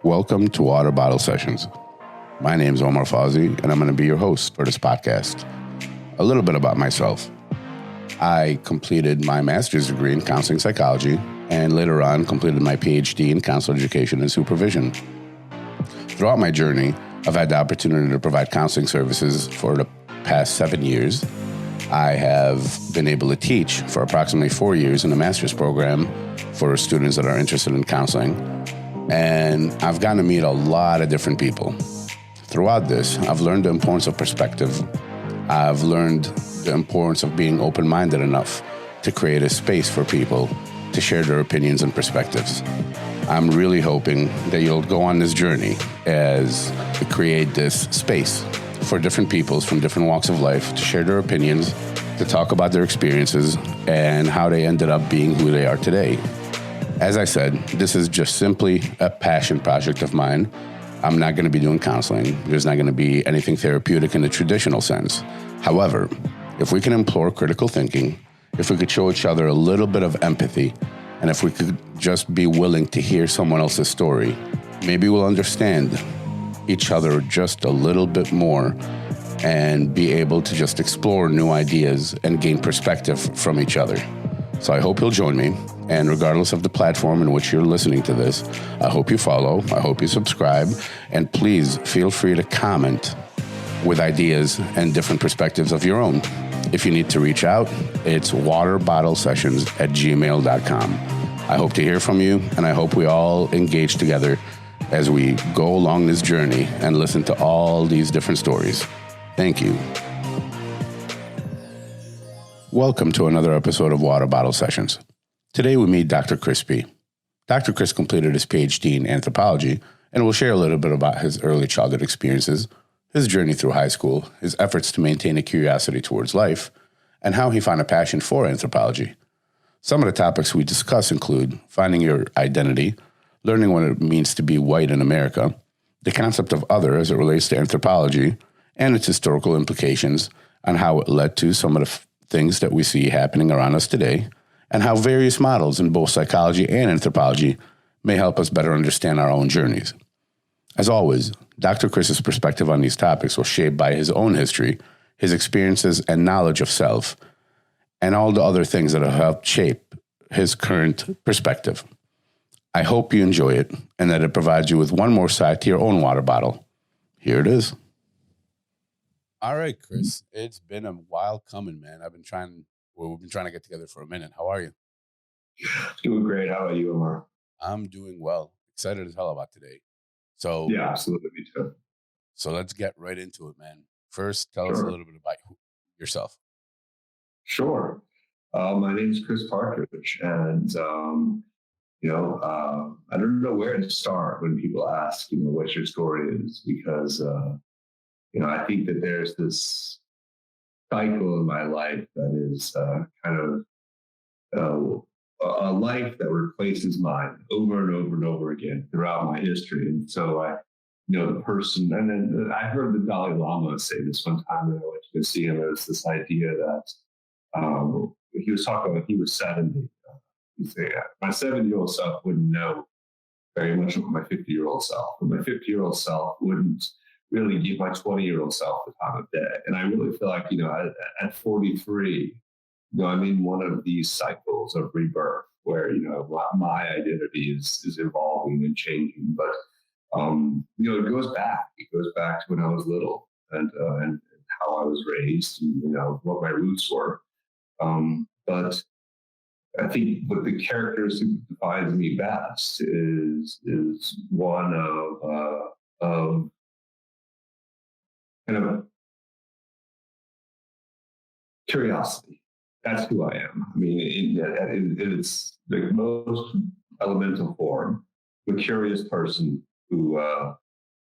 Welcome to Water Bottle Sessions. My name is Omar Fawzi, and I'm going to be your host for this podcast. A little bit about myself. I completed my master's degree in counseling psychology and later on completed my PhD in counselor education and supervision. Throughout my journey, I've had the opportunity to provide counseling services for the past 7 years. I have been able to teach for approximately 4 years in a master's program for students that are interested in counseling. And I've gotten to meet a lot of different people. Throughout this, I've learned the importance of perspective. I've learned the importance of being open-minded enough to create a space for people to share their opinions and perspectives. I'm really hoping that you'll go on this journey as we create this space for different peoples from different walks of life to share their opinions, to talk about their experiences and how they ended up being who they are today. As I said, this is just simply a passion project of mine. I'm not going to be doing counseling. There's not going to be anything therapeutic in the traditional sense. However, if we can implore critical thinking, if we could show each other a little bit of empathy, and if we could just be willing to hear someone else's story, maybe we'll understand each other just a little bit more and be able to just explore new ideas and gain perspective from each other. So I hope you'll join me. And regardless of the platform in which you're listening to this, I hope you follow, I hope you subscribe, and please feel free to comment with ideas and different perspectives of your own. If you need to reach out, it's waterbottlesessions@gmail.com. I hope to hear from you, and I hope we all engage together as we go along this journey and listen to all these different stories. Thank you. Welcome to another episode of Water Bottle Sessions. Today we meet Dr. Chris P. Dr. Chris completed his PhD in Anthropology and will share a little bit about his early childhood experiences, his journey through high school, his efforts to maintain a curiosity towards life, and how he found a passion for anthropology. Some of the topics we discuss include finding your identity, learning what it means to be white in America, the concept of other as it relates to anthropology, and its historical implications on how it led to some of the things that we see happening around us today, and how various models in both psychology and anthropology may help us better understand our own journeys. As always, Dr. Chris's perspective on these topics was shaped by his own history, his experiences and knowledge of self, and all the other things that have helped shape his current perspective. I hope you enjoy it and that it provides you with one more side to your own water bottle. Here it is. All right, Chris, it's been a while coming, man. We've been trying to get together for a minute. How are you? Doing great. How about you, Omar? I'm doing well. Excited as hell about today. So yeah, absolutely. Me too. So let's get right into it, man. First, tell us a little bit about yourself. Sure. My name is Chris Partridge, and I don't know where to start when people ask, what your story is, because I think that there's this cycle in my life that is kind of a life that replaces mine over and over and over again throughout my history. And so the person, and then I heard the Dalai Lama say this one time when I went to go see him. It was this idea that he was talking about, he was 70. He said, my 70-year-old self wouldn't know very much of my 50-year-old self. And my 50-year-old self wouldn't really give my 20-year-old self the time of day. And I really feel like, at 43, I'm in one of these cycles of rebirth where, my identity is evolving and changing. But, it goes back. It goes back to when I was little and how I was raised and, what my roots were. But I think what the characteristic that defines me best is one of kind of curiosity. That's who I am. I mean, in its the most elemental form, a curious person who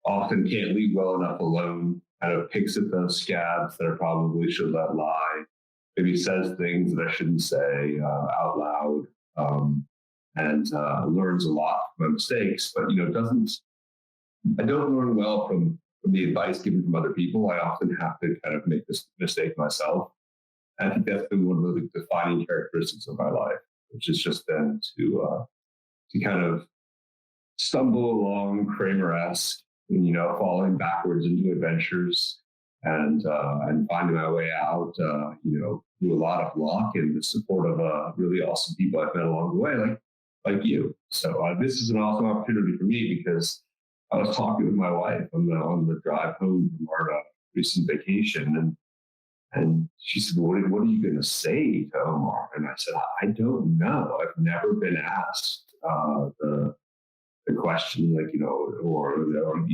often can't leave well enough alone, kind of picks at those scabs that I probably should let lie, maybe says things that I shouldn't say out loud, and learns a lot from my mistakes, but I don't learn well from the advice given from other people. I often have to kind of make this mistake myself. And I think that's been one of the defining characteristics of my life, which has just been to kind of stumble along Kramer-esque, falling backwards into adventures and finding my way out, through a lot of luck and the support of really awesome people I've met along the way, like you. So this is an awesome opportunity for me because I was talking with my wife on the drive home from our recent vacation, and she said, "What are you going to say to Omar?" And I said, "I don't know. I've never been asked the question, or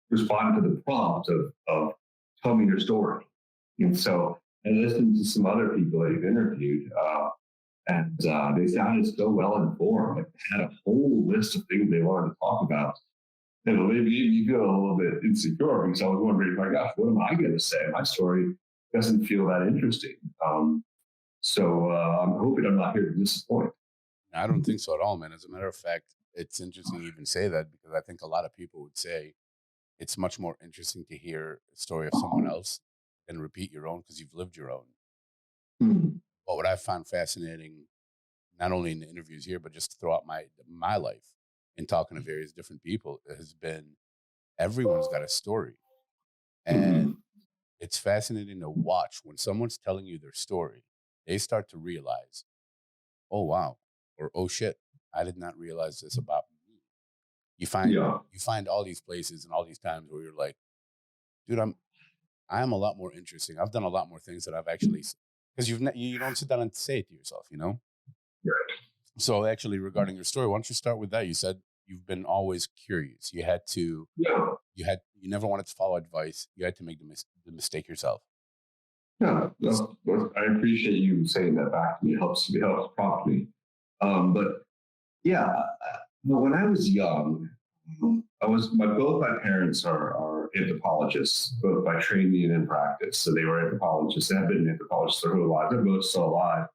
respond to the prompt of tell me your story." And so I listened to some other people that you've interviewed, and they sounded so well informed. Like they had a whole list of things they wanted to talk about. And maybe you feel a little bit insecure because I was wondering, my gosh, what am I going to say? My story doesn't feel that interesting. So I'm hoping I'm not here to disappoint. I don't think so at all, man. As a matter of fact, it's interesting you even say that because I think a lot of people would say it's much more interesting to hear a story of someone else than repeat your own because you've lived your own. Mm-hmm. But what I found fascinating, not only in the interviews here, but just throughout my life in talking to various different people, has been everyone's got a story. And it's fascinating to watch when someone's telling you their story, they start to realize, oh, wow, or oh, shit, I did not realize this about me. You find all these places and all these times where you're like, dude, I am a lot more interesting. I've done a lot more things that I've actually, because you don't sit down and say it to yourself, Right. So actually, regarding your story, why don't you start with that? You said you've been always curious. You had to, you never wanted to follow advice. You had to make the mistake yourself. Yeah, I appreciate you saying that back to me. It helps prompt me. But yeah, when I was young, both my parents are anthropologists, both by training and in practice. So they were anthropologists. They have been anthropologists their whole lives. They're both still alive,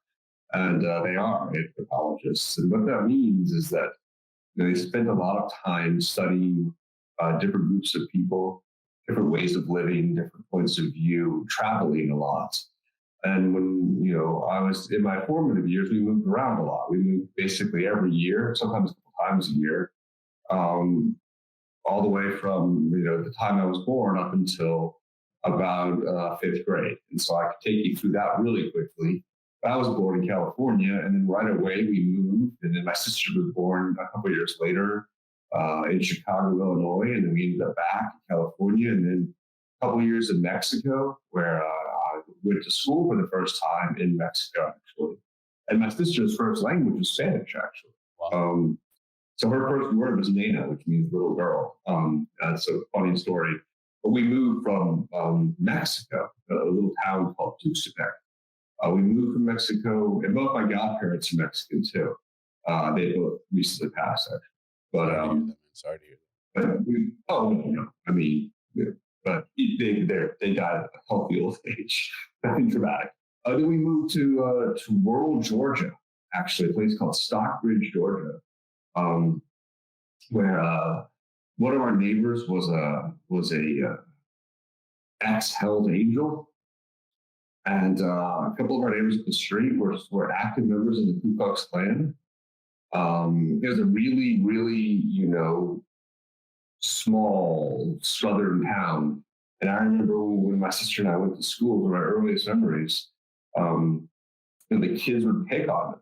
and they are anthropologists. And what that means is that they spend a lot of time studying different groups of people, different ways of living, different points of view, traveling a lot. And when I was in my formative years, we moved around a lot. We moved basically every year, sometimes a couple times a year, all the way from the time I was born up until about fifth grade. And so I could take you through that really quickly. I was born in California, and then right away we moved. And then my sister was born a couple of years later in Chicago, Illinois, and then we ended up back in California, and then a couple of years in Mexico, where I went to school for the first time in Mexico, actually. And my sister's first language was Spanish, actually. Wow. So her first word was Nena, which means little girl. That's a funny story. But we moved from Mexico, a little town called Tuxtepec. We moved from Mexico, and both my godparents are Mexican too. They both recently passed, actually. But sorry to hear that. No. I mean, but they died at a healthy old age. Nothing dramatic. Then we moved to rural Georgia, actually, a place called Stockbridge, Georgia, where one of our neighbors was a ex-Hell's Angel. And a couple of our neighbors up the street were active members of the Ku Klux Klan. It was a really, really, small southern town. And I remember when my sister and I went to school, one of my earliest memories, the kids would pick on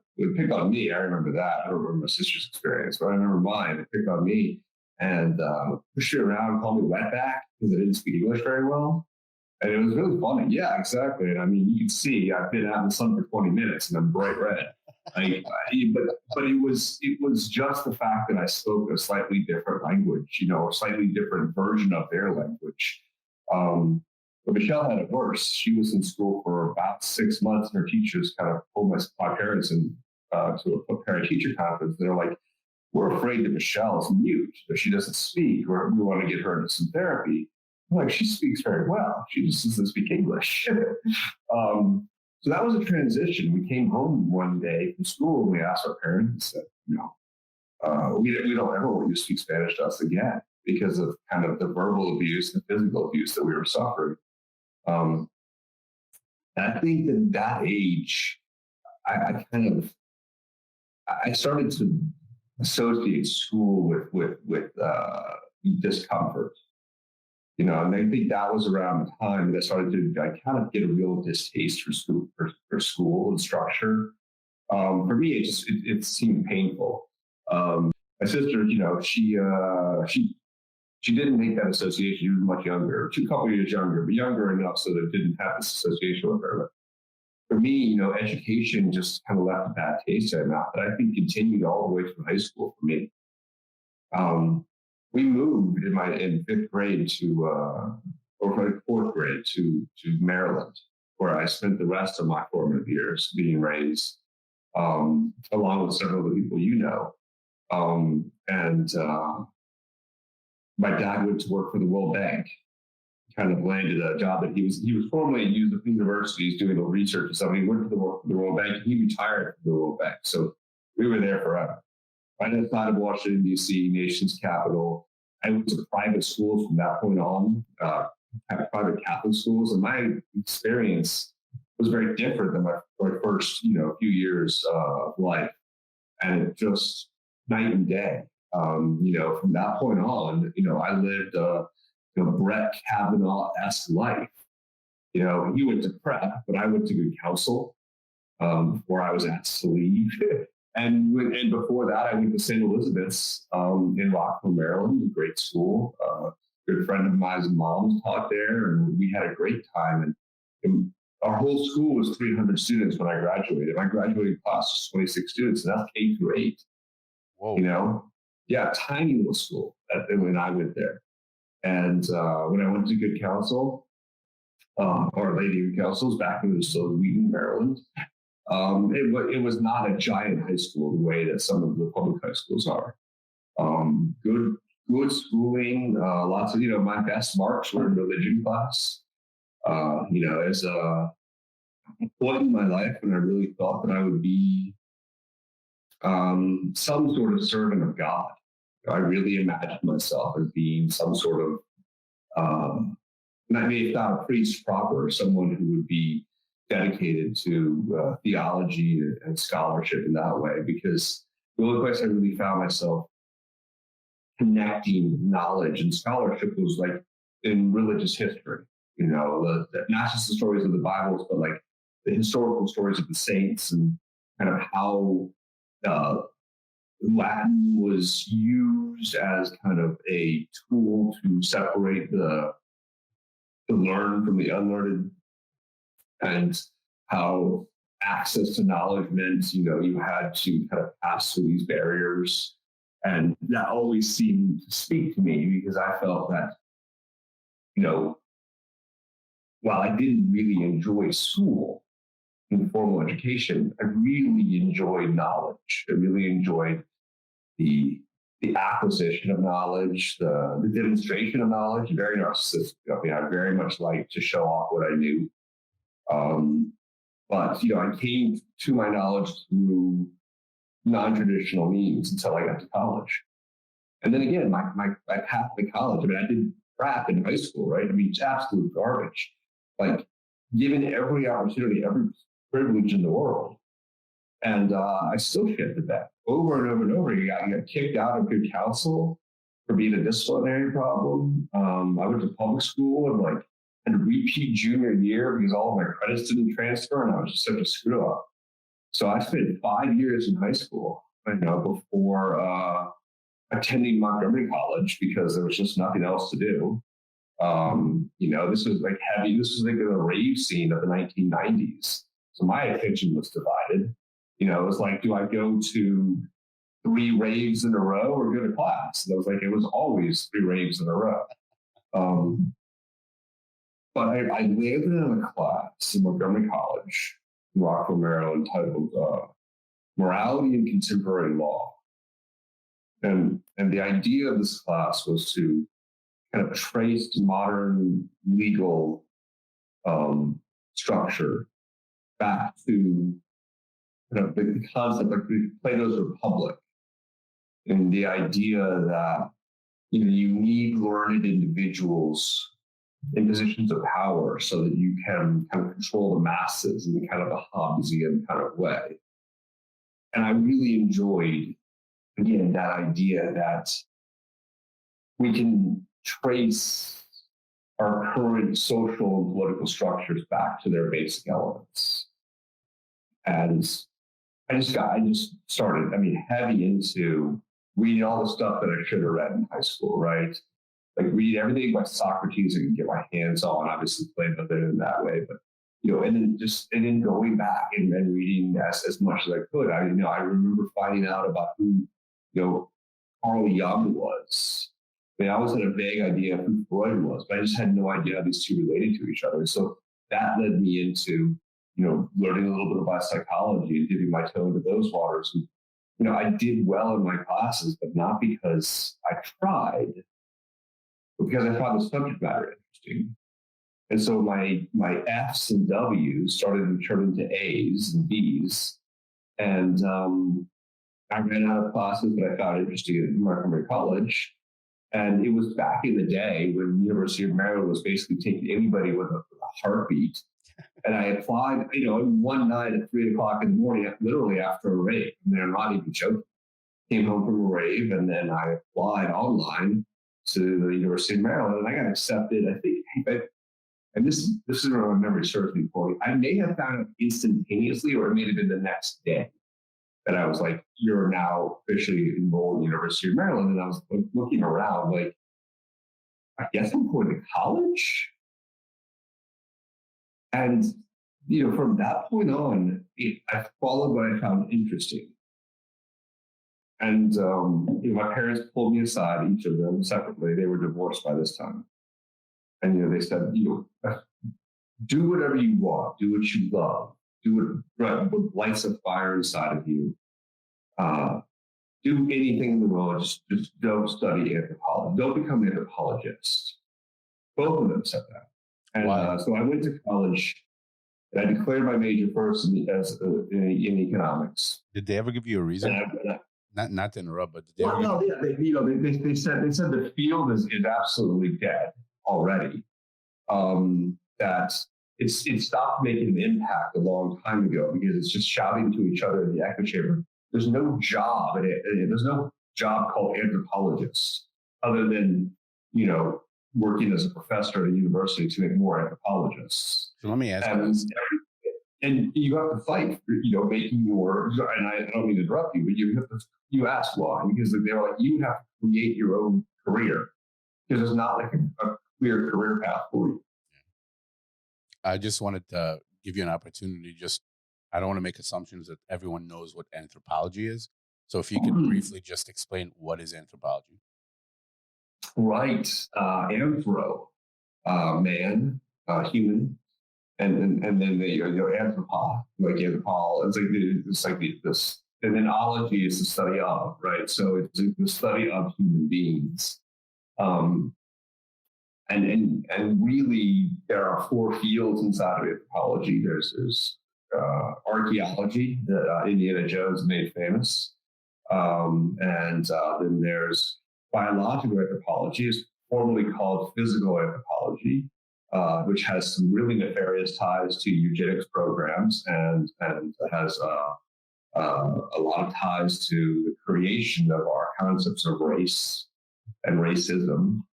me. I remember that. I don't remember my sister's experience, but I remember mine. They picked on me and pushed me around and called me wetback because I didn't speak English very well. And it was really funny. Yeah, exactly. And I mean, you can see I've been out in the sun for 20 minutes and I'm bright red. But it was just the fact that I spoke a slightly different language, a slightly different version of their language. But Michelle had it worse. She was in school for about 6 months, and her teachers kind of pulled my parents in to a parent-teacher conference. They're like, "We're afraid that Michelle's mute, that she doesn't speak, or we want to get her into some therapy." I'm like, she speaks very well. She just doesn't speak English. So that was a transition. We came home one day from school and we asked our parents and said, we don't ever want you to speak Spanish to us again because of kind of the verbal abuse and physical abuse that we were suffering. I think at that age, I started to associate school with discomfort. And I think that was around the time that I started to kind of get a real distaste for school and structure. For me, it seemed painful. My sister, she didn't make that association. She was much younger, a couple years younger, but younger enough so that it didn't have this association with her. But for me, education just kind of left a bad taste in my mouth that I think continued all the way through high school for me. We moved in fifth grade or fourth grade to Maryland, where I spent the rest of my formative years being raised, along with several of the people my dad went to work for the World Bank, kind of landed a job that he was formerly at universities doing the research and stuff. He went to work for the World Bank and he retired from the World Bank. So we were there forever. Right outside of Washington, D.C., nation's capital. I went to private schools from that point on, private Catholic schools. And my experience was very different than my first, few years of life. And it just night and day. From that point on, I lived a Brett Kavanaugh-esque life. He went to prep, but I went to good counsel before I was asked to leave. and before that, I went to St. Elizabeth's in Rockville, Maryland, a great school. A good friend of mine's mom taught there, and we had a great time. And our whole school was 300 students when I graduated. My graduating class was 26 students, and that's K through 8. Whoa. Yeah, tiny little school when I went there. And when I went to good counsel, or Lady Good Counsel, back when it was still Wheaton, Maryland, it was not a giant high school the way that some of the public high schools are. Good schooling, lots of, my best marks were in religion class. As a point in my life when I really thought that I would be some sort of servant of God. I really imagined myself as being some sort of, maybe not a priest proper, someone who would be dedicated to theology and scholarship in that way, because the only place I really found myself connecting knowledge and scholarship was like in religious history, not just the stories of the Bibles, but like the historical stories of the saints and kind of how Latin was used as kind of a tool to separate the learned from the unlearned, and how access to knowledge meant, you had to kind of pass through these barriers. And that always seemed to speak to me, because I felt that, while I didn't really enjoy school and formal education, I really enjoyed knowledge. I really enjoyed the acquisition of knowledge, the demonstration of knowledge. Very narcissistic. I very much like to show off what I knew. But I came to my knowledge through non-traditional means until I got to college. And then again, my path to college, I did crap in high school, right? It's absolute garbage. Like, given every opportunity, every privilege in the world. And I still shifted that over and over and over. You got kicked out of good counsel for being a disciplinary problem. I went to public school and had a repeat junior year because all of my credits didn't transfer, and I was just such a screw up. So I spent 5 years in high school, before attending Montgomery College, because there was just nothing else to do. This was heavy. This was the rave scene of the 1990s. So my attention was divided. It was like, do I go to 3 raves in a row or go to class? And it was always 3 raves in a row. But I lived in a class in Montgomery College in Rockville, Maryland, titled Morality and Contemporary Law. And the idea of this class was to kind of trace modern legal structure back to kind of the concept of Plato's Republic, and the idea that you need learned individuals in positions of power so that you can kind of control the masses in kind of a Hobbesian kind of way. And I really enjoyed again, that idea that we can trace our current social and political structures back to their basic elements. And I just started, heavy into reading all the stuff that I should have read in high school, right? Like read everything by Socrates I can get my hands on, obviously playing with it in that way, but and then going back and reading as much as I could. I remember finding out about who, Carl Jung was. I always had a vague idea of who Freud was, but I just had no idea how these two related to each other. So that led me into, learning a little bit about psychology and dipping my toe into those waters. And, I did well in my classes, but not because I tried, but because I found the subject matter interesting. And so my F's and W's started to turn into A's and B's. And I ran out of classes that I found interesting at Montgomery College. And it was back in the day when the University of Maryland was basically taking anybody with a heartbeat. And I applied, one night at 3:00 in the morning, literally after a rave. And I'm not even joking. Came home from a rave, and then I applied online to the University of Maryland, and I got accepted. I think, and this is where my memory serves me poorly. I may have found it instantaneously, or it may have been the next day that I was like, "You're now officially enrolled in the University of Maryland." And I was looking around, like, I guess I'm going to college. And from that point on, I followed what I found interesting. And my parents pulled me aside, each of them separately. They were divorced by this time. And they said, do whatever you want, do what you love, do what lights a fire inside of you. Do anything in the world, just don't study anthropology. Don't become an anthropologist. Both of them said that. And wow. So I went to college, and I declared my major first in economics. Did they ever give you a reason? Not to interrupt, but did they ever? No, yeah, they said the field is absolutely dead already. That it stopped making an impact a long time ago because it's just shouting to each other in the echo chamber. There's no job there's no job called anthropologist other than working as a professor at a university to make more anthropologists. So let me ask you this. And you have to fight for, making your, and I don't mean to interrupt you, but you ask why, because they're like, you have to create your own career because there's not like a clear career path for you. I just wanted to give you an opportunity. I don't want to make assumptions that everyone knows what anthropology is. So if you could briefly just explain what is anthropology. Right. Anthro, man, human. And then anthropo, like anthropol. It's like this. And then ology is the study of, right? So it's the study of human beings. And really, there are four fields inside of anthropology. There's archaeology that Indiana Jones made famous, and then there's biological anthropology, is formerly called physical anthropology. Which has some really nefarious ties to eugenics programs and has a lot of ties to the creation of our concepts of race and racism.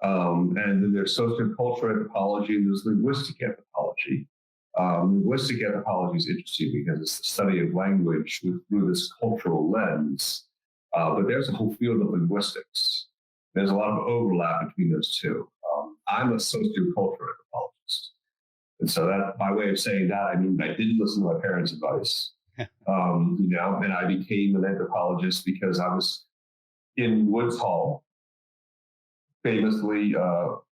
And then there's sociocultural anthropology and there's linguistic anthropology. Linguistic anthropology is interesting because it's the study of language through this cultural lens. But there's a whole field of linguistics. There's a lot of overlap between those two. I'm a sociocultural anthropologist. And so that, by way of saying that, I didn't listen to my parents' advice. And I became an anthropologist because I was in Woods Hall, famously of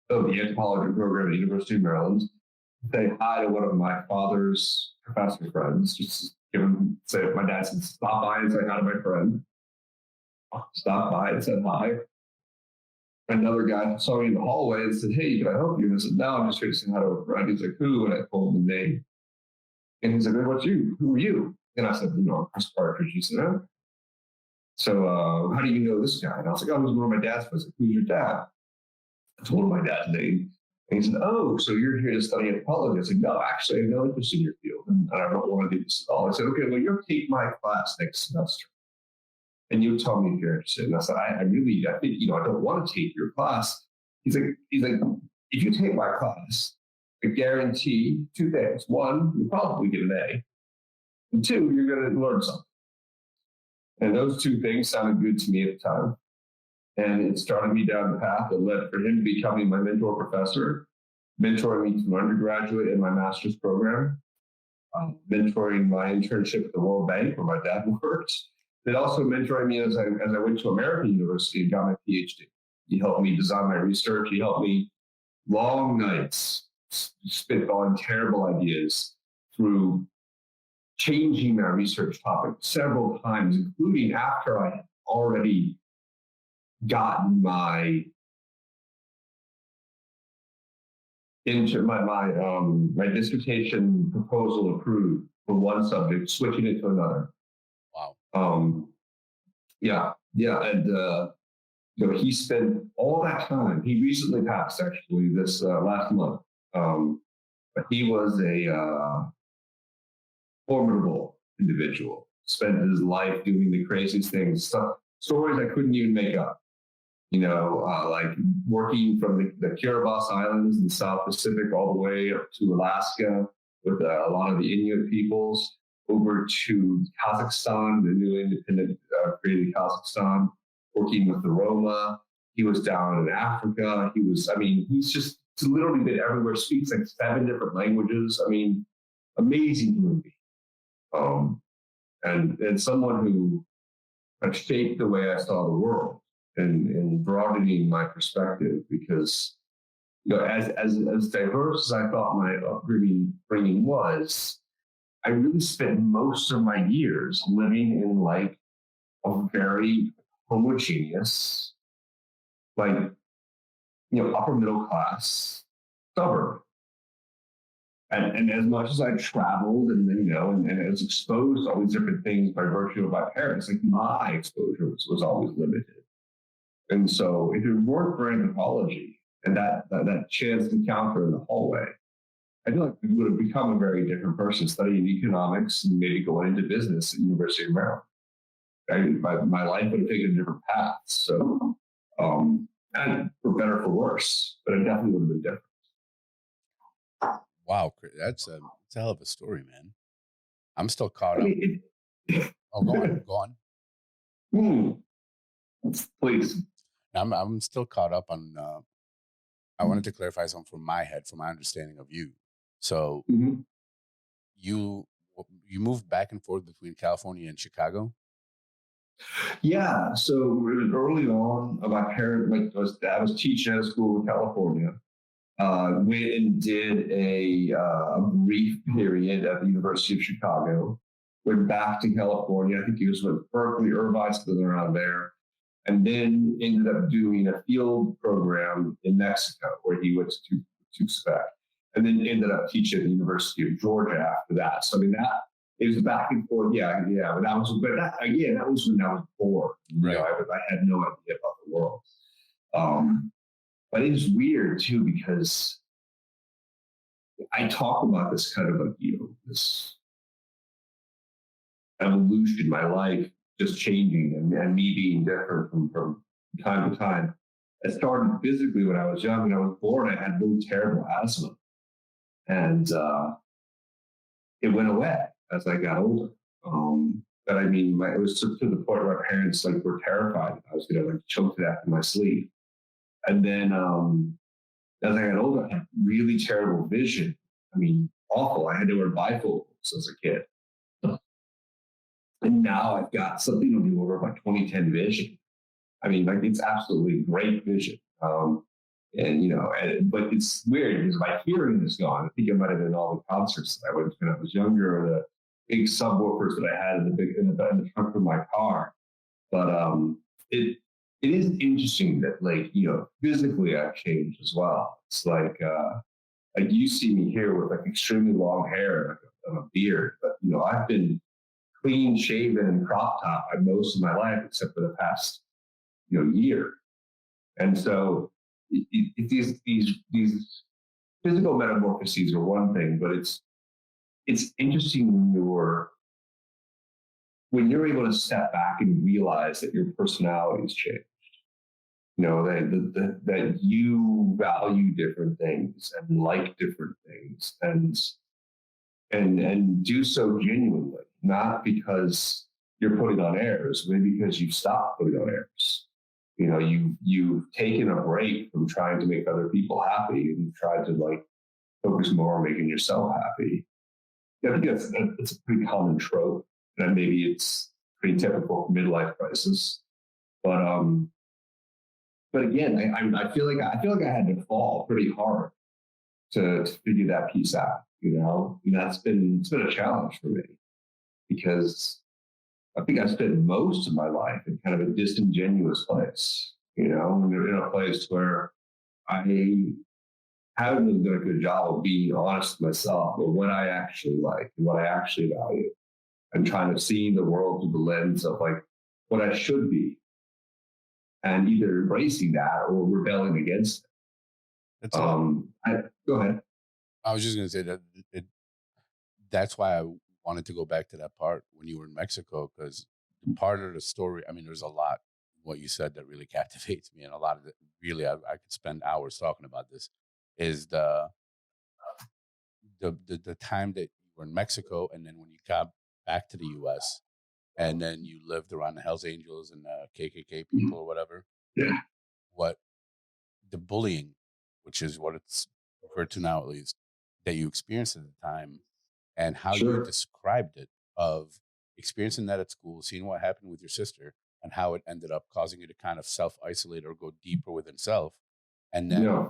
the anthropology program at the University of Maryland, say hi to one of my father's professor friends, just say my dad said, stop by and say hi to my friend. Stopped by and said hi. Another guy saw me in the hallway and said, hey, can I help you? And I said, no, I'm just here to say hi to a friend. He's like, who? And I told him the name. And he's like, hey, what's you? Who are you? And I said, I'm Chris Partridge. He said, oh. So how do you know this guy? And I was like, oh, he's one of my dad's friends. Like, who's your dad? I told him my dad's name. And he said, oh, so you're here to study anthropology. I said, no, actually, I have no interest in your field. And I don't want to do this at all. I said, okay, well, you'll take my class next semester. and you tell me if you're interested. And I said, I think, I don't want to take your class. He's like, if you take my class, I guarantee two things. One, you'll probably get an A. And two, you're going to learn something. And those two things sounded good to me at the time. And it started me down the path that led for him to becoming my mentor professor, mentoring me through undergraduate and my master's program, mentoring my internship at the World Bank where my dad worked, then also mentoring me as I went to American University and got my PhD. He helped me design my research. He helped me long nights spitballing terrible ideas through changing my research topic several times, including after I had already gotten my dissertation proposal approved for one subject, switching it to another. Wow. And he spent all that time. He recently passed, actually, this last month. But he was a formidable individual. Spent his life doing the craziest things, stories I couldn't even make up. Like working from the Kiribati Islands in the South Pacific all the way up to Alaska with a lot of the Inuit peoples, over to Kazakhstan, the new independent created Kazakhstan, working with the Roma. He was down in Africa. He's just literally been everywhere, speaks like 7 different languages. Amazing human being. And someone who kind of shaped the way I saw the world and broadening my perspective, because as diverse as I thought my upbringing was, I really spent most of my years living in like a very homogeneous, upper middle class suburb. And as much as I traveled and I was exposed to all these different things by virtue of my parents, like my exposure was always limited. And so if it weren't for anthropology and that chance encounter in the hallway, I feel like I would have become a very different person, studying economics and maybe going into business at the University of Maryland. My life would have taken a different path. So, and for better or for worse, but it definitely would have been different. Wow, that's a hell of a story, man. I'm still caught up. Go on. Please. I'm still caught up on. I wanted to clarify something from my understanding of you. So, you moved back and forth between California and Chicago. Yeah. So early on, my parents, I was teaching at a school in California. Went and did a brief period at the University of Chicago. Went back to California. I think he was with Berkeley, Irvine, something around there. And then ended up doing a field program in Mexico, where he went to spec. And then ended up teaching at the University of Georgia after that. So it was back and forth. Yeah. But that was when I was bored. Right. I had no idea about the world. But it was weird too, because I talk about this kind of this evolution in my life, just changing and me being different from time to time. It started physically when I was young. When I was born, I had really terrible asthma. And it went away as I got older. But it was to the point where my parents were terrified I was going to choke to death in my sleep. And then as I got older, I had really terrible vision. Awful. I had to wear bifocals as a kid. And now I've got something on the order of 20/10 vision. It's absolutely great vision. But it's weird because my hearing is gone. I think it might have been all the concerts that I went to when I was younger, or the big subwoofers that I had in the trunk of my car. But it is interesting that physically I've changed as well. It's like you see me here with extremely long hair and a beard, but I've been clean shaven and crop top most of my life, except for the past year. And so these physical metamorphoses are one thing, but it's interesting when you're when you're able to step back and realize that your personality has changed, you know, that you value different things and like different things, and do so genuinely, not because you're putting on airs, maybe because you've stopped putting on airs. You know, you've taken a break from trying to make other people happy, and you've tried to like focus more on making yourself happy. Yeah, I think that's a pretty common trope, and maybe it's pretty typical for midlife crisis. But again, I feel like I had to fall pretty hard to figure that piece out. You know, and it's been a challenge for me, because I think I spent most of my life in kind of a disingenuous place. You know, in a place where I haven't really done a good job of being honest with myself about what I actually like and what I actually value. I'm trying to see the world through the lens of like what I should be, and either embracing that or rebelling against it. Go ahead. I was just going to say that that's why I wanted to go back to that part when you were in Mexico, because part of the story, I mean, there's a lot what you said that really captivates me, and a lot of it really, I could spend hours talking about this, is the time that you were in Mexico, and then when you got back to the U.S., and then you lived around the Hells Angels and the KKK people or whatever. Yeah. What the bullying, which is what it's referred to now at least, that you experienced at the time, and how you described it, of experiencing that at school, seeing what happened with your sister, and how it ended up causing you to kind of self-isolate or go deeper within self. And then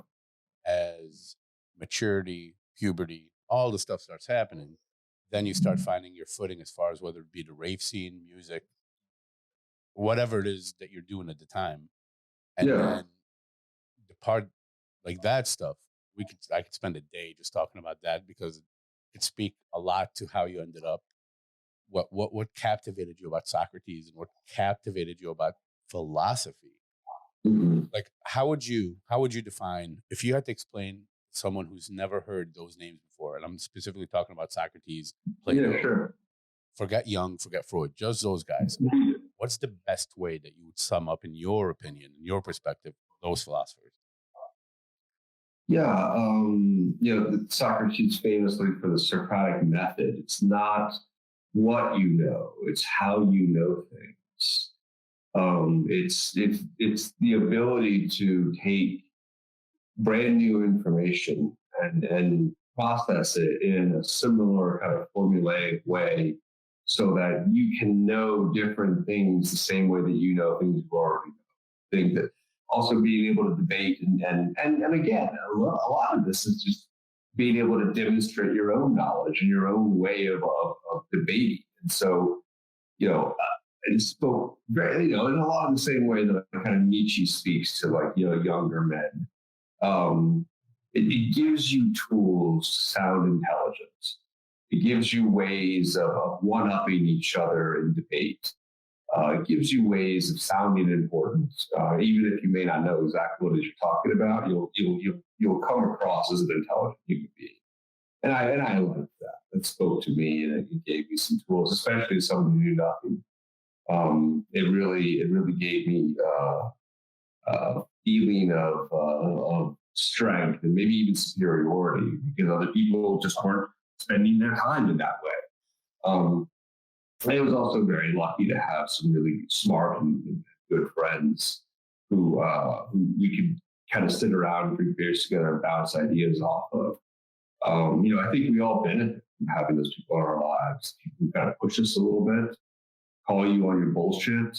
as maturity, puberty, all the stuff starts happening, then you start finding your footing as far as whether it be the rave scene, music, whatever it is that you're doing at the time. And then the part like that stuff, I could spend a day just talking about that, because it could speak a lot to how you ended up, what captivated you about Socrates, and what captivated you about philosophy. Like, how would you define, if you had to explain someone who's never heard those names before, and I'm specifically talking about Socrates, Plato, forget Jung, forget Freud, just those guys, what's the best way that you would sum up, in your opinion, in your perspective, those philosophers? Yeah, you know, Socrates famously for the Socratic method. It's not what you know; it's how you know things. It's the ability to take brand new information and process it in a similar kind of formulaic way, so that you can know different things the same way that you know things you already know. I think that also being able to debate and again, a lot of this is just being able to demonstrate your own knowledge and your own way of debating. And so, you know, I spoke very, you know, in a lot of the same way that kind of Nietzsche speaks to, like, you know, younger men. It gives you tools to sound intelligence. It gives you ways of one-upping each other in debate. It gives you ways of sounding important, even if you may not know exactly what it is you're talking about. You'll come across as an intelligent human being, and I like that. That spoke to me, and it gave me some tools, especially as someone who knew nothing. It really gave me a feeling of strength and maybe even superiority, because other people just weren't spending their time in that way. I was also very lucky to have some really smart and good friends who we could kind of sit around and drink beers together and bounce ideas off of. You know, I think we all benefit from having those people in our lives. People who kind of push us a little bit, call you on your bullshit,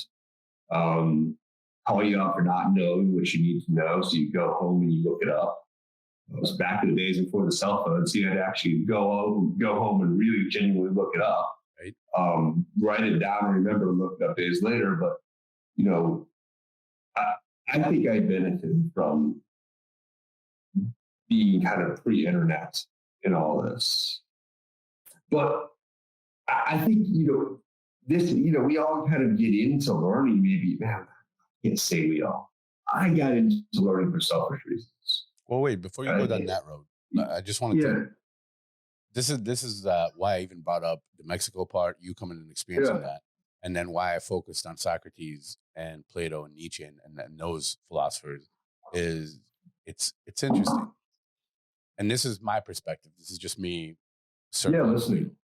call you out for not knowing what you need to know, so you go home and you look it up. It was back in the days before the cell phone, so you had to actually go home and really genuinely look it up. Right. Write it down and remember to look it up days later. But, you know, I think I benefited from being kind of pre-internet in all this. But I think, you know, this, you know, we all kind of get into learning, maybe, man, I can't say we all. I got into learning for selfish reasons. Well, wait, before you go down that road, I just wanted to. This is why I even brought up the Mexico part, you coming and experiencing that. and then why I focused on Socrates and Plato and Nietzsche and those philosophers is it's interesting. And this is my perspective. This is just me circling. Listening.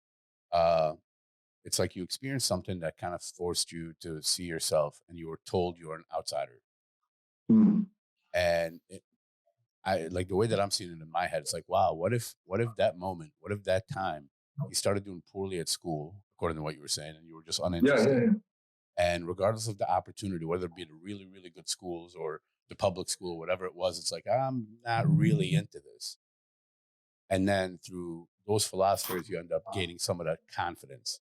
It's like you experienced something that kind of forced you to see yourself, and you were told you were an outsider. And I like the way that I'm seeing it in my head. It's like, wow, what if that moment, what if that time you started doing poorly at school, according to what you were saying, and you were just uninterested. Yeah. And regardless of the opportunity, whether it be the really, really good schools or the public school, whatever it was, it's like, I'm not really into this. And then through those philosophers, you end up gaining some of that confidence.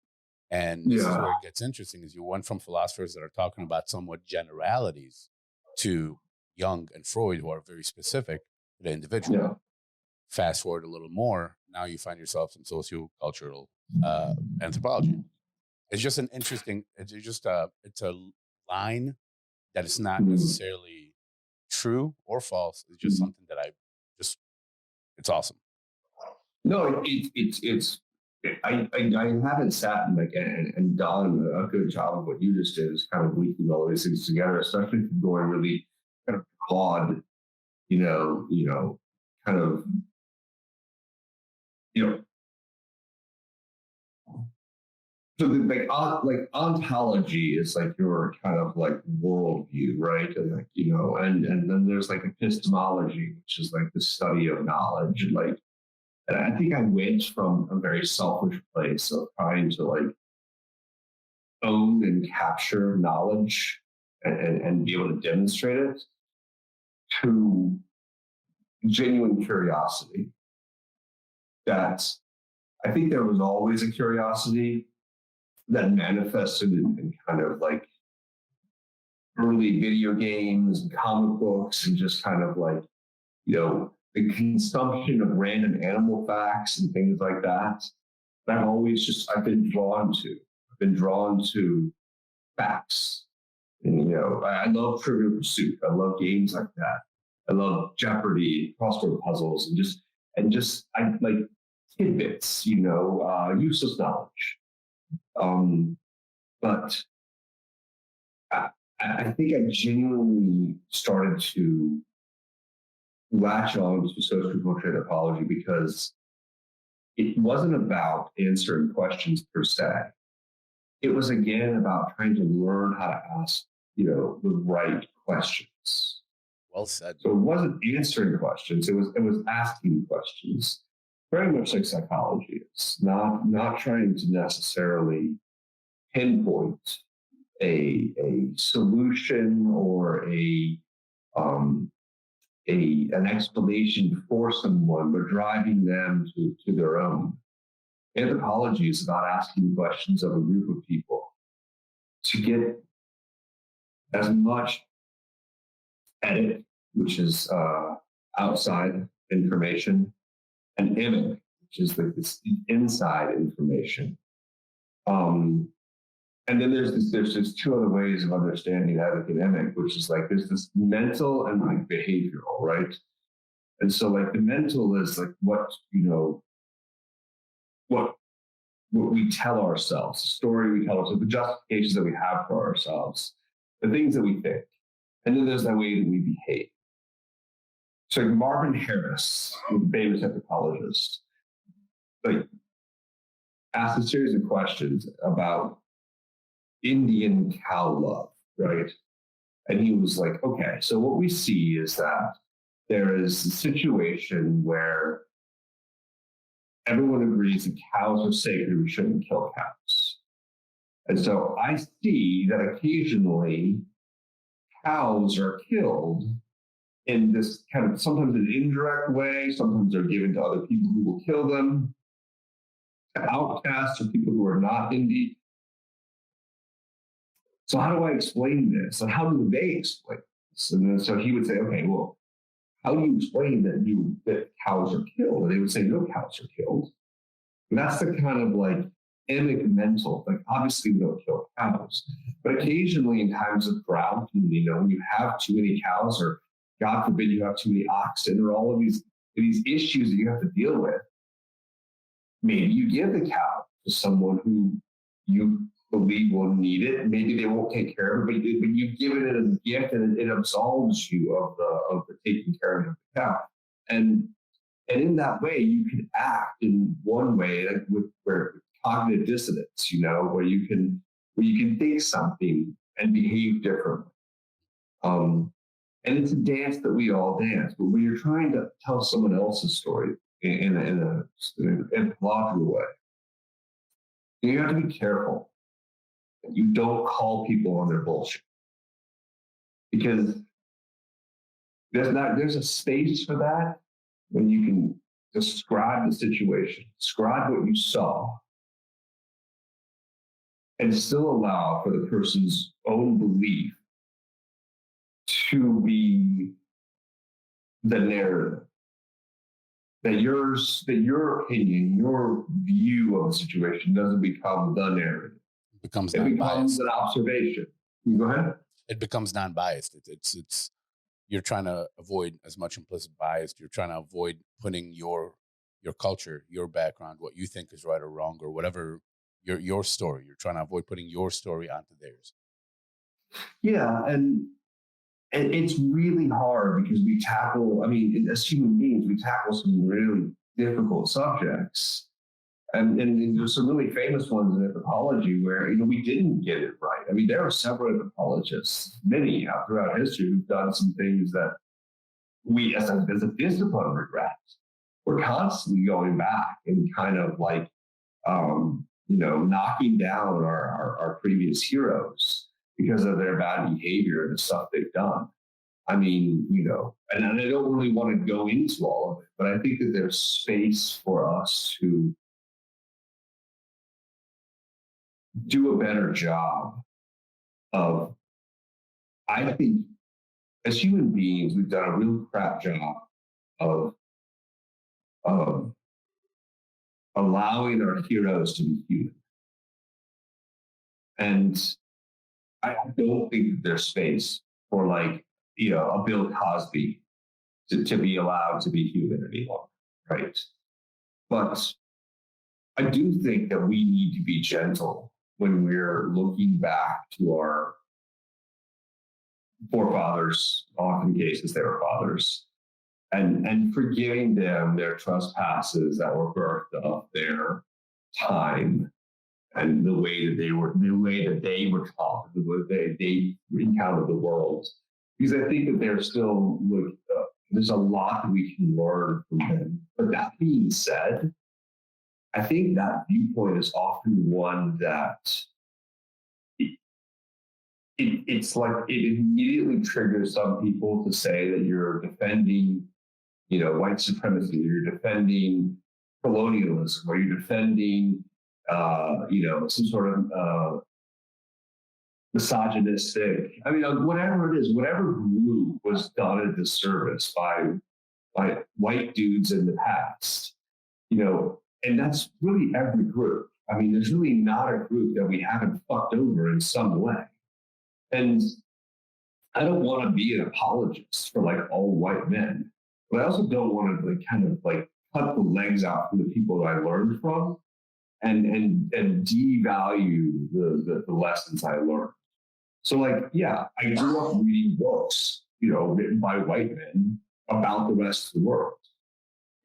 And this is where it gets interesting, is you went from philosophers that are talking about somewhat generalities to Jung and Freud, who are very specific to the individual. Yeah. Fast forward a little more, now you find yourself in sociocultural anthropology. It's just an interesting, it's a line that is not necessarily true or false. It's just something that it's awesome. No, I haven't sat and done a good job of what you just did, is kind of weaving all these things together, especially if you're going really kind of broad, kind of, so like ontology is like your kind of like worldview, right? And like, and then there's like epistemology, which is like the study of knowledge. And I think I went from a very selfish place of trying to like own and capture knowledge and be able to demonstrate it, to genuine curiosity. That I think there was always a curiosity that manifested in kind of like early video games and comic books, and just kind of like, the consumption of random animal facts and things like that. I've been drawn to. I've been drawn to facts. And, I love Trivial Pursuit. I love games like that. I love Jeopardy, crossword puzzles, and just I like tidbits, useless knowledge. But I think I genuinely started to latch on to sociocultural anthropology because it wasn't about answering questions per se. It was again about trying to learn how to ask, the right questions. Well said. So it wasn't answering questions; it was asking questions. Very much like psychology is, not trying to necessarily pinpoint a solution or an explanation for someone, but driving them to their own. Anthropology is about asking questions of a group of people to get as much edit, which is outside information, and image, which is like this inside information. And then there's just two other ways of understanding academic, which is like there's this mental and like behavioral, right? And so like the mental is like what we tell ourselves, the story we tell ourselves, the justifications that we have for ourselves, the things that we think. And then there's that way that we behave. So Marvin Harris, the famous anthropologist, like asked a series of questions about Indian cow love, right? And he was like, okay, so what we see is that there is a situation where everyone agrees that cows are sacred, we shouldn't kill cows. And so I see that occasionally cows are killed in this kind of sometimes an indirect way, sometimes they're given to other people who will kill them, to outcasts or people who are not Indian. So how do I explain this? And how do they explain this? And then so he would say, okay, well, how do you explain that cows are killed? And they would say, no cows are killed. And that's the kind of like emic mental, like obviously we don't kill cows, but occasionally in times of drought, when you have too many cows, or God forbid you have too many oxen, or all of these issues that you have to deal with, maybe you give the cow to someone who you believe will need it. Maybe they won't take care of it, but you've given it as a gift, and it absolves you of the taking care of the cow. And in that way, you can act in one way with where cognitive dissonance, where you can think something and behave differently. And it's a dance that we all dance, but when you're trying to tell someone else's story in an anthropological way, you have to be careful that you don't call people on their bullshit, because there's a space for that when you can describe the situation, describe what you saw, and still allow for the person's own belief to be the narrative. That your opinion, your view of the situation doesn't become the narrative. It becomes an observation. You go ahead. It becomes non-biased. It's you're trying to avoid as much implicit bias. You're trying to avoid putting your culture, your background, what you think is right or wrong, or whatever your story. You're trying to avoid putting your story onto theirs. Yeah, and it's really hard because as human beings, we tackle some really difficult subjects. And there's some really famous ones in anthropology where, we didn't get it right. I mean, there are several anthropologists, many throughout history, who've done some things that we as a discipline regret. We're constantly going back and kind of like, knocking down our previous heroes because of their bad behavior and the stuff they've done. I mean, and I don't really want to go into all of it, but I think that there's space for us to do a better job of, I think, as human beings, we've done a real crap job of allowing our heroes to be human. And I don't think that there's space for a Bill Cosby to be allowed to be human anymore, right? But I do think that we need to be gentle when we're looking back to our forefathers, often cases they were fathers, and forgiving them their trespasses that were birthed of their time and the way that they were taught, the way they encountered the world. Because I think that there's a lot that we can learn from them. But that being said, I think that viewpoint is often one that it's like it immediately triggers some people to say that you're defending, white supremacy, you're defending colonialism, or you're defending, some sort of misogynistic. I mean, whatever it is, whatever group was done a disservice by white dudes in the past, and that's really every group. I mean, there's really not a group that we haven't fucked over in some way. And I don't want to be an apologist for all white men, but I also don't want to cut the legs out from the people that I learned from and devalue the lessons I learned. So I grew up reading books, written by white men about the rest of the world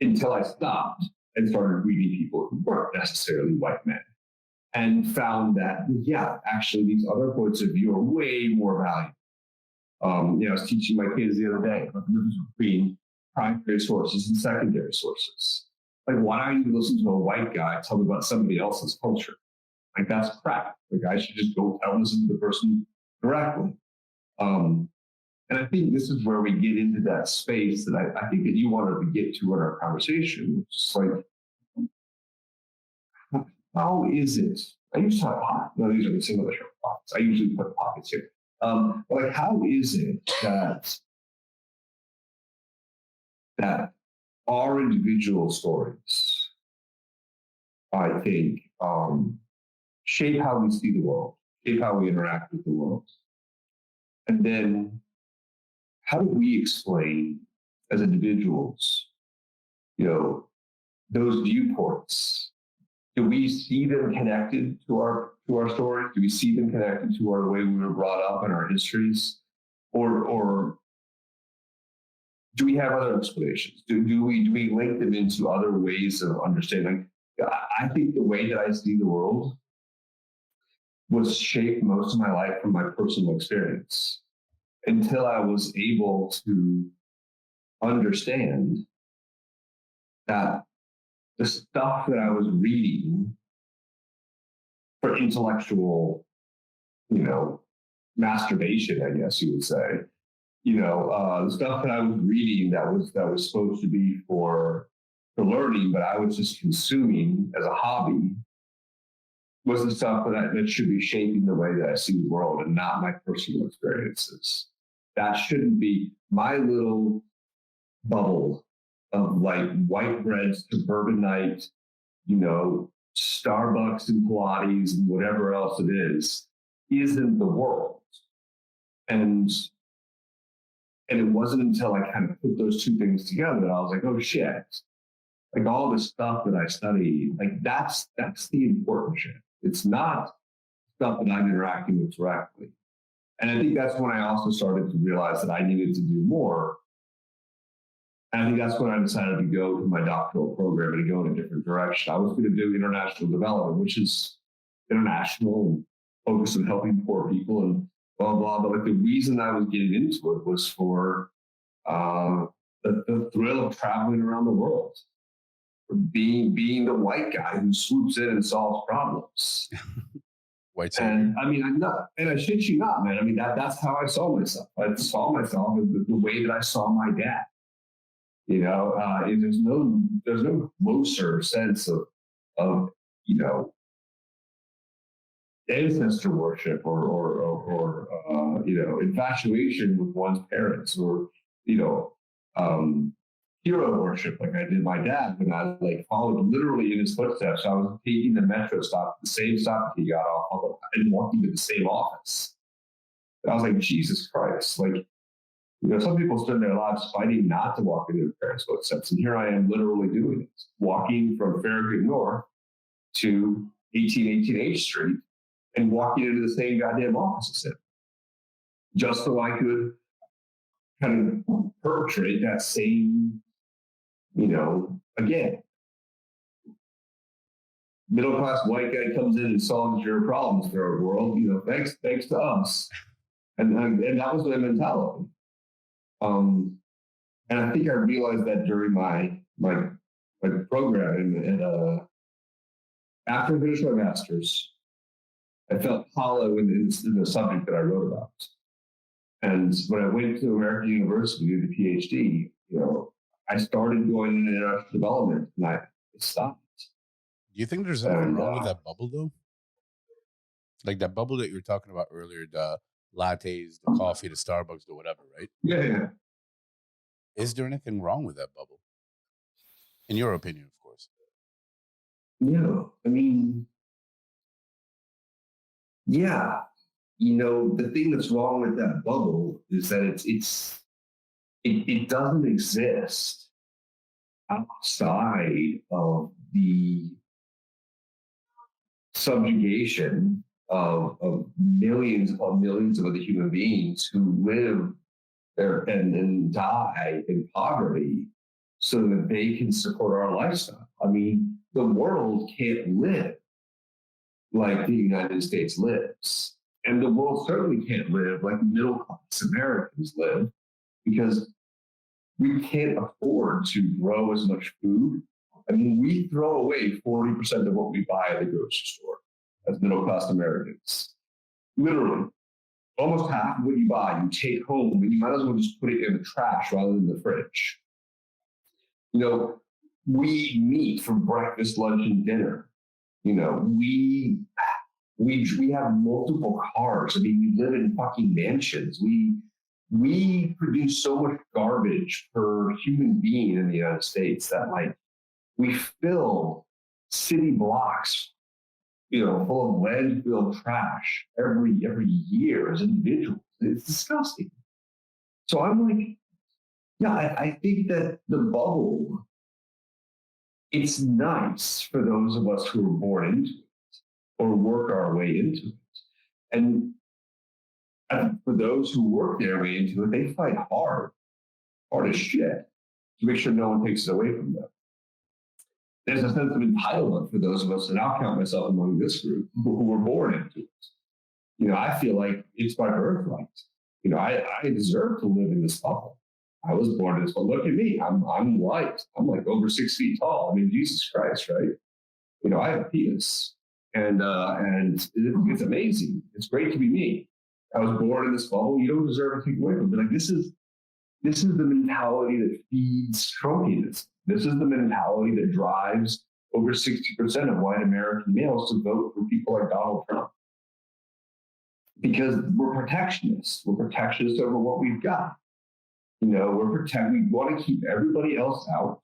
until I stopped and started reading people who weren't necessarily white men, and found that, actually these other points of view are way more valuable. I was teaching my kids the other day about the difference between primary sources and secondary sources. Why don't you listen to a white guy tell me about somebody else's culture? That's crap. I should just go listen to the person directly. And I think this is where we get into that space that I think that you wanted to get to in our conversation, which is how is it? I used to have pockets. No, these are the single issue pockets. I usually put pockets here. But how is it that our individual stories, I think, shape how we see the world, shape how we interact with the world? And then how do we explain as individuals, those viewpoints? Do we see them connected to our to our stories? Do we see them connected to our way we were brought up and our histories? Or do we have other explanations? Do we link them into other ways of understanding? I think the way that I see the world was shaped most of my life from my personal experience until I was able to understand that the stuff that I was reading for intellectual, masturbation, I guess you would say, the stuff that I was reading that was supposed to be for learning, but I was just consuming as a hobby, was the stuff that should be shaping the way that I see the world and not my personal experiences. That shouldn't be my little bubble of like white bread, suburbanite, Starbucks and Pilates and whatever else it is, isn't the world. And it wasn't until I kind of put those two things together that I was like, oh shit, like all the stuff that I study, like that's the important shit. It's not stuff that I'm interacting with directly. And I think that's when I also started to realize that I needed to do more. And I think that's when I decided to go to my doctoral program and to go in a different direction. I was going to do international development, which is international and focused on helping poor people and blah, blah. But like the reason I was getting into it was for the thrill of traveling around the world, being the white guy who swoops in and solves problems. White and I mean, I shit you not, man. I mean, that's how I saw myself. I saw myself the way that I saw my dad. There's no closer sense of ancestor worship or infatuation with one's parents or hero worship like I did my dad when I followed literally in his footsteps. I was taking the metro stop, the same stop that he got off, and walking to the same office. And I was like, Jesus Christ, some people spend their lives fighting not to walk into their parents' footsteps, and here I am literally doing it, walking from Farragut North to 1818 H Street and walking into the same goddamn office as him, just so I could kind of perpetrate that same, again, middle-class white guy comes in and solves your problems, third world, thanks to us. And that was my mentality. And I think I realized that during my program, and after I finished my master's, I felt hollow in the subject that I wrote about. And when I went to American University to do the PhD, I started going into international development, and I stopped. Do you think there's anything wrong with that bubble, though? Like that bubble that you were talking about earlier, the lattes, the coffee, the Starbucks, the whatever, right? Yeah. Is there anything wrong with that bubble? In your opinion, of course. No, I mean, yeah. The thing that's wrong with that bubble is that it doesn't exist outside of the subjugation of millions upon millions of other human beings who live there and die in poverty so that they can support our lifestyle. I mean, the world can't live like the United States lives. And the world certainly can't live like middle-class Americans live, because we can't afford to grow as much food. I mean, we throw away 40% of what we buy at the grocery store as middle-class Americans. Literally, almost half of what you buy, you take home, and you might as well just put it in the trash rather than the fridge. We eat meat for breakfast, lunch, and dinner. We have multiple cars. I mean, we live in fucking mansions. We produce so much garbage per human being in the United States that we fill city blocks, full of landfill trash every year as individuals. It's disgusting. So I'm like, yeah, I think that the bubble, it's nice for those of us who were born into it. or work our way into it. And I think for those who work their way into it, they fight hard as shit, to make sure no one takes it away from them. There's a sense of entitlement for those of us, and I'll count myself among this group, who were born into it. I feel like it's my birthright. I deserve to live in this bubble. I was born in this bubble. Look at me. I'm white. I'm like over 6 feet tall. I mean, Jesus Christ, right? I have a penis, and it's amazing. It's great to be me. I was born in this bubble. You don't deserve to take away from it. Like this is the mentality that feeds Trumpianism. This is the mentality that drives over 60% of white American males to vote for people like Donald Trump. Because we're protectionists. We're protectionists over what we've got. We want to keep everybody else out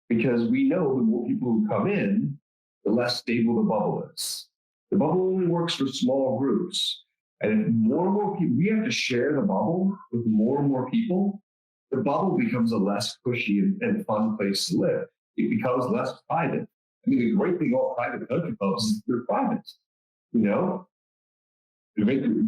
because we know the more people who come in, the less stable the bubble is. The bubble only works for small groups. And if more and more people, we have to share the bubble with more and more people, the bubble becomes a less cushy and fun place to live. It becomes less private. I mean, the great thing about private country clubs is they're private. The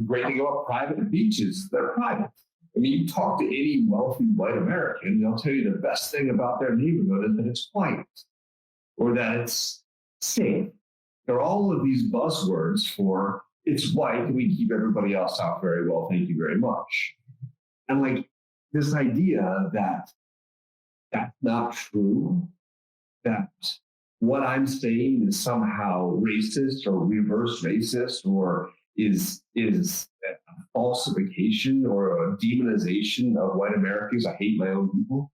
great thing about private beaches, they're private. I mean, you talk to any wealthy white American, they'll tell you the best thing about their neighborhood is that it's quiet or that it's safe. There are all of these buzzwords for it's white and we keep everybody else out very well. Thank you very much. And like this idea that that's not true, that what I'm saying is somehow racist or reverse racist or is a falsification or a demonization of white Americans. I hate my own people.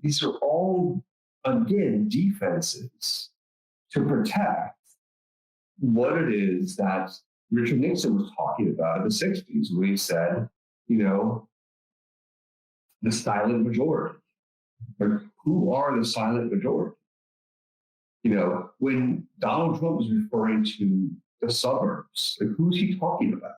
These are all, again, defenses to protect what it is that Richard Nixon was talking about in the 60s when he said, the silent majority. Or who are the silent majority? When Donald Trump was referring to the suburbs, like who's he talking about?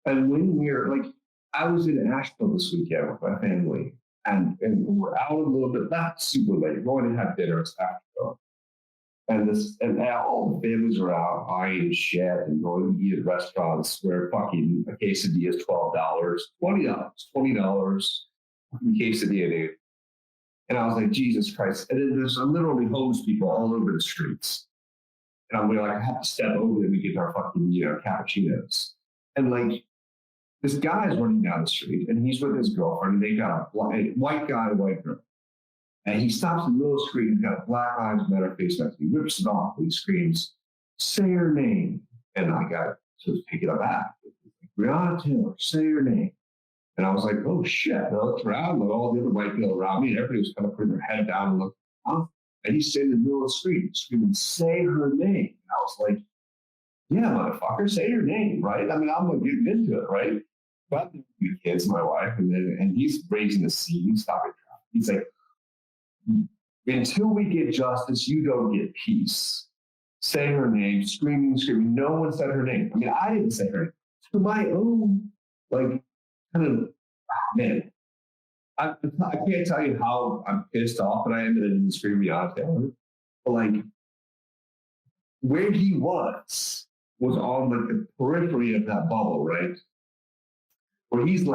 And when I was in Asheville this weekend with my family, and we're out a little bit, not super late, going to have dinner, it's after dark. And all the families are out buying shit and going to eat at restaurants where fucking a quesadilla is $12, $20 fucking quesadilla, dude. And I was like, Jesus Christ. And then there's literally homeless people all over the streets. And I'm like, I have to step over them to get our fucking, cappuccinos. And like, this guy is running down the street and he's with his girlfriend and they got a white guy, white girl. And he stops in the middle of the street and got a Black Lives Matter face mask. He rips it off and he screams, say her name. And I got to take it back. Breonna Taylor, say her name. And I was like, oh shit. And I looked around and all the other white people around me and everybody was kind of putting their head down and looking around. And he's sitting in the middle of the street screaming, say her name. And I was like, yeah, motherfucker, say her name, right? I mean, I'm like getting into it, right? But the kids, my wife, and he's raising the scene, stopping traffic. He's like, until we get justice, you don't get peace. Say her name, screaming. No one said her name. I mean, I didn't say her name. To my own, kind of, man, I can't tell you how I'm pissed off that I am that I didn't scream Beyonce Taylor. But where he was on the periphery of that bubble, right? Where he's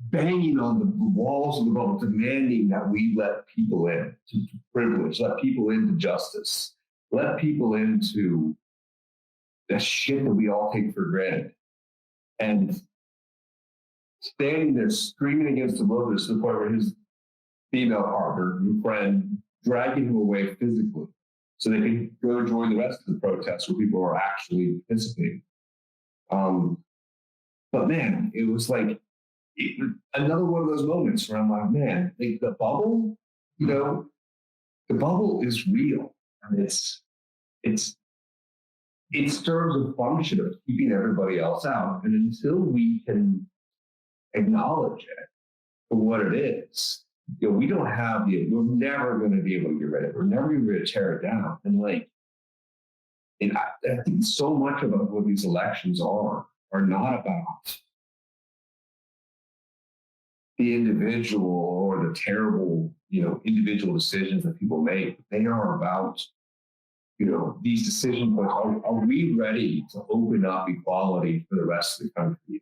banging on the walls of the bubble, demanding that we let people in to privilege, let people into justice, let people into the shit that we all take for granted. And standing there screaming against the wilderness to the point where his female partner, his friend, dragging him away physically so they could go join the rest of the protests where people are actually participating. But man, it was another one of those moments where I'm like, man, the bubble, the bubble is real. And it serves a function of keeping everybody else out. And until we can acknowledge it for what it is, we don't have we're never going to be able to get rid of it. We're never going to be able to tear it down. And I think so much about what these elections are not about the individual or the terrible, individual decisions that people make. They are about these decision points, are we ready to open up equality for the rest of the country?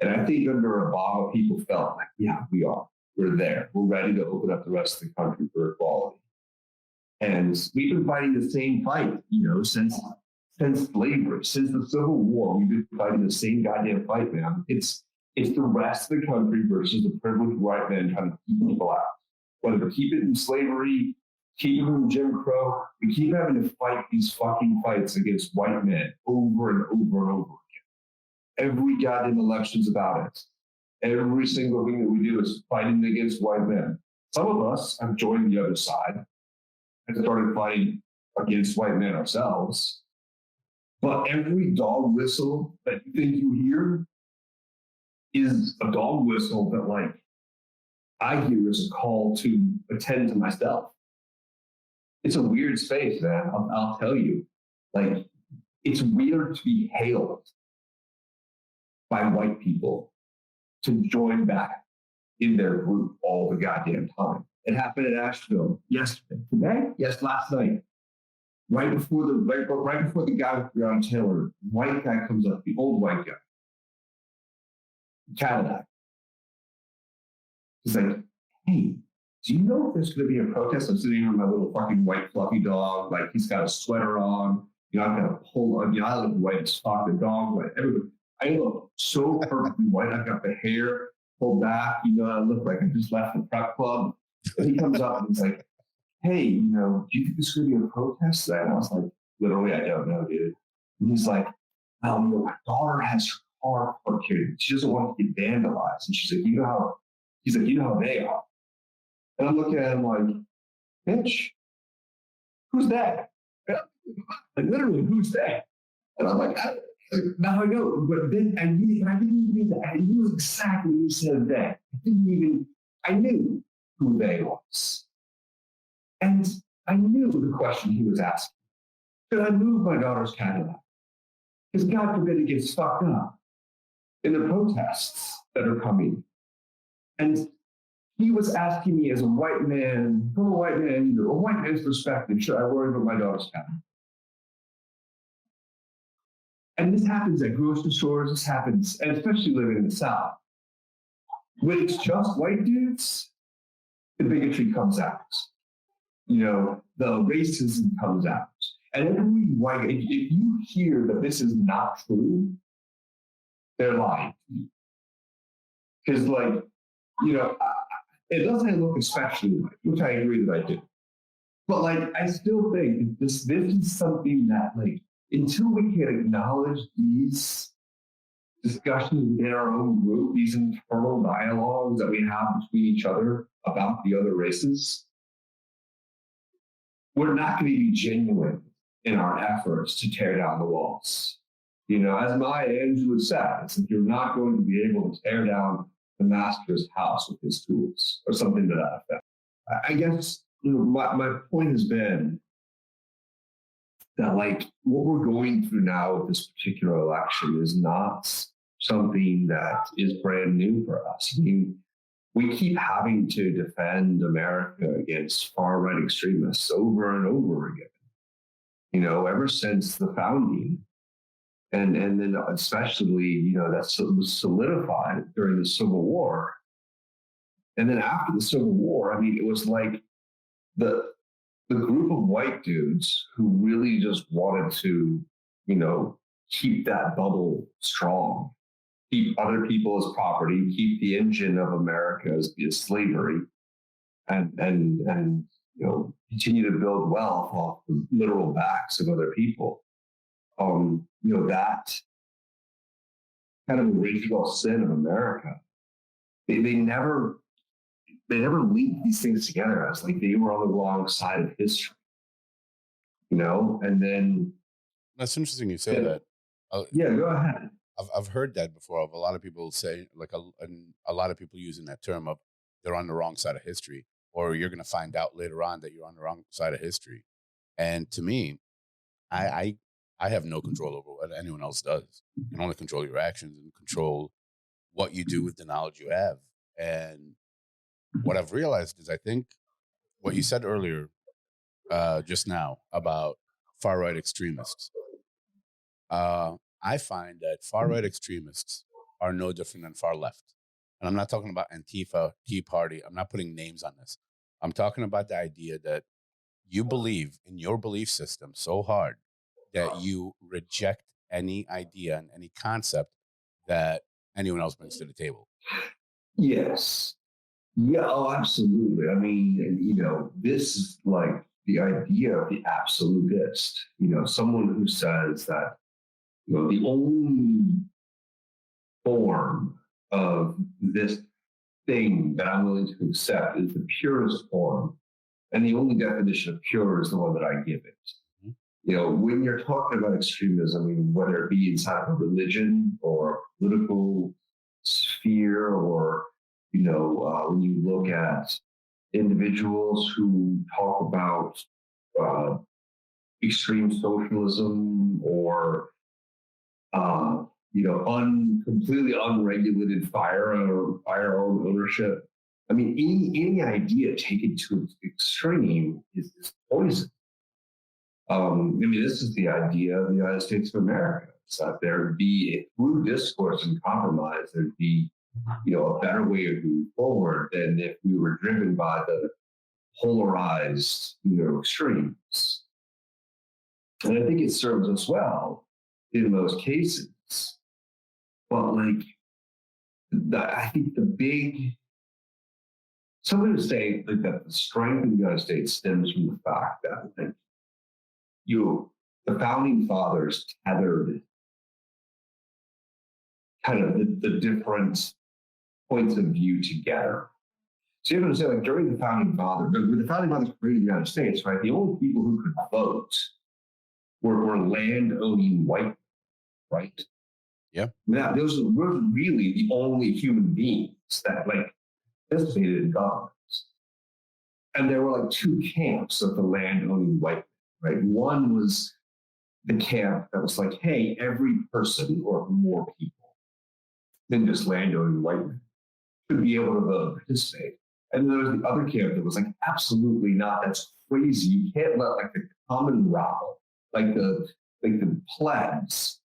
And I think under Obama, people felt like, yeah, we are. We're there. We're ready to open up the rest of the country for equality. And we've been fighting the same fight, since slavery, since the Civil War. We've been fighting the same goddamn fight, man. It's the rest of the country versus the privileged white men trying to keep people out. Whether to keep it in slavery, keep it in Jim Crow, we keep having to fight these fucking fights against white men over and over and over again. Every goddamn election's about it. Every single thing that we do is fighting against white men. Some of us have joined the other side and started fighting against white men ourselves. But every dog whistle that you think you hear is a dog whistle that, like, I hear as a call to attend to myself. It's a weird space, man. I'll tell you. Like, it's weird to be hailed by white people to join back in their group all the goddamn time. It happened in Asheville yesterday. Today? Yes, last night. Right before the guy with Breonna Taylor, white guy comes up, the old white guy, Cadillac. He's like, hey, do you know if there's going to be a protest? I'm sitting here with my little fucking white fluffy dog. Like, he's got a sweater on. I've got a pull on. I look white as fuck. The dog, like, everybody. I look so perfectly white. I've got the hair pulled back. I look like I just left the prep club. And he comes up and he's like, hey, do you think there's going to be a protest today? And I was like, literally, I don't know, dude. And he's like, well, my daughter has her car parked here. She doesn't want to get vandalized. And she's like, you know how they are. And I'm looking at him like, bitch, who's that? Like, literally, who's that? And I'm like, now I know. But then I didn't even mean that. I knew exactly who said that. I knew who they was. And I knew the question he was asking. Should I move my daughter's Cadillac? Because God forbid it gets fucked up in the protests that are coming. And he was asking me as a white man, from a white man's perspective, should I worry about my daughter's Cadillac? And this happens at grocery stores, this happens, and especially living in the South. When it's just white dudes, the bigotry comes out. The racism comes out. And every white, if you hear that this is not true, they're lying to you. Because, it doesn't look especially white, which I agree that I do. But, I still think this is something that, until we can acknowledge these discussions within our own group, these internal dialogues that we have between each other about the other races, we're not going to be genuine in our efforts to tear down the walls. As Maya Angelou said, it's like you're not going to be able to tear down the master's house with his tools, or something to that effect. I guess my point has been that what we're going through now with this particular election is not something that is brand new for us. I mean, we keep having to defend America against far-right extremists over and over again, ever since the founding. And then especially, that was solidified during the Civil War. And then after the Civil War, I mean, it was like the group of white dudes who really just wanted to, keep that bubble strong, keep other people as property, keep the engine of America as slavery, and continue to build wealth off the literal backs of other people. That kind of original sin of America, they never linked these things together as they were on the wrong side of history, and then. That's interesting you say that. Yeah, go ahead. I've heard that before of a lot of people say, a lot of people using that term of they're on the wrong side of history, or you're going to find out later on that you're on the wrong side of history. And to me, I have no control over what anyone else does. You can only control your actions and control what you do with the knowledge you have. And what I've realized is, I think what you said earlier just now about far right extremists. I find that far right extremists are no different than far left. And I'm not talking about Antifa, Tea Party. I'm not putting names on this. I'm talking about the idea that you believe in your belief system so hard that you reject any idea and any concept that anyone else brings to the table. Yes. Yeah, oh, absolutely. I mean, this is like the idea of the absolutist, someone who says that, the only form of this thing that I'm willing to accept is the purest form. And the only definition of pure is the one that I give it. When you're talking about extremism, I mean, whether it be inside of a religion or a political sphere, or, when you look at individuals who talk about extreme socialism or, completely unregulated firearm ownership. I mean, any idea taken to its extreme is poison. This is the idea of the United States of America. It's that there'd be, through discourse and compromise, there'd be, a better way of moving forward than if we were driven by the polarized, extremes. And I think it serves us well in most cases. But I think some would say that the strength of the United States stems from the fact that the founding fathers tethered kind of the different points of view together. So you have to say, during the founding fathers, when the founding fathers created the United States, right, the only people who could vote were land-owning white, right? Yeah. Now, those were really the only human beings that participated in government. And there were two camps of the land-owning white, right? One was the camp that was like, hey, every person or more people than just land-owning white men should be able to vote and participate. And then there was the other camp that was like, absolutely not. That's crazy. You can't let the common rabble, the plebs,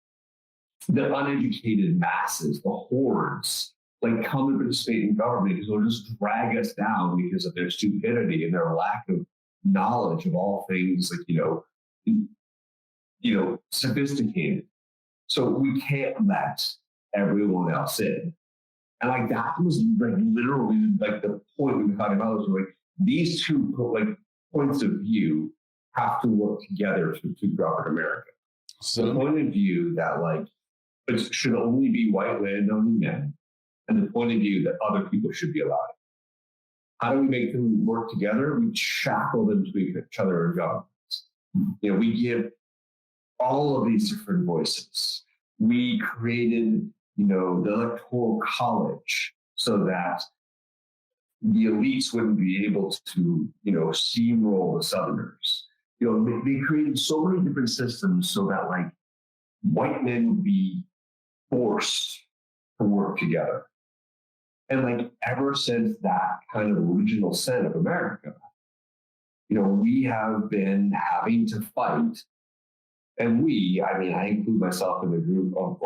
the uneducated masses, the hordes, come and participate in government because they'll just drag us down because of their stupidity and their lack of knowledge of all things sophisticated. So we can't let everyone else in. And that was literally the point we were talking about was these two points of view have to work together to govern America. So the point of view that it should only be white landowning men, and the point of view that other people should be allowed. How do we make them work together? We shackle them to each other in governments. We give all of these different voices. We created, the electoral college so that the elites wouldn't be able to, steamroll the Southerners. They created so many different systems so that white men would be forced to work together. And ever since that kind of original sin of America, we have been having to fight. And I include myself in the group of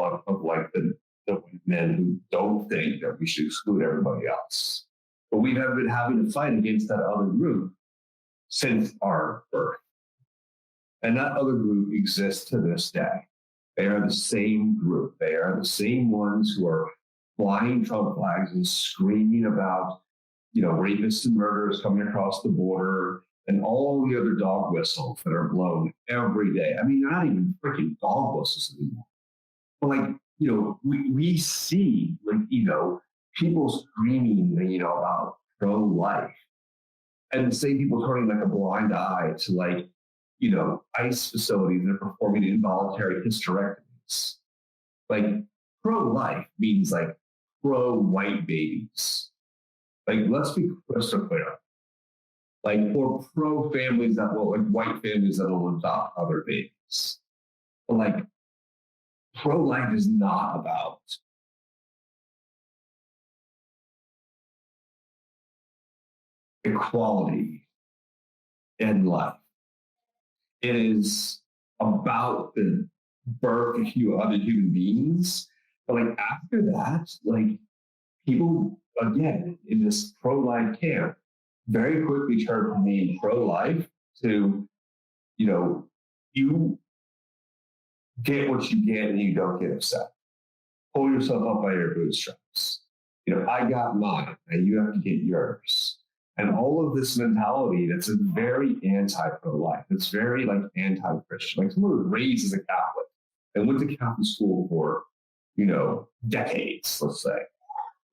the men who don't think that we should exclude everybody else. But we have been having to fight against that other group since our birth. And that other group exists to this day. They are the same group. They are the same ones who are flying Trump flags and screaming about, rapists and murderers coming across the border and all the other dog whistles that are blown every day. I mean, they're not even freaking dog whistles anymore. But we see people screaming, about pro-life, and the same people turning a blind eye to ICE facilities that are performing involuntary hysterectomies. Pro-life means pro-white babies. Let's be crystal clear. Or pro-families that will, white families that will adopt other babies. But pro-life is not about equality in life. it is about the birth of other human beings. But like after that, like people again in this pro-life camp very quickly turn from being pro-life to, you get what you get and you don't get upset. Pull yourself up by your bootstraps. I got mine and you have to get yours. And all of this mentality that's a very anti-pro-life. It's very like anti-Christian. Like someone was raised as a Catholic and went to Catholic school for, decades, let's say,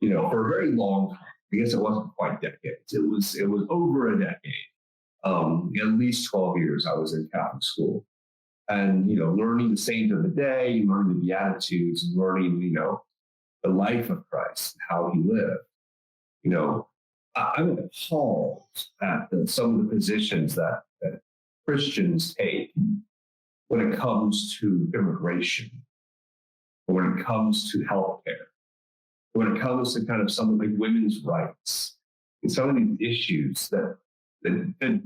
for a very long time. I guess it wasn't quite decades. It was over a decade. At least 12 years I was in Catholic school. And, learning the saint of the day, learning the Beatitudes, and learning, the life of Christ, how he lived. I'm appalled at some of the positions that Christians take when it comes to immigration, or when it comes to healthcare, when it comes to kind of some of like women's rights, and some of these issues that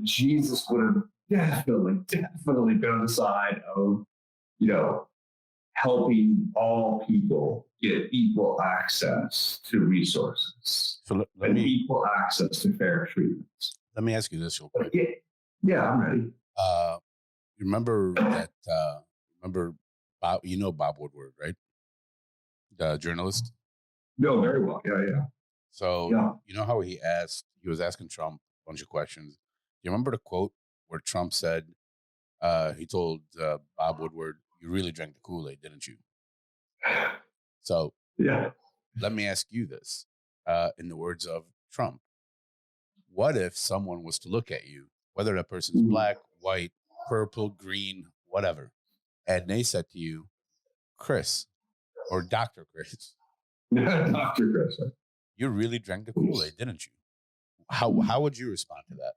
Jesus would have definitely been on the side of, helping all people get equal access to resources and equal access to fair treatment. Let me ask you this real quick. Yeah, I'm ready. Remember that? Bob, Bob Woodward, right? The journalist. No, very well. Yeah. So you know how he was asking Trump a bunch of questions. Do you remember the quote where Trump said, he told Bob Woodward, "You really drank the Kool-Aid, didn't you?" So let me ask you this, in the words of Trump: what if someone was to look at you, whether that person's black, white, purple, green, whatever, and they said to you, "Chris," or Dr. Chris, Dr. Chris, you really drank the Kool-Aid, didn't you? How would you respond to that?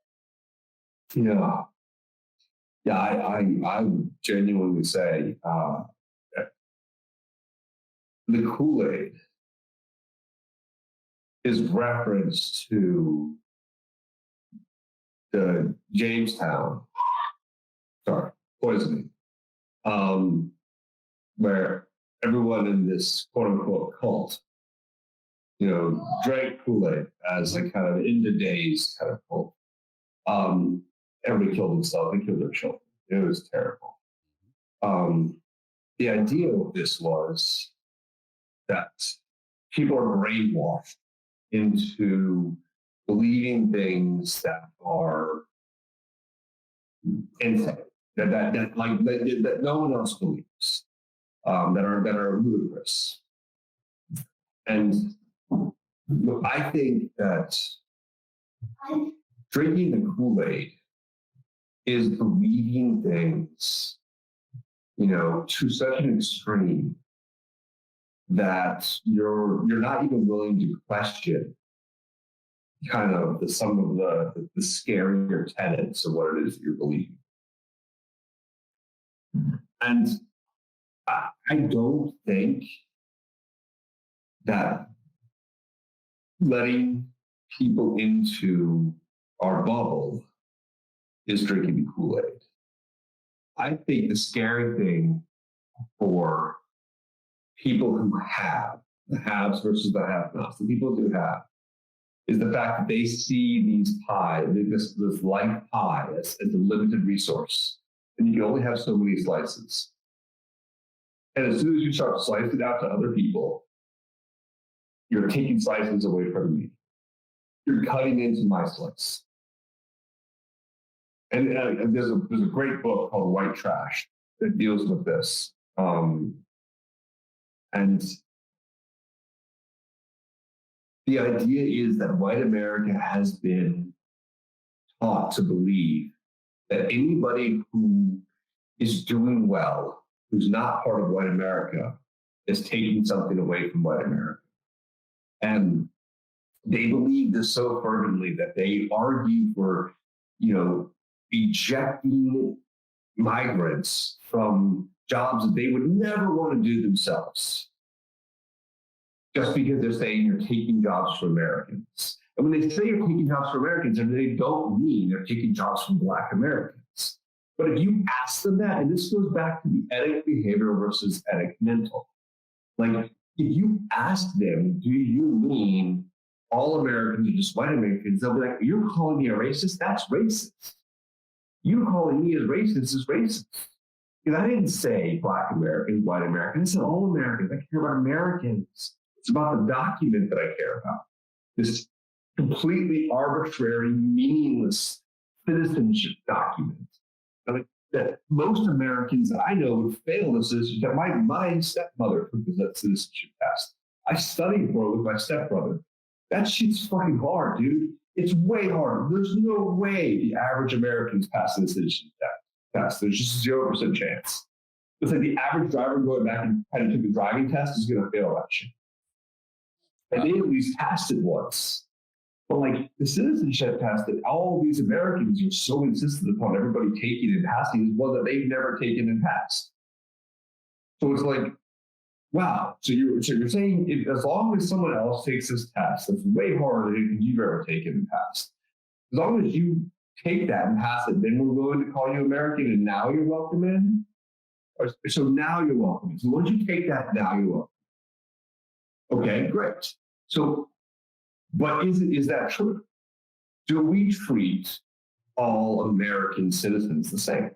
Yeah, I would genuinely say the Kool-Aid is reference to the Jamestown poisoning, where everyone in this quote unquote cult, drank Kool-Aid as a kind of end of days kind of cult. Everybody killed themselves, they killed their children. It was terrible. The idea of this was that people are brainwashed into believing things that are insane, that no one else believes, that are ludicrous. And I think that drinking the Kool-Aid is believing things, to such an extreme that you're not even willing to question kind of some of the scarier tenets of what it is that you're believing. And I don't think that letting people into our bubble is drinking the Kool-Aid. I think the scary thing for people who have, the haves versus the have-nots, the people who have, is the fact that they see these pie, this life pie as a limited resource. And you can only have so many slices. And as soon as you start slicing it out to other people, you're taking slices away from me. You're cutting into my slice. And there's a great book called White Trash that deals with this. And the idea is that white America has been taught to believe that anybody who is doing well, who's not part of white America, is taking something away from white America. And they believe this so fervently that they argue for, ejecting migrants from jobs that they would never want to do themselves, just because they're saying you're taking jobs from Americans. And when they say you're taking jobs from Americans, they don't mean they're taking jobs from Black Americans. But if you ask them that, and this goes back to the etic behavior versus etic mental, like if you ask them, do you mean all Americans are just white Americans? They'll be like, you're calling me a racist? That's racist. You calling me as racist is racist. Because I didn't say Black Americans, white Americans. I said all Americans. I care about Americans. It's about the document that I care about. This completely arbitrary, meaningless citizenship document that most Americans that I know would fail the citizenship. My stepmother took the citizenship test. I studied for it with my stepbrother. That shit's fucking hard, dude. It's way harder. There's no way the average Americans pass the citizenship test. There's just 0% chance. It's like the average driver going back and kind of took the driving test is going to fail that shit. And they at least passed it once. But like the citizenship test that all of these Americans are so insistent upon everybody taking and passing is one that they've never taken and passed. So it's like, wow. So you're saying as long as someone else takes this test, that's way harder than anything you've ever taken and passed. As long as you take that and pass it, then we're going to call you American and now you're welcome in? So now you're welcome in. So once you take that, now you're welcome. Okay, great. So, but is that true? Do we treat all American citizens the same?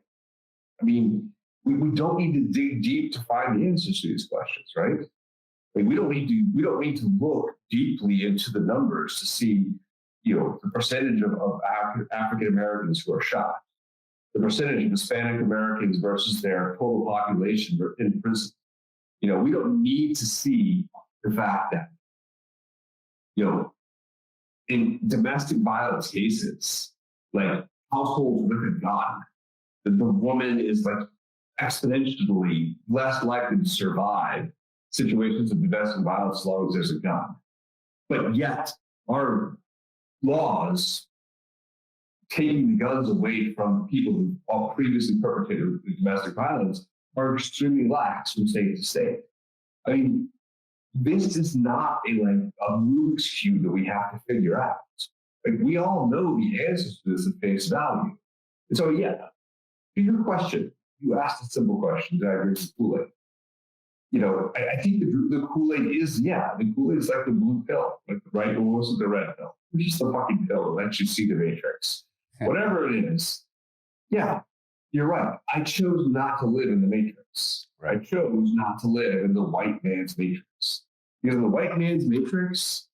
I mean, we don't need to dig deep to find the answers to these questions, right? Like we don't need to look deeply into the numbers to see, the percentage of African Americans who are shot, the percentage of Hispanic Americans versus their total population in prison. We don't need to see the fact that, in domestic violence cases, like households with a gun, the woman is like exponentially less likely to survive situations of domestic violence as long as there's a gun. But yet our laws taking the guns away from people who all previously perpetrated domestic violence are extremely lax from state to state. I mean, this is not a Rubik's Cube that we have to figure out. Like we all know the answers to this at face value. And so, yeah, here's your question. You asked a simple question. Did I drink the Kool-Aid? I think the Kool-Aid is, the Kool-Aid is like the blue pill, like the right, or was it the red pill? It's just the fucking pill that lets you see the matrix. Whatever it is, yeah, you're right. I chose not to live in the matrix. Right? I chose not to live in the white man's matrix. Because in the white man's matrix,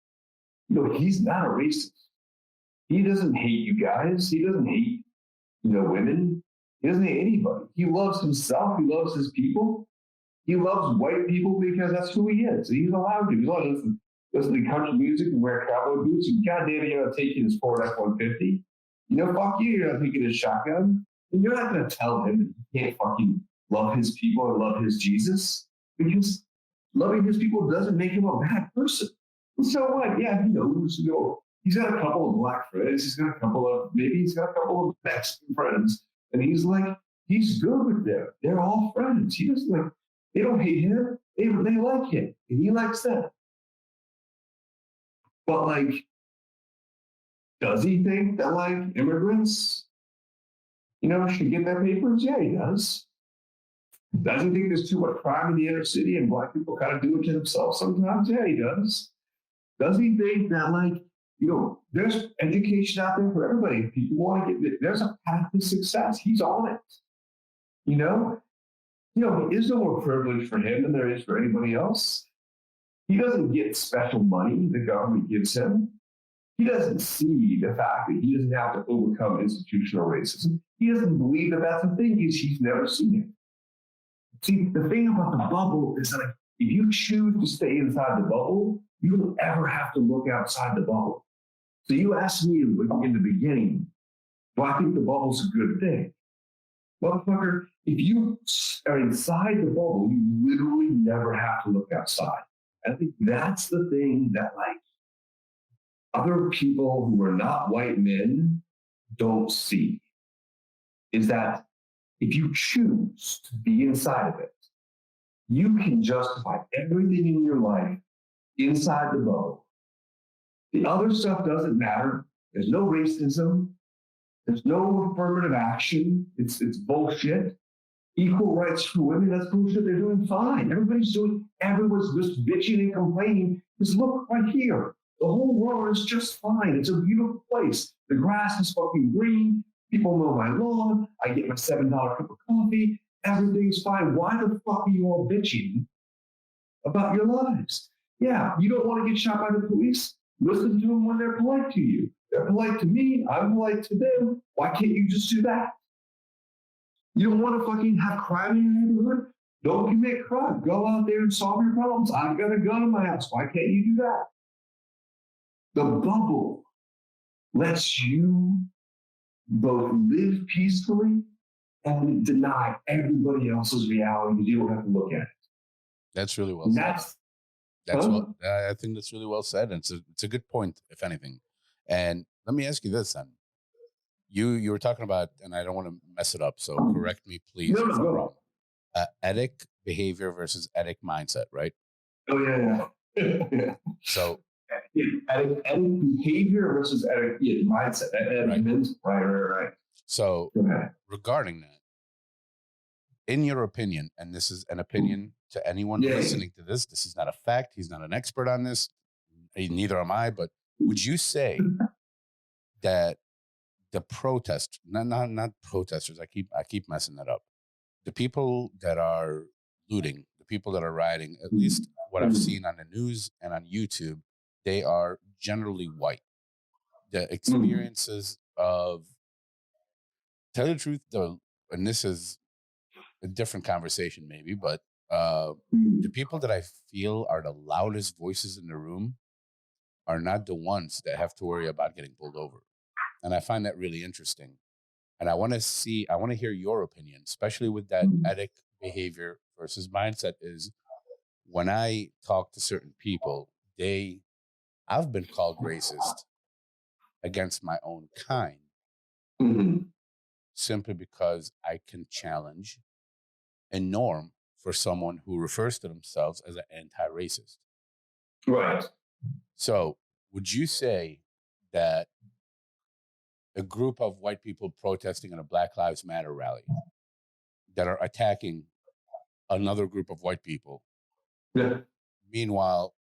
he's not a racist. He doesn't hate you guys. He doesn't hate, women. He doesn't hate anybody. He loves himself. He loves his people. He loves white people because that's who he is. He's allowed to. He's allowed to listen to country music and wear cowboy boots. And goddamn it, you're not taking his Ford F-150. Fuck you. You're not taking his shotgun. And you're not going to tell him that he can't fucking love his people and love his Jesus, because loving his people doesn't make him a bad person. And so what? Yeah, he knows. He's got a couple of black friends. He's got a couple of Mexican friends. And he's good with them. They're all friends. He doesn't they don't hate him. They like him. And he likes them. But does he think that immigrants, should get their papers? Yeah, he does. Does he think there's too much crime in the inner city and black people kind of do it to themselves sometimes? Yeah, he does. Does he think that there's education out there for everybody? If people want to there's a path to success. He's on it. There is no more privilege for him than there is for anybody else. He doesn't get special money the government gives him. He doesn't see the fact that he doesn't have to overcome institutional racism. He doesn't believe that that's a thing. He's never seen it. See, the thing about the bubble is that if you choose to stay inside the bubble, you don't ever have to look outside the bubble. So you asked me in the beginning, do I think the bubble's a good thing? Motherfucker, if you are inside the bubble, you literally never have to look outside. I think that's the thing that other people who are not white men don't see, is that if you choose to be inside of it, you can justify everything in your life inside the bubble. The other stuff doesn't matter. There's no racism. There's no affirmative action. It's bullshit. Equal rights for women, that's bullshit. They're doing fine. Everyone's just bitching and complaining. Because look right here. The whole world is just fine. It's a beautiful place. The grass is fucking green. People mow my lawn. I get my $7 cup of coffee. Everything's fine. Why the fuck are you all bitching about your lives? Yeah, you don't want to get shot by the police? Listen to them when they're polite to you. They're polite to me. I'm polite to them. Why can't you just do that? You don't want to fucking have crime in your neighborhood? Don't commit crime. Go out there and solve your problems. I've got a gun in my house. Why can't you do that? The bubble lets you both live peacefully and deny everybody else's reality because you don't have to look at it. That's really well said. I think that's really well said. And it's a good point, if anything. And let me ask you this then. You were talking about, and I don't want to mess it up, so correct me, please, if I'm wrong. Ethic behavior versus ethic mindset, right? Oh, yeah. So, ethic behavior versus ethic mindset. Right. So, regarding that, in your opinion, and this is an opinion to anyone listening to this is not a fact. He's not an expert on this. Neither am I. But would you say that the protest, not protesters, I keep messing that up. The people that are looting, the people that are rioting, at least what I've seen on the news and on YouTube, they are generally white. The experiences of, tell you the truth, and this is a different conversation maybe, but the people that I feel are the loudest voices in the room are not the ones that have to worry about getting pulled over. And I find that really interesting. And I want to hear your opinion, especially with that ethic behavior versus mindset. Is when I talk to certain people, I've been called racist against my own kind, simply because I can challenge a norm for someone who refers to themselves as an anti-racist. Right. So would you say that a group of white people protesting in a Black Lives Matter rally that are attacking another group of white people, meanwhile,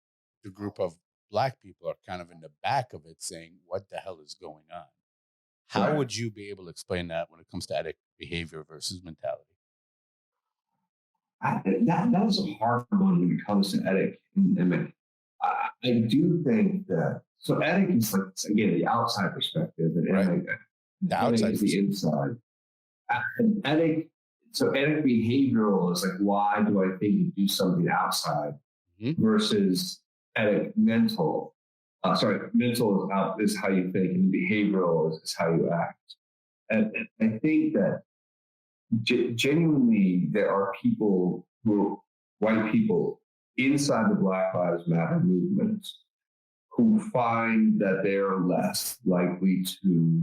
the group of Black people are kind of in the back of it saying, what the hell is going on? How would you be able to explain that when it comes to ethic behavior versus mentality? That is a hard one when it comes to ethic. I do think that, so ethic is like, again, the outside perspective, and the outside is the inside. And ethic behavioral is like, why do I think you do something outside versus ethic mental. Mental is how you think, and behavioral is how you act. And I think that genuinely there are people white people inside the Black Lives Matter movement who find that they're less likely to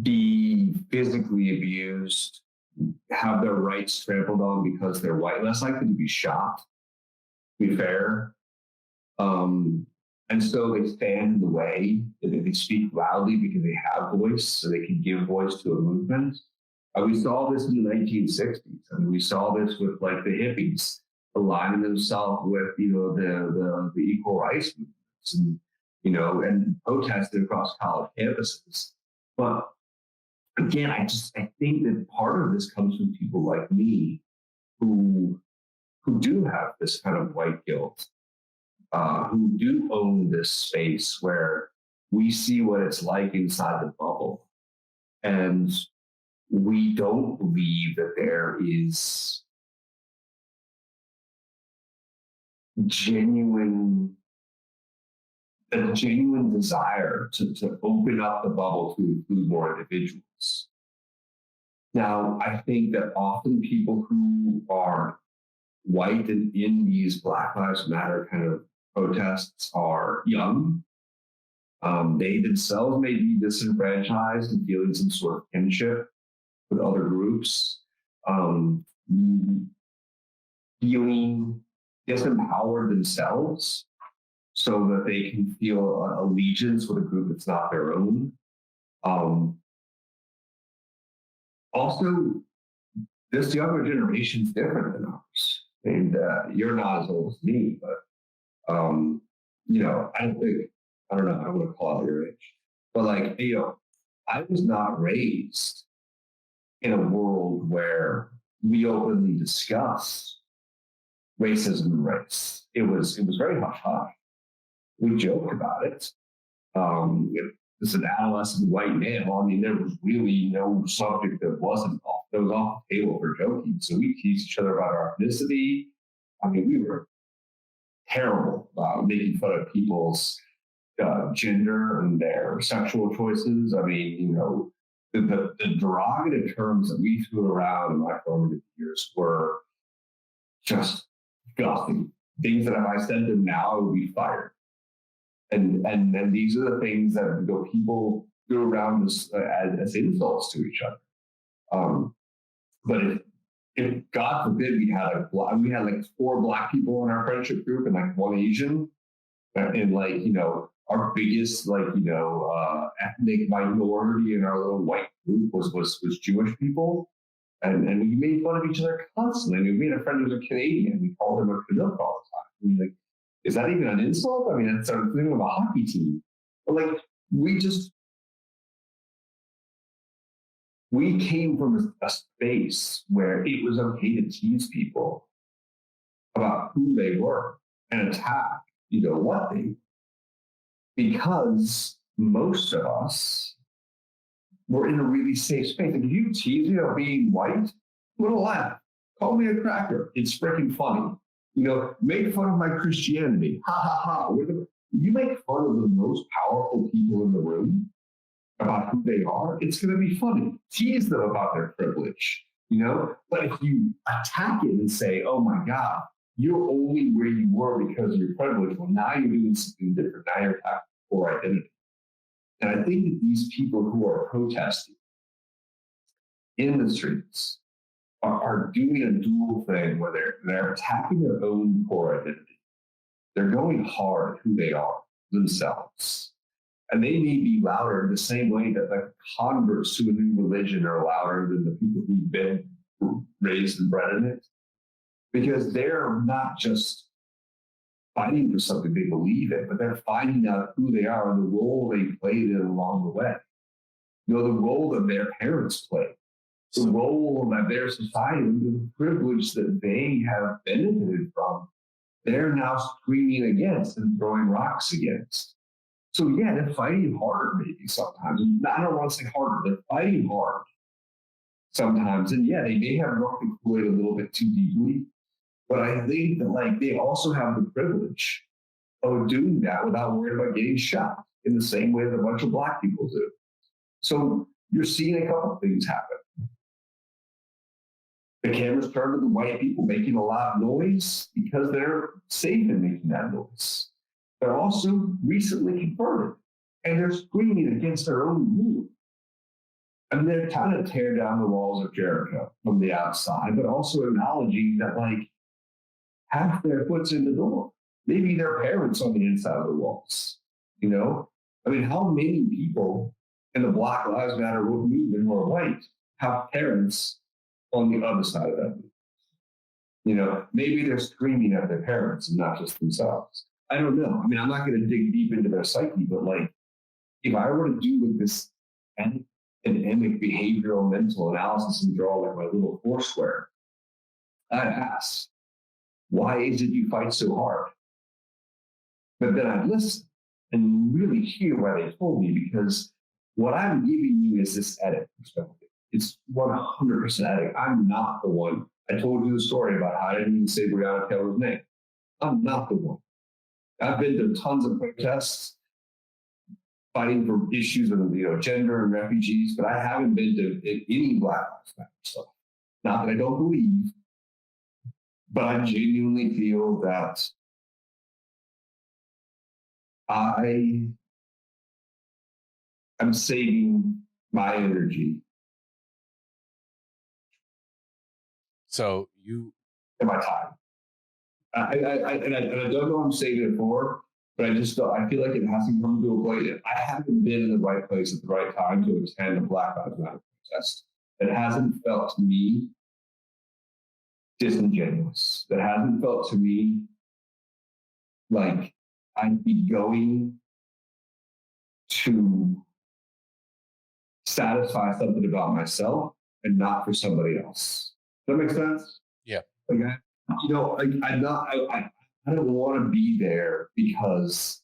be physically abused, have their rights trampled on because they're white, less likely to be shot, to be fair. And so they stand in the way, they speak loudly because they have voice, so they can give voice to a movement. We saw this in the 1960s. I mean, we saw this with like the hippies aligning themselves with, the equal rights movements and protested across college campuses. But again, I think that part of this comes from people like me who do have this kind of white guilt, who do own this space where we see what it's like inside the bubble. And we don't believe that there is a genuine desire to open up the bubble to include more individuals. Now, I think that often people who are white and in these Black Lives Matter kind of protests are young. They themselves may be disenfranchised and feeling some sort of kinship with other groups, feeling disempowered themselves. so that they can feel allegiance with a group that's not their own. Also, this younger generation's different than ours. And you're not as old as me, but I don't know, I want to call out your age. But like, I was not raised in a world where we openly discuss racism and race. It was very hush hush. We joked about it. As an adolescent white male, I mean, there was really no subject that was off the table for joking. So we teased each other about our ethnicity. I mean, we were terrible about making fun of people's gender and their sexual choices. I mean, the derogative terms that we threw around in my formative years were just disgusting. Things that if I said them now, I would be fired. And these are the things that people threw around as insults to each other. But if God forbid we had like 4 Black people in our friendship group and like 1 Asian, and like our biggest ethnic minority in our little white group was Jewish people, and we made fun of each other constantly. I mean, we had a friend who was a Canadian. We called him a Canuck all the time. I mean, like, is that even an insult? I mean, it's a thing of a hockey team. But like, we came from a space where it was okay to tease people about who they were and attack, what they were. Because most of us were in a really safe space. Like, if you tease me about being white, I'm going to laugh. Call me a cracker. It's freaking funny. Make fun of my Christianity. Ha ha ha. You make fun of the most powerful people in the room about who they are, it's going to be funny. Tease them about their privilege, But if you attack it and say, oh my God, you're only where you were because of your privilege, well, now you're doing something different. Now you're attacking core identity. And I think that these people who are protesting in the streets are doing a dual thing where they're attacking their own core identity. They're going hard at who they are themselves. And they may be louder in the same way that the converts to a new religion are louder than the people who've been raised and bred in it. Because they're not just fighting for something they believe in, but they're finding out who they are and the role they played in along the way. The role that their parents played, the role that their society, the privilege that they have benefited from, they're now screaming against and throwing rocks against. So yeah, they're fighting harder maybe sometimes. I don't want to say harder, they're fighting hard sometimes. And yeah, they may have drunk the Kool-Aid a little bit too deeply, but I think that they also have the privilege of doing that without worrying about getting shot in the same way that a bunch of Black people do. So you're seeing a couple of things happen. The cameras turn to the white people making a loud noise because they're safe in making that noise. They're also recently converted, and they're screaming against their own group. And they're trying to tear down the walls of Jericho from the outside, but also acknowledging that half their foot's in the door. Maybe their parents on the inside of the walls. I mean, how many people in the Black Lives Matter movement who are white have parents on the other side of that? Maybe they're screaming at their parents and not just themselves. I don't know. I mean, I'm not going to dig deep into their psyche, but if I were to do with this endemic behavioral mental analysis and draw my little foursquare, I'd ask, why is it you fight so hard? But then I'd listen and really hear why they told me, because what I'm giving you is this edit perspective. It's 100% edit. I'm not the one. I told you the story about how I didn't even say Breonna Taylor's name. I'm not the one. I've been to tons of protests fighting for issues of gender and refugees, but I haven't been to any Black Lives Matter stuff. Not that I don't believe, but I genuinely feel that I am saving my energy. So you and my time. I don't know what I'm saving it for, But I just don't, I feel like it hasn't come to a point. I haven't been in the right place at the right time to attend a Black Lives Matter protest. It hasn't felt to me disingenuous. That hasn't felt to me like I'd be going to satisfy something about myself and not for somebody else. Does that make sense? Yeah. Like I don't want to be there because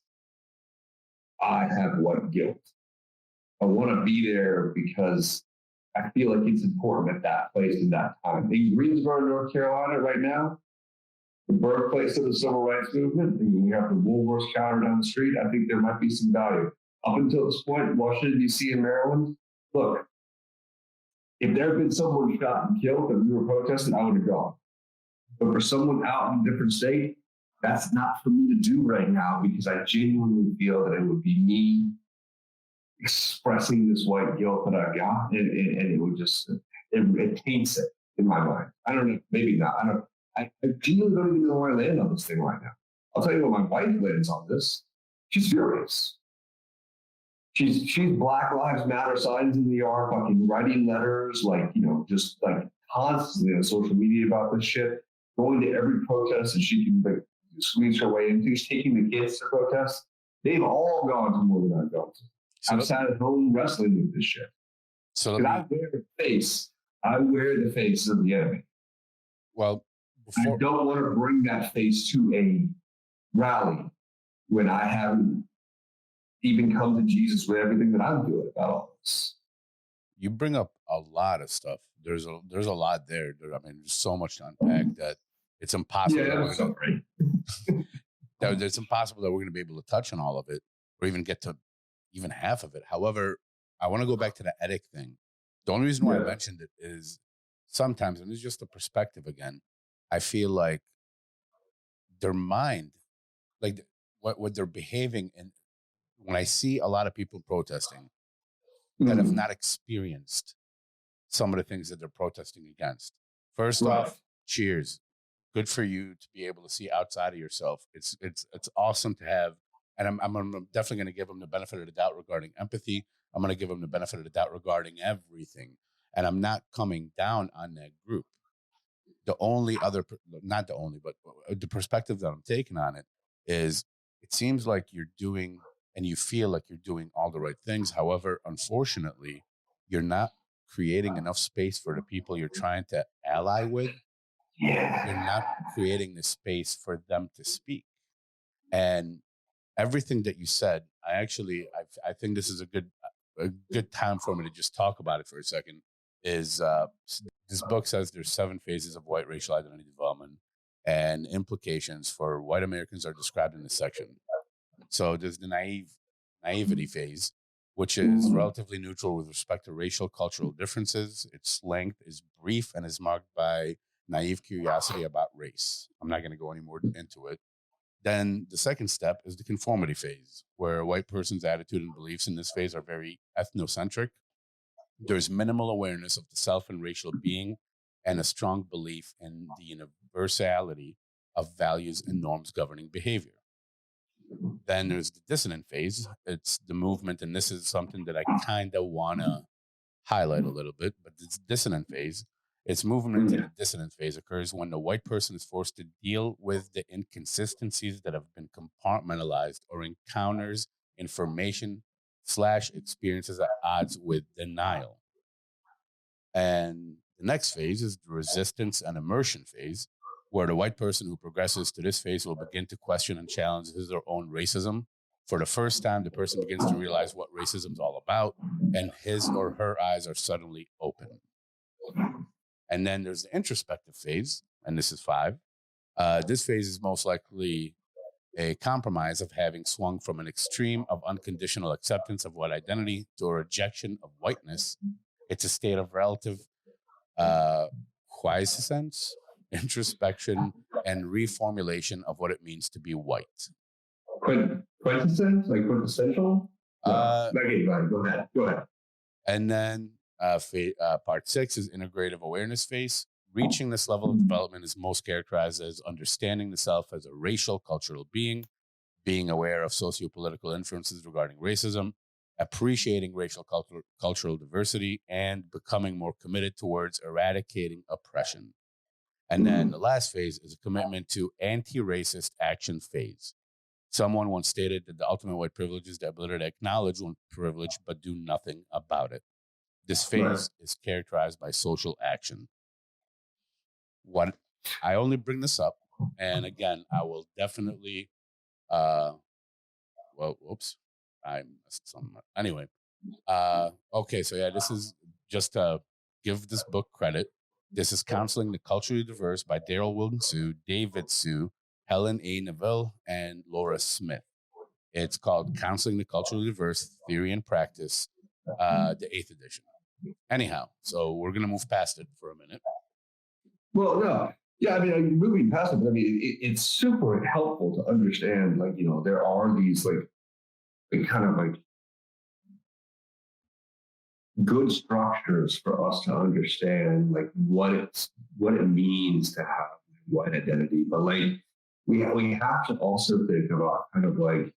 I have what guilt. I want to be there because I feel like it's important at that place in that time. In Greensboro, North Carolina, right now, the birthplace of the civil rights movement, and we have the Woolworths counter down the street. I think there might be some value. Up until this point, Washington, D.C. and Maryland, look, if there had been someone shot and killed and we were protesting, I would have gone. But for someone out in a different state, that's not for me to do right now because I genuinely feel that it would be me expressing this white guilt that I got, and it would just, it taints it in my mind. I don't know, maybe not. I genuinely don't even know where I land on this thing right now. I'll tell you what my wife lands on this. She's furious. She's Black Lives Matter signs in the yard, fucking writing letters, like, just like constantly on social media about this shit, going to every protest that she can like, squeeze her way into. She's taking the kids to protests. They've all gone to more than I've gone to. So I've sat at home wrestling with this shit. So I wear the face of the enemy. Well, I don't want to bring that face to a rally when I haven't even come to Jesus with everything that I'm doing about all this. You bring up a lot of stuff. There's a lot there. I mean, there's so much to unpack that it's impossible. Yeah, that's so great. It's impossible that we're going to be able to touch on all of it or even get to even half of it. However, I want to go back to the ethic thing. The only reason why I mentioned it is sometimes, and it's just a perspective again, I feel like their mind, like what they're behaving in, when I see a lot of people protesting that have not experienced some of the things that they're protesting against. First off, cheers. Good for you to be able to see outside of yourself. It's awesome to have. And I'm definitely going to give them the benefit of the doubt regarding empathy. I'm going to give them the benefit of the doubt regarding everything. And I'm not coming down on that group. The only other, not the only, but the perspective that I'm taking on it is it seems like you're doing and you feel like you're doing all the right things. However, unfortunately, you're not creating enough space for the people you're trying to ally with. Yeah. You're not creating the space for them to speak. And everything that you said, I think this is a good time for me to just talk about it for a second. Is this book says there's 7 phases of white racial identity development, and implications for white Americans are described in this section. So there's the naivety phase, which is relatively neutral with respect to racial cultural differences. Its length is brief and is marked by naive curiosity about race. I'm not going to go any more into it. Then the second step is the conformity phase, where a white person's attitude and beliefs in this phase are very ethnocentric. There's minimal awareness of the self and racial being and a strong belief in the universality of values and norms governing behavior. Then there's the dissonant phase. It's the movement, and this is something that I kind of want to highlight a little bit, but this dissonant phase, its movement into the dissonant phase occurs when the white person is forced to deal with the inconsistencies that have been compartmentalized or encounters information / experiences at odds with denial. And the next phase is the resistance and immersion phase, where the white person who progresses to this phase will begin to question and challenge his or own racism. For the first time, the person begins to realize what racism is all about, and his or her eyes are suddenly open. And then there's the introspective phase, and this is 5. This phase is most likely a compromise of having swung from an extreme of unconditional acceptance of white identity to a rejection of whiteness. It's a state of relative quiescence, introspection, and reformulation of what it means to be white. Quintessence? Like quintessential? Okay, go ahead. And then part 6 is integrative awareness phase. Reaching this level of development is most characterized as understanding the self as a racial, cultural being. being aware of sociopolitical influences regarding racism, appreciating cultural diversity, and becoming more committed towards eradicating oppression. And then the last phase is a commitment to anti-racist action phase. Someone once stated that the ultimate white privilege is the ability to acknowledge one privilege but do nothing about it. This phase is characterized by social action. What I only bring this up, and again, I will definitely, I missed some. Anyway, okay, so yeah, this is just to give this book credit. This is Counseling the Culturally Diverse by Daryl Wilden Sue, David Sue, Helen A. Neville, and Laura Smith. It's called Counseling the Culturally Diverse, Theory and Practice, the 8th edition. Anyhow, so we're going to move past it for a minute. Well, no. Yeah, I mean, moving past it, but I mean, it's super helpful to understand, like, you know, there are these, like kind of like good structures for us to understand, like, what it means to have white identity. But, like, we have to also think about kind of like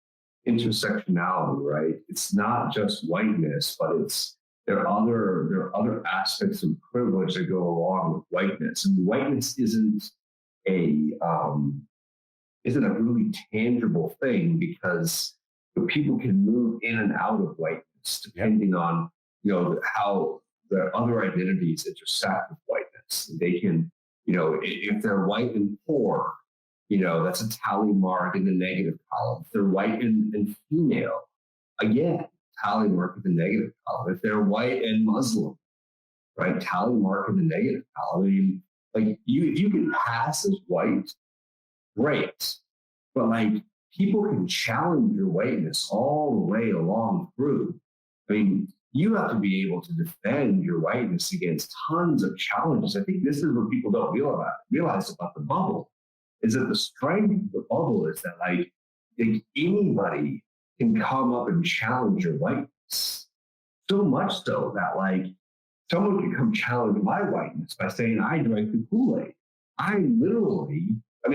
intersectionality, right? It's not just whiteness, but there are other aspects of privilege that go along with whiteness. And whiteness isn't a really tangible thing, because people can move in and out of whiteness depending on, you know, how their other identities intersect with whiteness. They can, you know, if they're white and poor, you know, that's a tally mark in the negative column. If they're white and female, again, tally mark in the negative column. If they're white and Muslim, right, tally mark in the negative column. I mean, like, you can pass as white, great, but like, people can challenge your whiteness all the way along through. I mean, you have to be able to defend your whiteness against tons of challenges. I think this is what people don't realize about the bubble, is that the strength of the bubble is that, like anybody can come up and challenge your whiteness. So much so that, like, someone can come challenge my whiteness by saying I drank the Kool-Aid. I mean,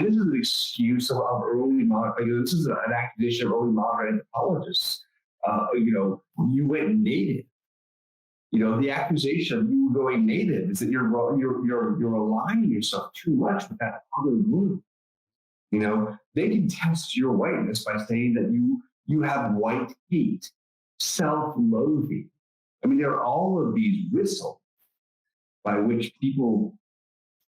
this is an excuse of early modern, this is an accusation of early modern anthropologists. You know, you went native. You know, the accusation of you going native is that you're aligning yourself too much with that other group. You know, they can test your whiteness by saying that you have white hate, self-loathing. I mean, there are all of these whistles by which people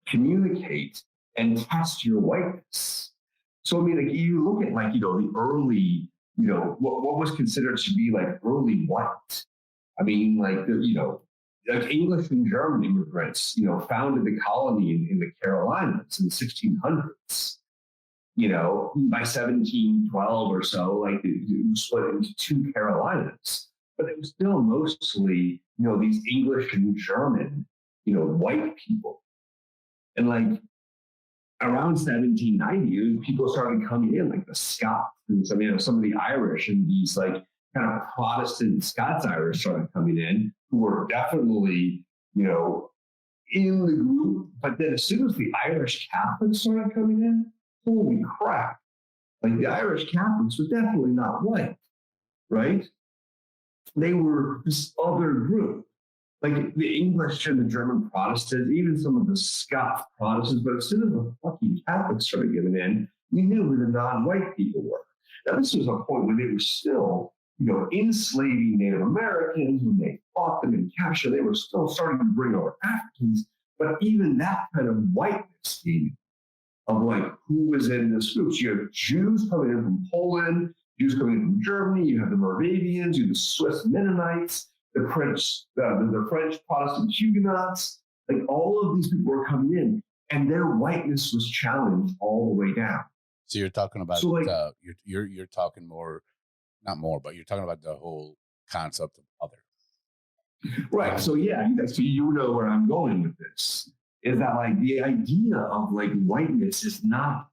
communicate and test your whiteness. So, I mean, like, you look at, like, you know, the early, you know, what was considered to be like early white. I mean, like, you know, like English and German immigrants, you know, founded the colony in the Carolinas in the 1600s. You know, by 1712 or so, like, it was split into two Carolinas, but it was still mostly, you know, these English and German, you know, white people. And, like, around 1790, people started coming in, like the Scots, and some, you know, some of the Irish, and these, like, kind of Protestant Scots-Irish started coming in, who were definitely, you know, in the group. But then as soon as the Irish Catholics started coming in, holy crap. Like, the Irish Catholics were definitely not white, right? They were this other group. Like, the English and the German Protestants, even some of the Scots Protestants, but as soon as the fucking Catholics started getting in, you knew who the non-white people were. Now, this was a point when they were still, you know, enslaving Native Americans, when they fought them in capture, they were still starting to bring over Africans. But even that kind of whiteness came of, like, who was in this group. So you have Jews coming in from Poland, Jews coming in from Germany, you have the Moravians, you have the Swiss Mennonites, the French Protestant Huguenots. Like, all of these people were coming in, and their whiteness was challenged all the way down. So you're talking about, so, like, you're talking more, not more, but you're talking about the whole concept of other. Right. So, yeah, so you know where I'm going with this, is that, like, the idea of, like, whiteness is not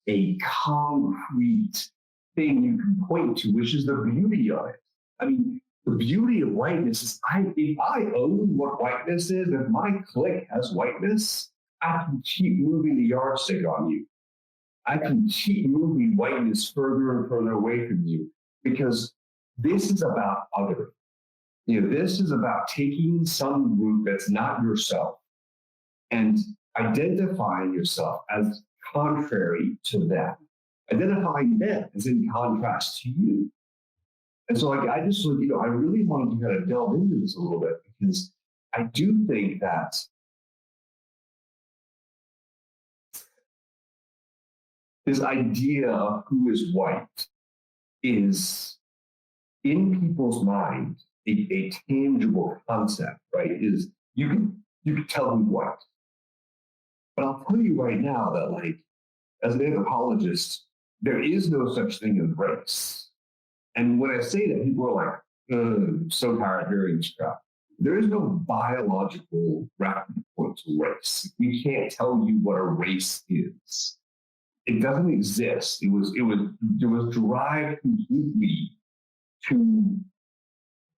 a concrete thing you can point to, which is the beauty of it. I mean, the beauty of whiteness is, if I own what whiteness is, if my clique has whiteness, I can keep moving the yardstick on you. I can keep moving whiteness further and further away from you, because this is about othering. This is about taking some group that's not yourself and identifying yourself as contrary to them, identifying them as in contrast to you. And so I just, I really wanted to kind of delve into this a little bit, because I do think that this idea of who is white is, in people's mind, a tangible concept, right? Is you can tell who's white. But I'll tell you right now that, like, as an anthropologist, there is no such thing as race. And when I say that, people are like, I'm so tired of hearing this crap. There is no biological reference point to race. We can't tell you what a race is. It doesn't exist. It was derived completely to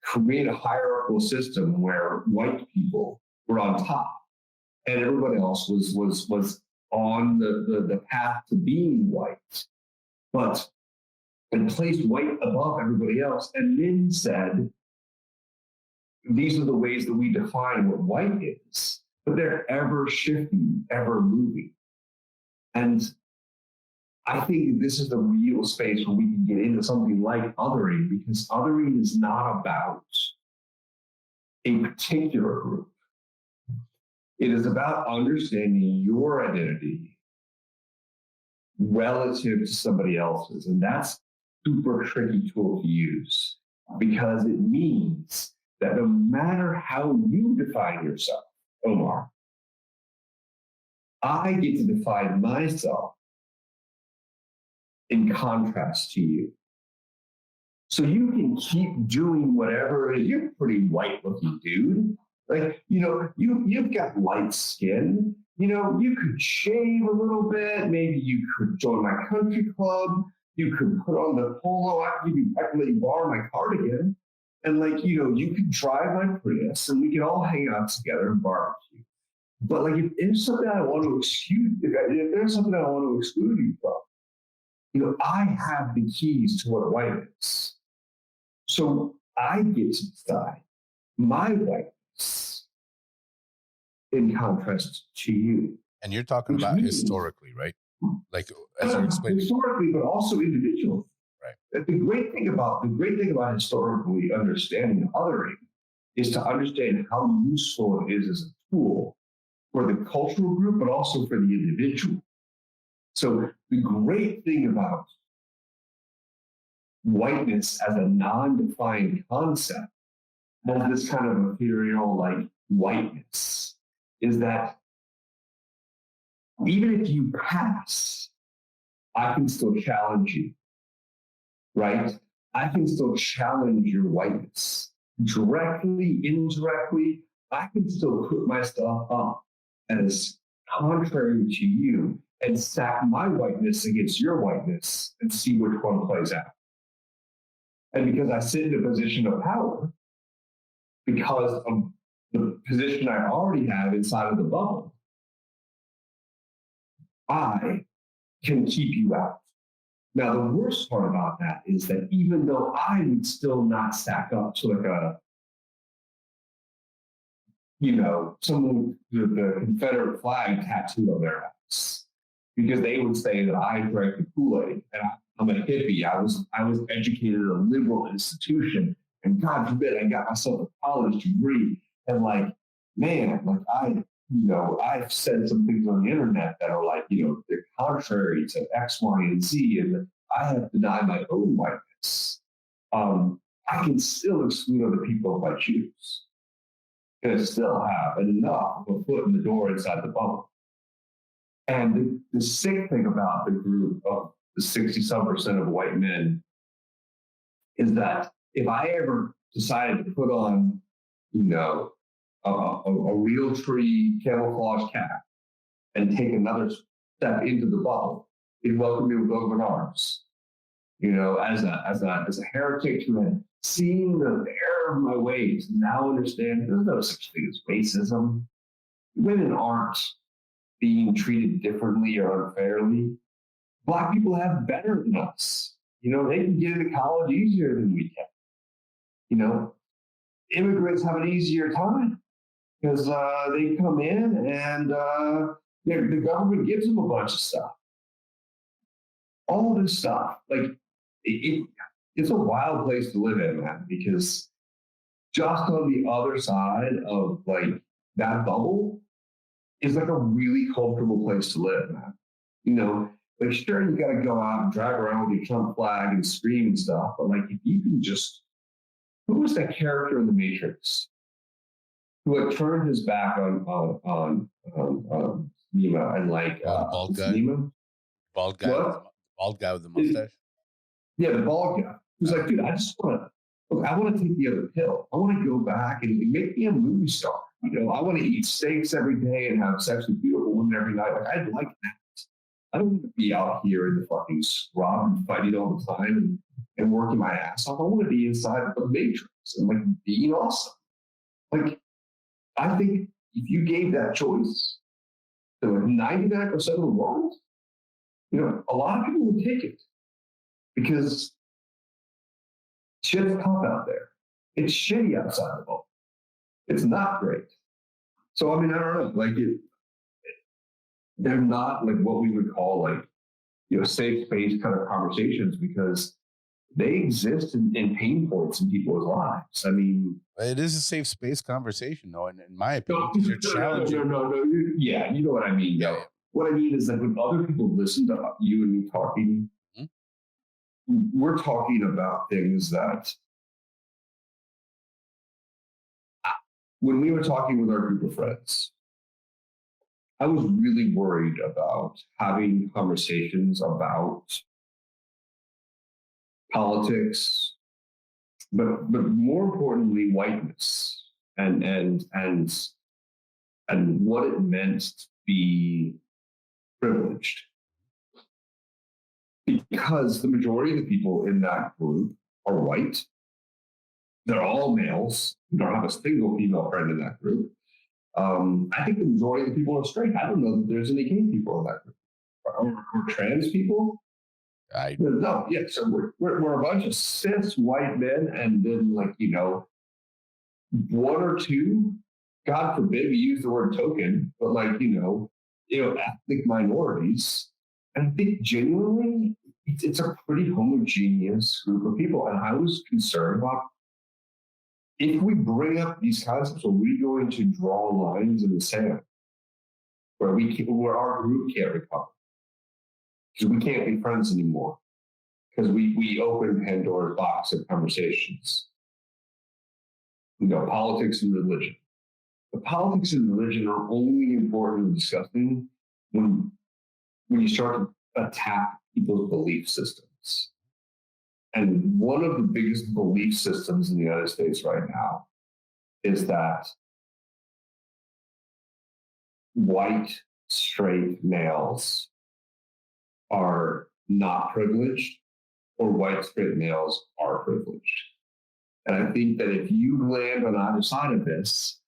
create a hierarchical system where white people were on top and everybody else was on the path to being white, but and placed white above everybody else, and then said, these are the ways that we define what white is, but they're ever shifting, ever moving. And I think this is the real space where we can get into something like othering, because othering is not about a particular group. It is about understanding your identity relative to somebody else's. And that's a super tricky tool to use, because it means that no matter how you define yourself, Omar, I get to define myself in contrast to you. So you can keep doing whatever it is. You're a pretty white looking dude. Like, you've got light skin. You could shave a little bit. Maybe you could join my country club. You could put on the polo. I can let you borrow my cardigan. And you could drive my Prius and we can all hang out together and barbecue. But if there's something I want to exclude, if there's something I want to exclude you from, I have the keys to what white is. So I get to decide my whiteness in contrast to you. And you're talking about historically, right? Like as you explained. Historically, but also individually. Right. The great thing about historically understanding othering is to understand how useful it is as a tool for the cultural group, but also for the individual. So the great thing about whiteness as a non-defined concept, as this kind of ethereal whiteness, is that even if you pass, I can still challenge you, right? I can still challenge your whiteness. Directly, indirectly, I can still put myself up as contrary to you and stack my whiteness against your whiteness and see which one plays out. And because I sit in a position of power, because of the position I already have inside of the bubble, I can keep you out. Now, the worst part about that is that even though I would still not stack up to someone with the Confederate flag tattooed on their house, because they would say that I drank the Kool-Aid and I'm a hippie. I was educated at a liberal institution, and God forbid I got myself a college degree. And I've said some things on the internet that are they're contrary to X, Y, and Z, and I have denied my own whiteness. I can still exclude other people if I choose. And I still have enough of a foot in the door inside the bubble. And the sick thing about the group of the 60-some% of white men is that if I ever decided to put on, a real tree camouflage cap and take another step into the bubble, it'd welcome me with open arms. As a heretic who had seen the error of my ways, now understand there's no such thing as racism. Women aren't being treated differently or unfairly, Black people have better than us. You know, they can get into college easier than we can. You know, immigrants have an easier time because they come in and the government gives them a bunch of stuff. All this stuff, like it's a wild place to live in, man, because just on the other side of like that bubble is like a really comfortable place to live, man. You know, like sure you got to go out and drive around with your Trump flag and scream and stuff, but like if you can just, who was that character in The Matrix who had turned his back on Nemo and like bald guy, Nemo? bald guy with the mustache. Yeah, the bald guy. He was like, dude, I just want to. Look, I want to take the other pill. I want to go back and make me a movie star. You know, I want to eat steaks every day and have sex with beautiful women every night. Like, I'd like that. I don't want to be out here in the fucking scrub and fighting all the time and working my ass off. I want to be inside the Matrix and like being awesome. Like, I think if you gave that choice to like 99% of the world, you know, a lot of people would take it because shit's tough out there. It's shitty outside the bubble. It's not great. So, I mean, I don't know, like they're not like what we would call like, you know, safe space kind of conversations because they exist in pain points in people's lives. I mean, it is a safe space conversation, though, and in my opinion, you're challenging. No. Yeah, you know what I mean. Yeah. What I mean is that when other people listen to you and me talking, we're talking about things that when we were talking with our group of friends, I was really worried about having conversations about politics, but more importantly, whiteness and what it meant to be privileged. Because the majority of the people in that group are white. They're all males. We don't have a single female friend in that group. I think the majority of the people are straight. I don't know that there's any gay people in that group. Or trans people. No, yeah. So we're a bunch of cis white men, and then like, you know, one or two, God forbid we use the word token, but like, you know, ethnic minorities. And I think genuinely, it's a pretty homogeneous group of people. And I was concerned about if we bring up these concepts, are we going to draw lines in the sand where our group can't recover? Because we can't be friends anymore. Because we open Pandora's box of conversations. You know, politics and religion. The politics and religion are only important and disgusting when you start to attack people's belief systems. And one of the biggest belief systems in the United States right now is that white, straight males are not privileged, or white, straight males are privileged. And I think that if you land on either side of this,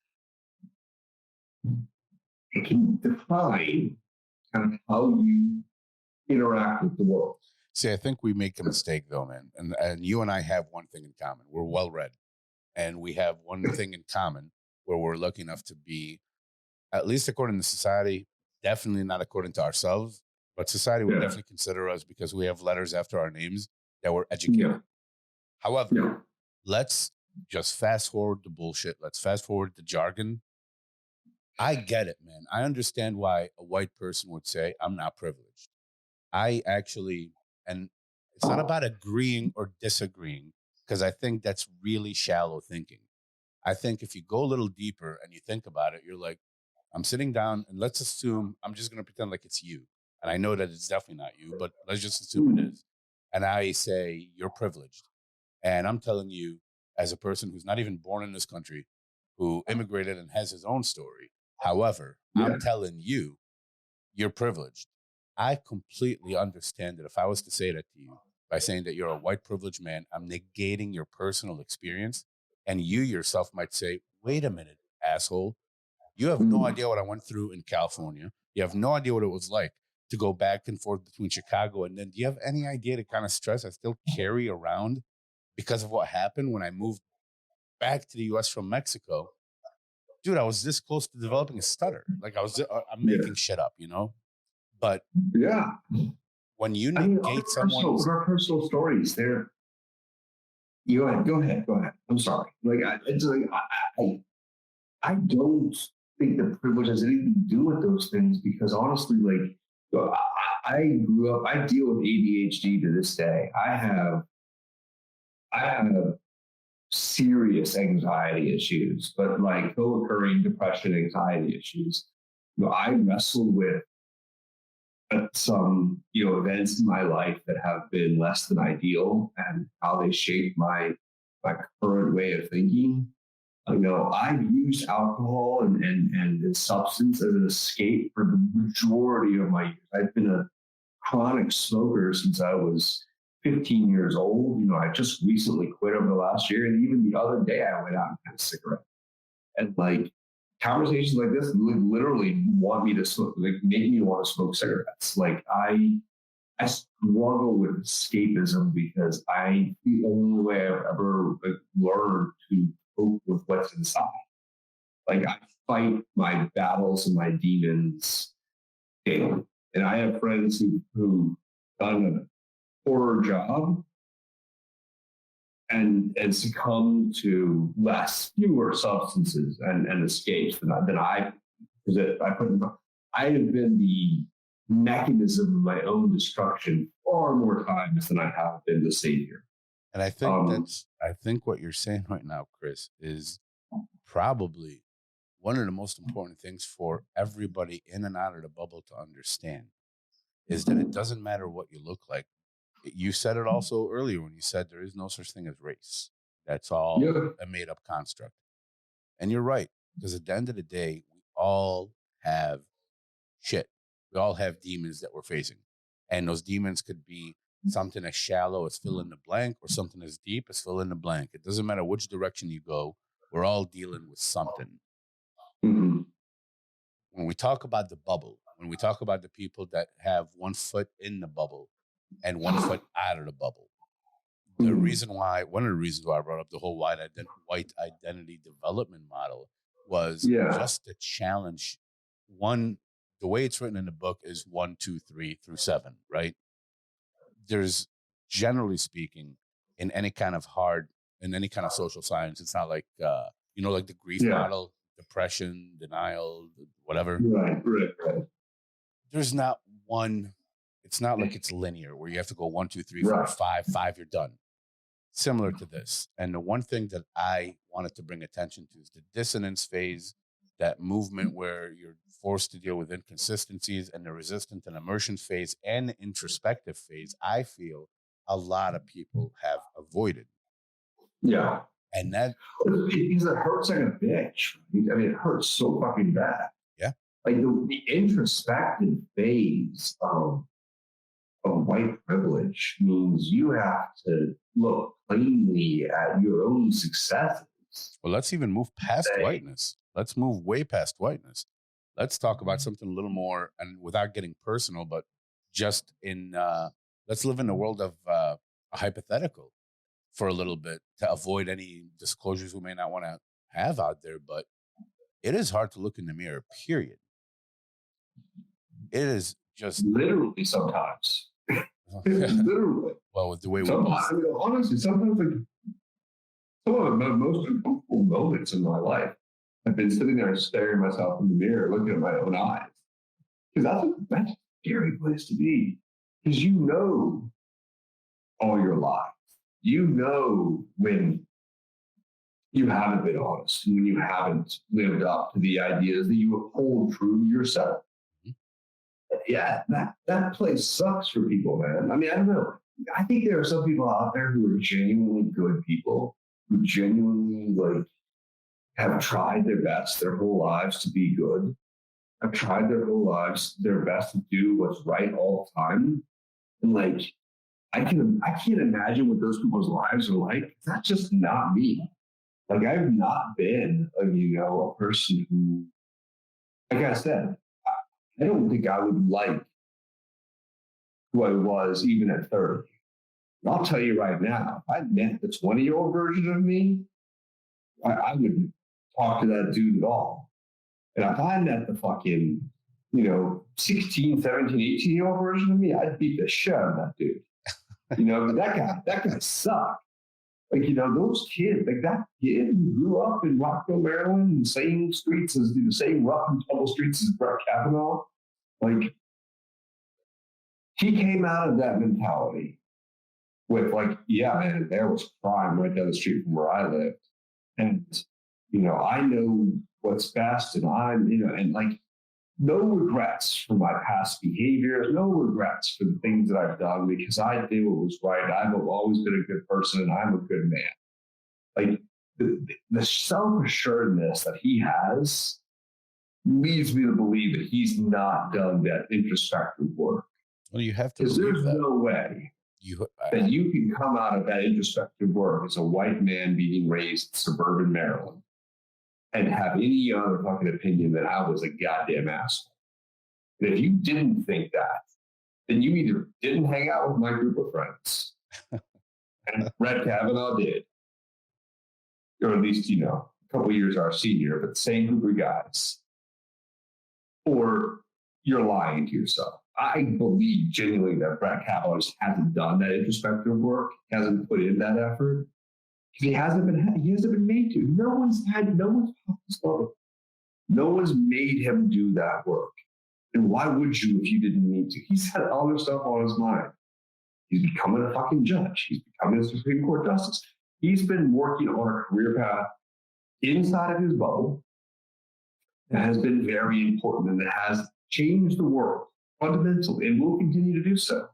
it can define kind of how you interact with the world. See, I think we make a mistake though, man. And you and I have one thing in common. We're well-read. And we have one thing in common where we're lucky enough to be, at least according to society, definitely not according to ourselves, but society would definitely consider us because we have letters after our names that we're educated. Yeah. However, let's just fast forward the bullshit. Let's fast forward the jargon. I get it, man. I understand why a white person would say, I'm not privileged. I actually, and it's not about agreeing or disagreeing, because I think that's really shallow thinking. I think if you go a little deeper and you think about it, you're like, I'm sitting down and let's assume, I'm just going to pretend like it's you. And I know that it's definitely not you, but let's just assume it is. And I say, you're privileged. And I'm telling you, as a person who's not even born in this country, who immigrated and has his own story. However, I'm telling you, you're privileged. I completely understand that if I was to say that to you by saying that you're a white privileged man, I'm negating your personal experience. And you yourself might say, wait a minute, asshole. You have no idea what I went through in California. You have no idea what it was like to go back and forth between Chicago and then, do you have any idea the kind of stress I still carry around because of what happened when I moved back to the US from Mexico? Dude, I was this close to developing a stutter. Like I'm making shit up, But yeah, when you negate someone's our personal stories, they're. Go ahead. I'm sorry. I don't think the privilege has anything to do with those things because honestly, I grew up. I deal with ADHD to this day. I have serious anxiety issues, but like co-occurring depression, anxiety issues. I wrestle with some events in my life that have been less than ideal and how they shape my current way of thinking. I've used alcohol and substance as an escape for the majority of my years. I've been a chronic smoker since I was 15 years old. I just recently quit over the last year, and even the other day I went out and had a cigarette. And conversations like this literally want me to smoke, make me want to smoke cigarettes. I struggle with escapism because the only way I've ever learned to cope with what's inside. I fight my battles and my demons daily. And I have friends who done a horror job and succumb to fewer substances and escapes than I have been the mechanism of my own destruction far more times than I have been the savior. And I think what you're saying right now, Chris, is probably one of the most important things for everybody in and out of the bubble to understand is that it doesn't matter what you look like. You said it also earlier when you said there is no such thing as race. That's all a made up construct. And you're right, because at the end of the day, we all have shit. We all have demons that we're facing. And those demons could be something as shallow as fill in the blank or something as deep as fill in the blank. It doesn't matter which direction you go. We're all dealing with something. Mm-hmm. When we talk about the bubble, when we talk about the people that have 1 foot in the bubble and 1 foot out of the bubble, one of the reasons why I brought up the whole white identity development model was just to challenge the way it's written in the book is 1, 2, 3 through 7, right? There's, generally speaking, in any kind of social science, it's not like, like the grief model, depression, denial, whatever. Right. There's not one, it's not like it's linear where you have to go 1, 2, 3, 4, 5, you're done. Similar to this. And the one thing that I wanted to bring attention to is the dissonance phase, that movement where you're forced to deal with inconsistencies, and the resistant and immersion phase and the introspective phase, I feel a lot of people have avoided. Yeah. And that because it hurts like a bitch. I mean, it hurts so fucking bad. Yeah. Like the introspective phase of white privilege means you have to look plainly at your own successes. Well, let's even move past whiteness. Let's move way past whiteness. Let's talk about something a little more, and without getting personal, but just let's live in the world of a hypothetical for a little bit to avoid any disclosures we may not want to have out there. But it is hard to look in the mirror, period. It is just literally sometimes. Literally. Well, with the way honestly, sometimes some of the most uncomfortable moments in my life, I've been sitting there staring myself in the mirror, looking at my own eyes. Because that's a scary place to be. Because all your life. When you haven't been honest, when you haven't lived up to the ideas that you hold true to yourself. Yeah, that place sucks for people, man. I mean, I don't know. I think there are some people out there who are genuinely good people, who genuinely have tried their best their whole lives to be good, have tried their whole lives their best to do what's right all the time. And I can't imagine what those people's lives are like. That's just not me. I've not been a person who, like I said, I don't think I would like who I was even at 30. And I'll tell you right now, if I met the 20-year-old version of me, I wouldn't talk to that dude at all. And if I met the fucking, 16, 17, 18-year-old version of me, I'd beat the shit out of that dude. That guy sucked. Those kids, like that kid who grew up in Rockville, Maryland, the same rough and tumble streets as Brett Kavanaugh, like, he came out of that mentality with yeah, man, there was crime right down the street from where I lived. And, I know what's best, and no regrets for my past behaviors, no regrets for the things that I've done, because I did what was right. I've always been a good person, and I'm a good man. The self-assuredness that he has leads me to believe that he's not done that introspective work. Well, you have to believe that. Because there's no way that you can come out of that introspective work as a white man being raised in suburban Maryland and have any other fucking opinion that I was a goddamn asshole. And if you didn't think that, then you either didn't hang out with my group of friends, and Brett Kavanaugh did, or at least, a couple of years our senior, but the same group of guys, or you're lying to yourself. I believe genuinely that Brett Kavanaugh just hasn't done that introspective work, hasn't put in that effort. He hasn't been made to. No one's made him do that work. And why would you if you didn't need to? He's had other stuff on his mind. He's becoming a fucking judge. He's becoming a Supreme Court justice. He's been working on a career path inside of his bubble that has been very important and that has changed the world fundamentally and will continue to do so.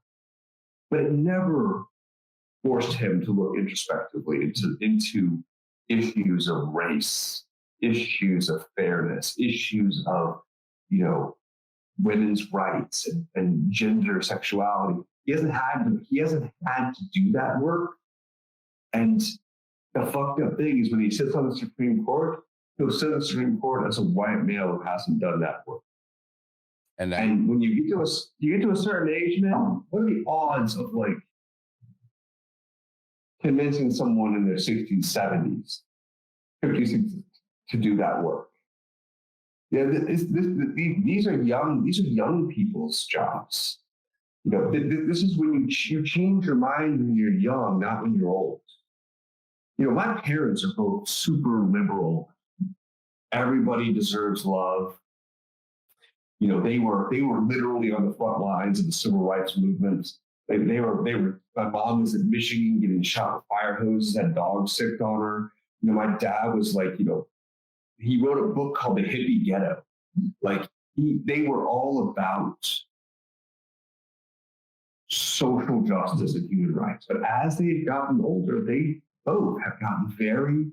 But it never forced him to look introspectively into issues of race, issues of fairness, issues of, women's rights and gender sexuality. He hasn't had to do that work. And the fucked up thing is when he sits on the Supreme Court, he'll sit on the Supreme Court as a white male who hasn't done that work. And when you get to a certain age, man, what are the odds of convincing someone in their 60s, 70s, 50s, 60s to do that work? Yeah, these are young people's jobs. This is when you change your mind when you're young, not when you're old. My parents are both super liberal. Everybody deserves love. They were literally on the front lines of the civil rights movement. They were. My mom was in Michigan getting shot with fire hoses, had dogs sicked on her. My dad was he wrote a book called The Hippie Ghetto. They were all about social justice and human rights. But as they had gotten older, they both have gotten very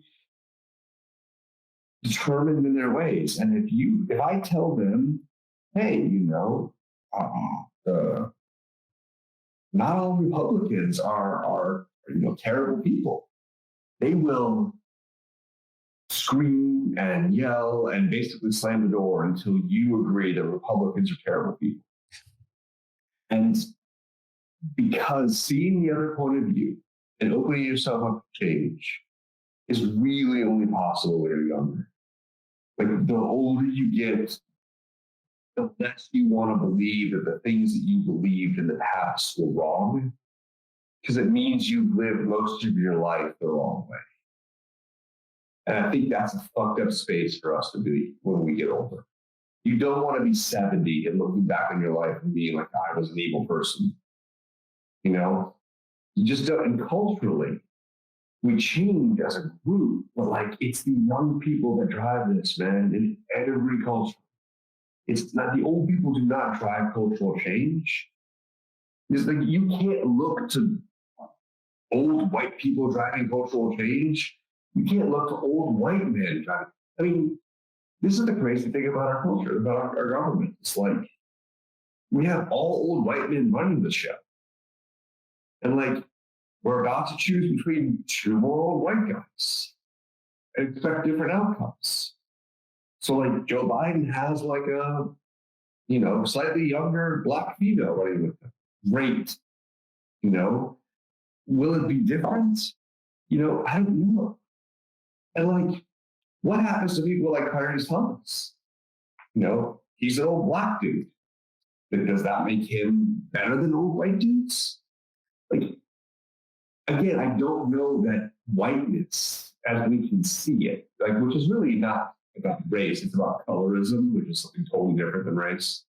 determined in their ways. And if I tell them, hey, not all Republicans are terrible people, they will scream and yell and basically slam the door until you agree that Republicans are terrible people. And because seeing the other point of view and opening yourself up to change is really only possible when you're younger. The older you get, the less you want to believe that the things that you believed in the past were wrong, because it means you've lived most of your life the wrong way. And I think that's a fucked up space for us to be when we get older. You don't want to be 70 and looking back on your life and being like, I was an evil person. You just don't. And culturally, we change as a group, but it's the young people that drive this, man, in every culture. It's not, the old people do not drive cultural change. It's you can't look to old white people driving cultural change. You can't look to old white men driving. I mean, this is the crazy thing about our culture, about our government. It's we have all old white men running the show. And we're about to choose between two more old white guys and expect different outcomes. So Joe Biden has a, slightly younger black female running with him. great, you know? Will it be different? You know, I don't know. And like, what happens to people like Clarence Thomas? You know, he's an old black dude. But does that make him better than old white dudes? Like, again, I don't know that whiteness as we can see it, like, which is really not about race, it's about colorism, which is something totally different than race.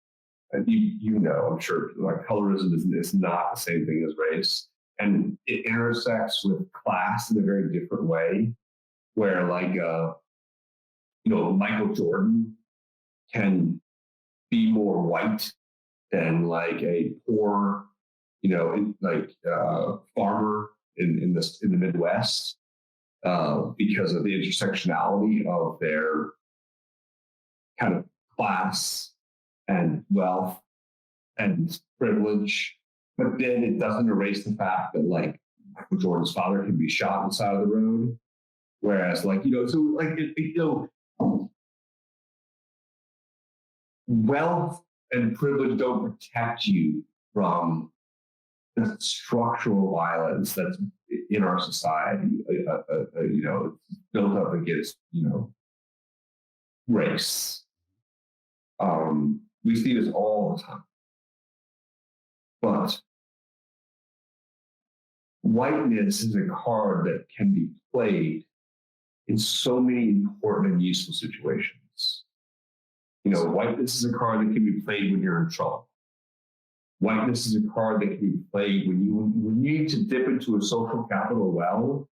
And you know, I'm sure, like, colorism is not the same thing as race. And it intersects with class in a very different way, where, like, Michael Jordan can be more white than like a poor, farmer in the Midwest, because of the intersectionality of their kind of class and wealth and privilege. But then it doesn't erase the fact that, like, Michael Jordan's father can be shot on the side of the road. Whereas, wealth and privilege don't protect you from the structural violence that's in our society, built up against, race. We see this all the time. But whiteness is a card that can be played in so many important and useful situations. Whiteness is a card that can be played when you're in trouble. Whiteness is a card that can be played when you need to dip into a social capital well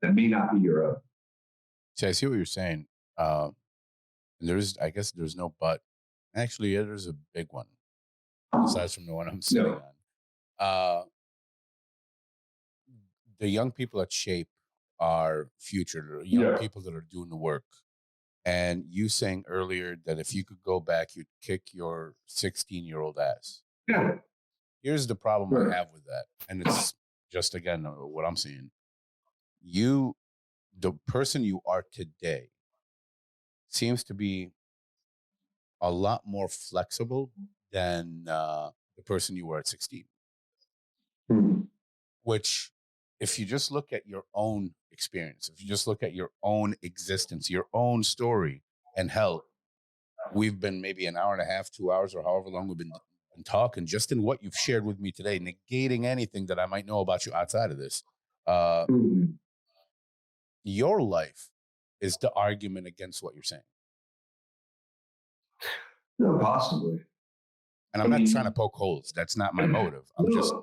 that may not be your own. See, I see what you're saying. I guess there's no but. Actually, yeah, there's a big one, aside from the one I'm sitting on. The young people at Shape are future. The young people that are doing the work. And you saying earlier that if you could go back, you'd kick your 16-year-old ass. Yeah. Here's the problem I have with that. And it's just, again, what I'm seeing. The person you are today seems to be a lot more flexible than the person you were at 16. Mm-hmm. Which, if you just look at your own experience, if you just look at your own existence, your own story, and hell, we've been maybe an hour and a half, 2 hours, or however long we've been talking, just in what you've shared with me today, negating anything that I might know about you outside of this. Your life is the argument against what you're saying. No, possibly. And I'm not trying to poke holes. That's not my motive. I'm just...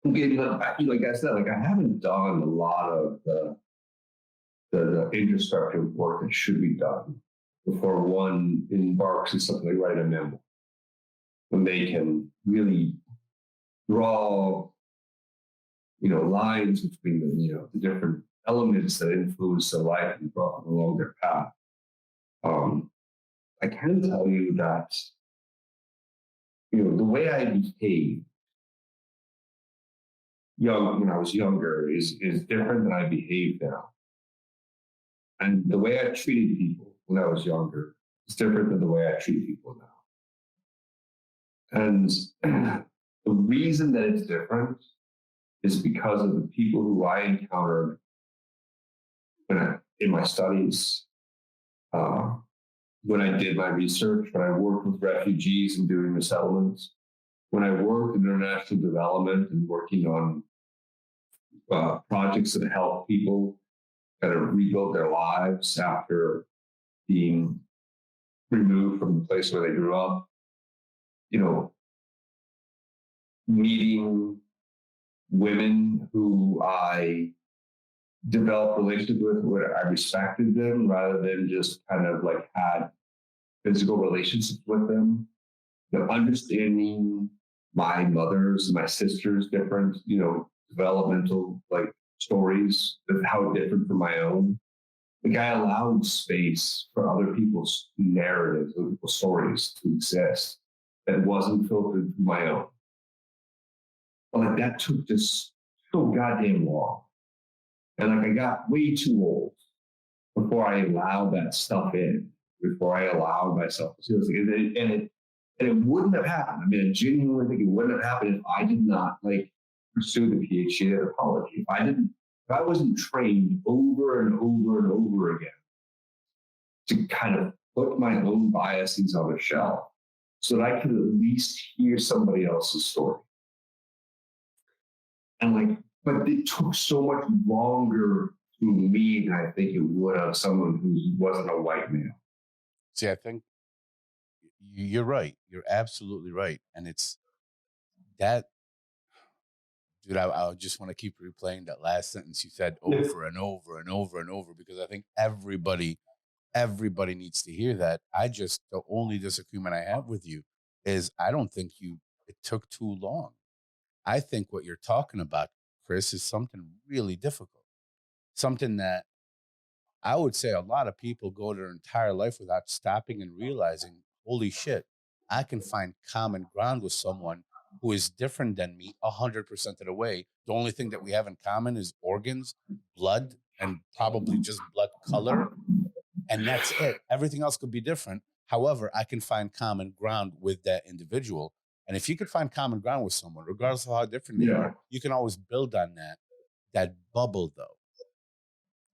Like I said, like, I haven't done a lot of the introspective work that should be done before one embarks in something like writing a memoir, when they can really draw, lines between the different elements that influence their life and brought them along their path. I can tell you that, the way I behaved when I was younger is different than I behave now. And the way I treated people when I was younger is different than the way I treat people now. And the reason that it's different is because of the people who I encountered in my studies, when I did my research, when I worked with refugees and doing resettlements, when I worked in international development and working on projects that help people kind of rebuild their lives after being removed from the place where they grew up, meeting women who I developed relationships with, where I respected them rather than just kind of like had physical relationships with them, understanding my mother's and my sister's different, developmental stories, how different from my own. Like, I allowed space for other people's narratives, other people's stories to exist that wasn't filtered through my own. But that took just so goddamn long. And I got way too old before I allowed that stuff in, before I allowed myself to see this. And And it wouldn't have happened. I mean, I genuinely think it wouldn't have happened if I did not pursue the PhD in anthropology. If I wasn't trained over and over and over again to kind of put my own biases on a shelf so that I could at least hear somebody else's story. And but it took so much longer to me than I think it would have someone who wasn't a white male. See, I think you're right. You're absolutely right. And it's that, dude, I just want to keep replaying that last sentence you said over and over and over and over, because I think everybody needs to hear that. The only disagreement I have with you is I don't think it took too long. I think what you're talking about, Chris, is something really difficult. Something that I would say a lot of people go their entire life without stopping and realizing, holy shit, I can find common ground with someone who is different than me 100% of the way. The only thing that we have in common is organs, blood, and probably just blood color. And that's it. Everything else could be different. However, I can find common ground with that individual. And if you could find common ground with someone, regardless of how different they are, you can always build on that bubble, though.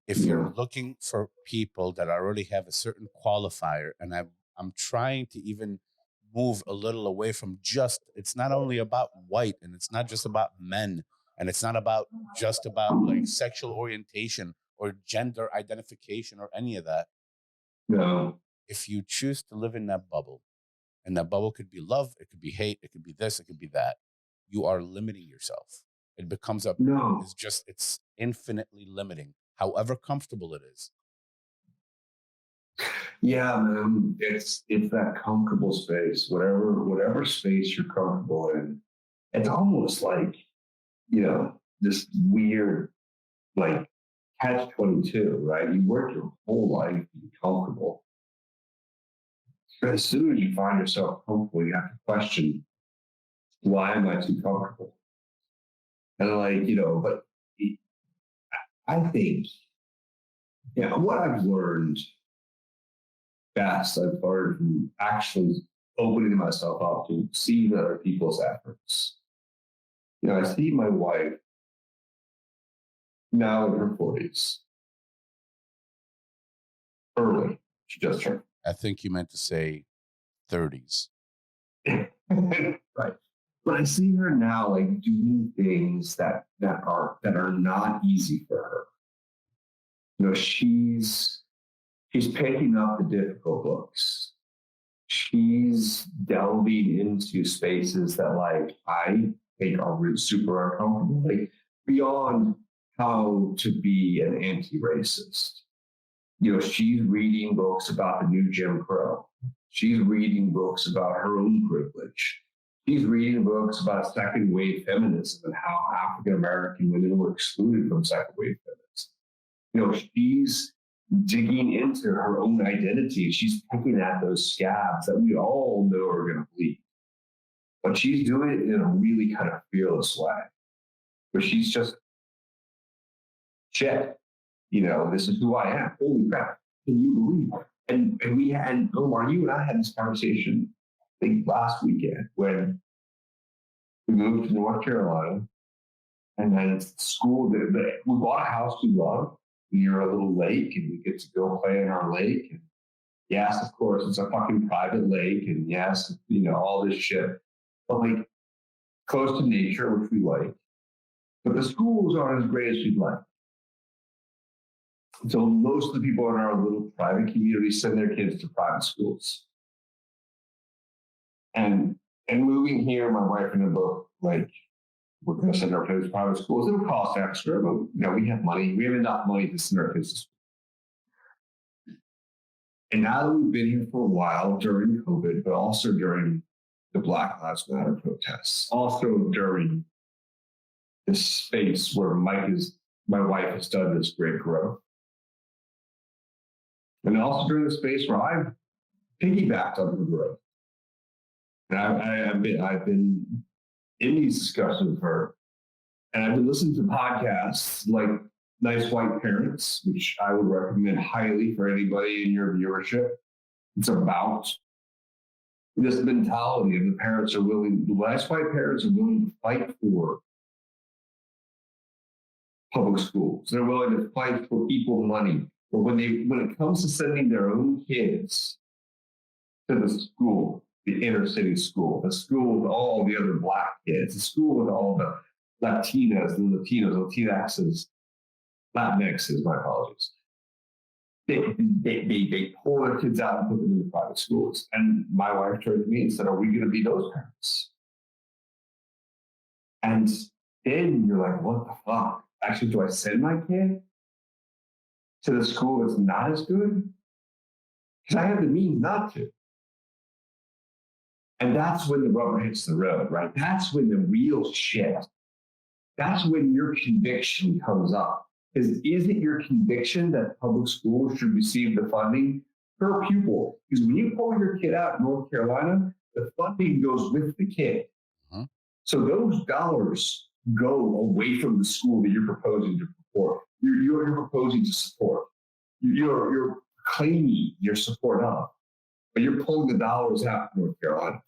If you're looking for people that already have a certain qualifier, and I'm trying to even move a little away from it's not only about white, and it's not just about men, and it's not about sexual orientation or gender identification or any of that. No. If you choose to live in that bubble, and that bubble could be love, it could be hate, it could be this, it could be that, you are limiting yourself. It becomes it's infinitely limiting, however comfortable it is. Yeah, man, it's that comfortable space, whatever space you're comfortable in. It's almost like, this weird, catch-22, right? You work your whole life to be comfortable. But as soon as you find yourself comfortable, you have to question, why am I too comfortable? And but I think, what I've learned best, I've learned from actually opening myself up to see other people's efforts. I see my wife now in her 40s. Early. She just turned. I think you meant to say 30s. Right. But I see her now doing things that are not easy for her. She's picking up the difficult books. She's delving into spaces that I think are really super uncomfortable, beyond how to be an anti-racist. She's reading books about the new Jim Crow. She's reading books about her own privilege. She's reading books about second wave feminism and how African American women were excluded from second wave feminism. She's digging into her own identity. She's picking at those scabs that we all know are going to bleed. But she's doing it in a really kind of fearless way, where she's just, shit, this is who I am. Holy crap, can you believe it? And we had, Omar, you and I had this conversation, I think last weekend, when we moved to North Carolina, and then it's school. We bought a house we love near a little lake, and we get to go play in our lake. And yes, of course, it's a fucking private lake, and yes, all this shit, but close to nature, which we like. But the schools aren't as great as we'd like. So most of the people in our little private community send their kids to private schools. And moving here, my wife and I both we're going to send our kids to private schools. It'll cost extra, but we have money. We have enough money to send our kids to school. And now that we've been here for a while during COVID, but also during the Black Lives Matter protests, also during this space where my wife has done this great growth. And also during the space where I've piggybacked on the growth. And I've been in these discussions with her, and I've been listening to podcasts like Nice White Parents, which I would recommend highly for anybody in your viewership. It's about this mentality of the parents are willing, that's why parents are willing to fight for public schools. They're willing to fight for equal money. But when it comes to sending their own kids to the school, the inner city school, the school with all the other Black kids, the school with all the Latinas, the Latinos, Latinxes, Latinxes, my apologies. They pull their kids out and put them in the private schools. And my wife turned to me and said, are we going to be those parents? And then you're like, what the fuck? Actually, do I send my kid to the school that's not as good? Because I have the means not to. And that's when the rubber hits the road, right? That's when the real shit, that's when your conviction comes up. Is it your conviction that public schools should receive the funding per pupil? Because when you pull your kid out in North Carolina, the funding goes with the kid. Uh-huh. So those dollars go away from the school that you're proposing to support. You're proposing to support. You're claiming your support of, but you're pulling the dollars out in North Carolina.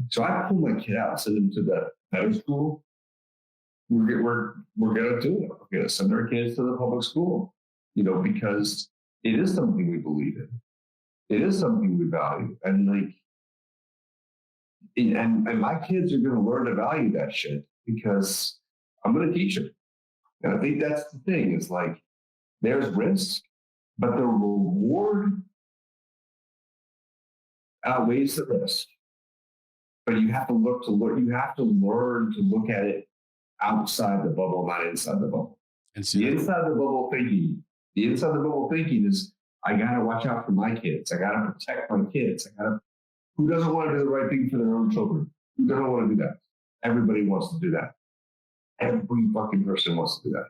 So I pull my kid out and send them to the better school. We're going to do it. We're going to send our kids to the public school, because it is something we believe in. It is something we value. And and my kids are going to learn to value that shit because I'm going to teach them. And I think that's the thing is there's risk, but the reward outweighs the risk. But you have to you have to learn to look at it outside the bubble, not inside the bubble. And the inside the bubble thinking is, I got to watch out for my kids. I got to protect my kids. Who doesn't want to do the right thing for their own children? Who doesn't want to do that? Everybody wants to do that. Every fucking person wants to do that.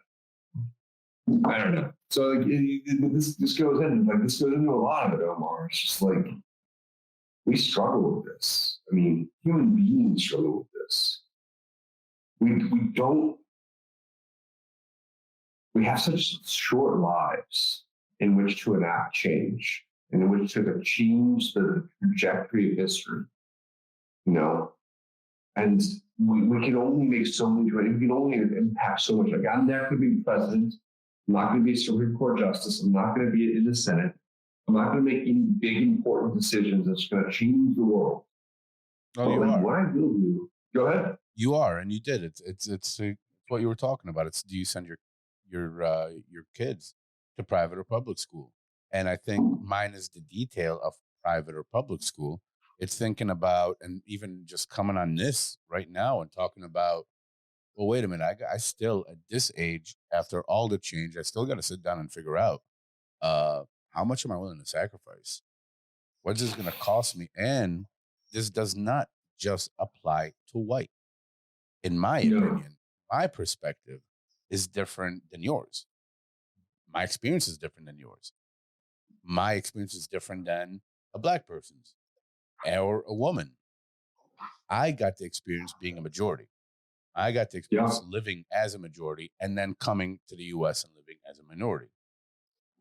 I don't know. So this goes into a lot of it, Omar. It's just we struggle with this. I mean, human beings struggle with this. We have such short lives in which to enact change, and in which to change the trajectory of history, and we can only make so many, we can only impact so much. I'm not going to be president. I'm not going to be a Supreme Court justice. I'm not going to be in the Senate. I'm not going to make any big, important decisions that's going to change the world. Oh, you are. What I will do, go ahead. You are, and you did. It's what you were talking about. It's, do you send your kids to private or public school? And I think mine is the detail of private or public school. It's thinking about, and even just coming on this right now and talking about, well, wait a minute, I still at this age, after all the change, I still got to sit down and figure out how much am I willing to sacrifice? What's this going to cost me? And this does not just apply to white. In my opinion, my perspective is different than yours. My experience is different than yours. My experience is different than a Black person's or a woman. I got the experience being a majority. I got the experience living as a majority and then coming to the U.S. and living as a minority.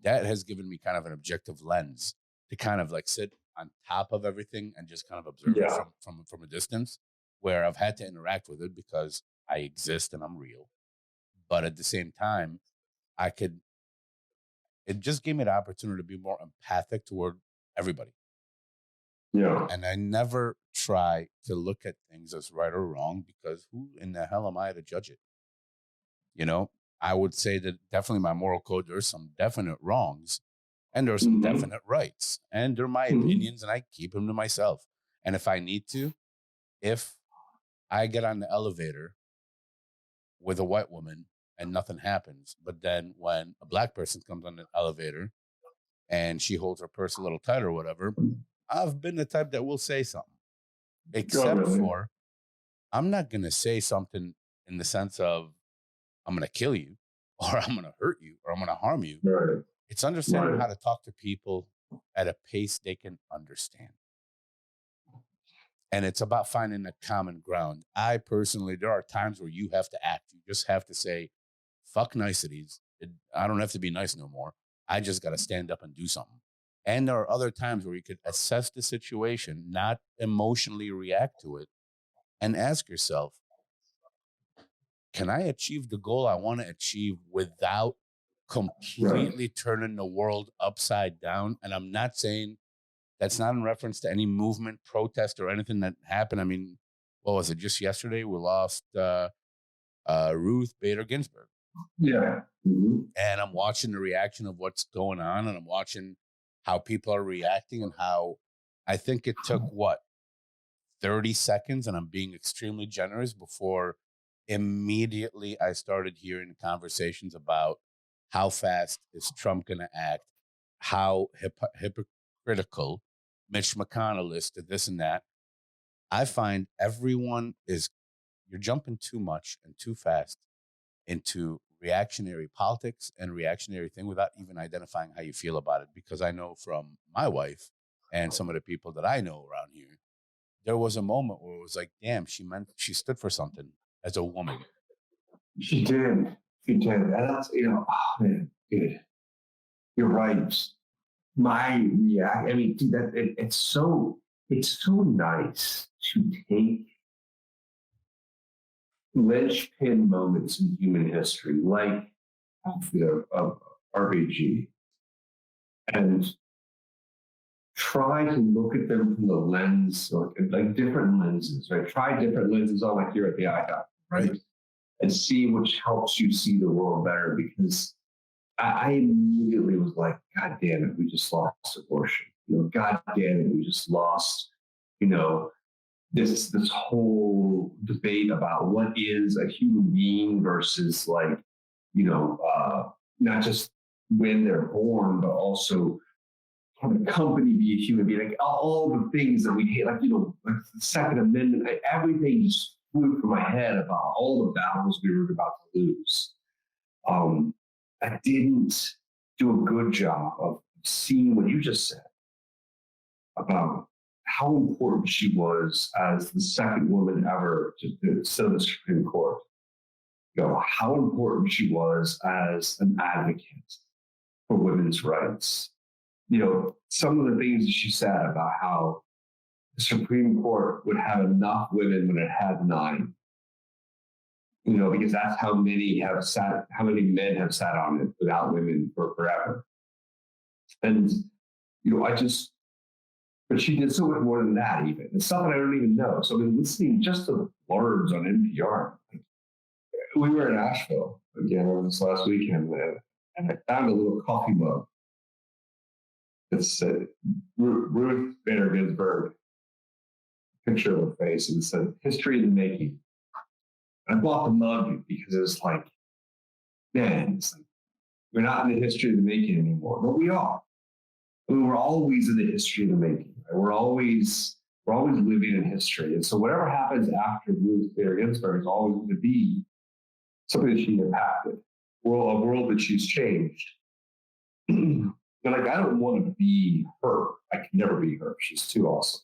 That has given me kind of an objective lens to kind of sit on top of everything and just kind of observe it from a distance, where I've had to interact with it because I exist and I'm real. But at the same time, it just gave me the opportunity to be more empathic toward everybody. Yeah. And I never try to look at things as right or wrong, because who in the hell am I to judge it? I would say that definitely my moral code, there's some definite wrongs and there's some definite rights, and they're my opinions and I keep them to myself. And if I need to, if I get on the elevator with a white woman and nothing happens, but then when a Black person comes on the elevator and she holds her purse a little tight or whatever, I've been the type that will say something, except for I'm not going to say something in the sense of I'm going to kill you or I'm going to hurt you or I'm going to harm you. Right. It's understanding how to talk to people at a pace they can understand. And it's about finding a common ground. I personally, there are times where you have to act. You just have to say, fuck niceties. I don't have to be nice no more. I just got to stand up and do something. And there are other times where you could assess the situation, not emotionally react to it, and ask yourself, can I achieve the goal I want to achieve without completely turning the world upside down? And I'm not saying that's not in reference to any movement, protest, or anything that happened. I mean, what was it? Just yesterday, we lost Ruth Bader Ginsburg. Yeah. Mm-hmm. And I'm watching the reaction of what's going on, and I'm watching how people are reacting, and how I think it took 30 seconds, and I'm being extremely generous, before immediately I started hearing conversations about how fast is Trump going to act, how hypocritical Mitch McConnell is to this and that. I find you're jumping too much and too fast into reactionary politics and reactionary thing without even identifying how you feel about it. Because I know from my wife and some of the people that I know around here, there was a moment where it was like, damn, she stood for something as a woman. She did. And that's, oh man, dude, you're right. Dude, it's so nice to take linchpin moments in human history, like RBG, and try to look at them from the lens, like different lenses, right? Try different lenses on, like here at the eye doctor, right? And see which helps you see the world better. Because I immediately was like, God damn it, we just lost abortion. God damn it, we just lost, this whole debate about what is a human being versus not just when they're born, but also can a company be a human being? Like all the things that we hate, like the Second Amendment, everything just flew through my head about all the battles we were about to lose. I didn't do a good job of seeing what you just said about how important she was as the second woman ever to sit on the Supreme Court. How important she was as an advocate for women's rights. Some of the things that she said about how the Supreme Court would have enough women when it had 9. Because that's how many men have sat on it without women for forever. And, but she did so much more than that, even. It's stuff that I don't even know. So I've been listening just to the blurbs on NPR. We were in Asheville again over this last weekend, and I found a little coffee mug that said Ruth Bader Ginsburg, picture of her face, and it said, "History in the making." I bought the mug because it was like, man, we're not in the history of the making anymore, but we are. We're always in the history of the making. Right? We're always living in history. And so whatever happens after Ruth Bader Ginsburg is always going to be something that she impacted, a world that she's changed. And I don't want to be her. I can never be her. She's too awesome.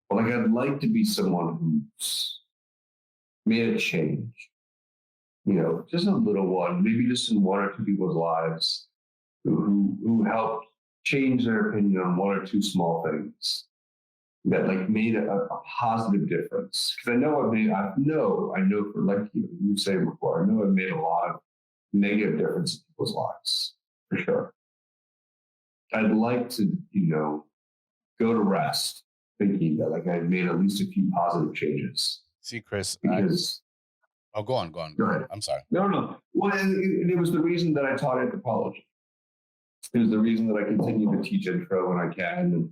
But I'd like to be someone who's made a change, just a little one, maybe just in 1 or 2 people's lives who helped change their opinion on 1 or 2 small things that made a positive difference. Because I know for like you say before, I know I've made a lot of negative difference in people's lives, for sure. I'd like to, go to rest thinking that I've made at least a few positive changes. See, Chris, because go on. Go ahead. I'm sorry. No. Well, it was the reason that I taught anthropology. It was the reason that I continue to teach intro when I can, and the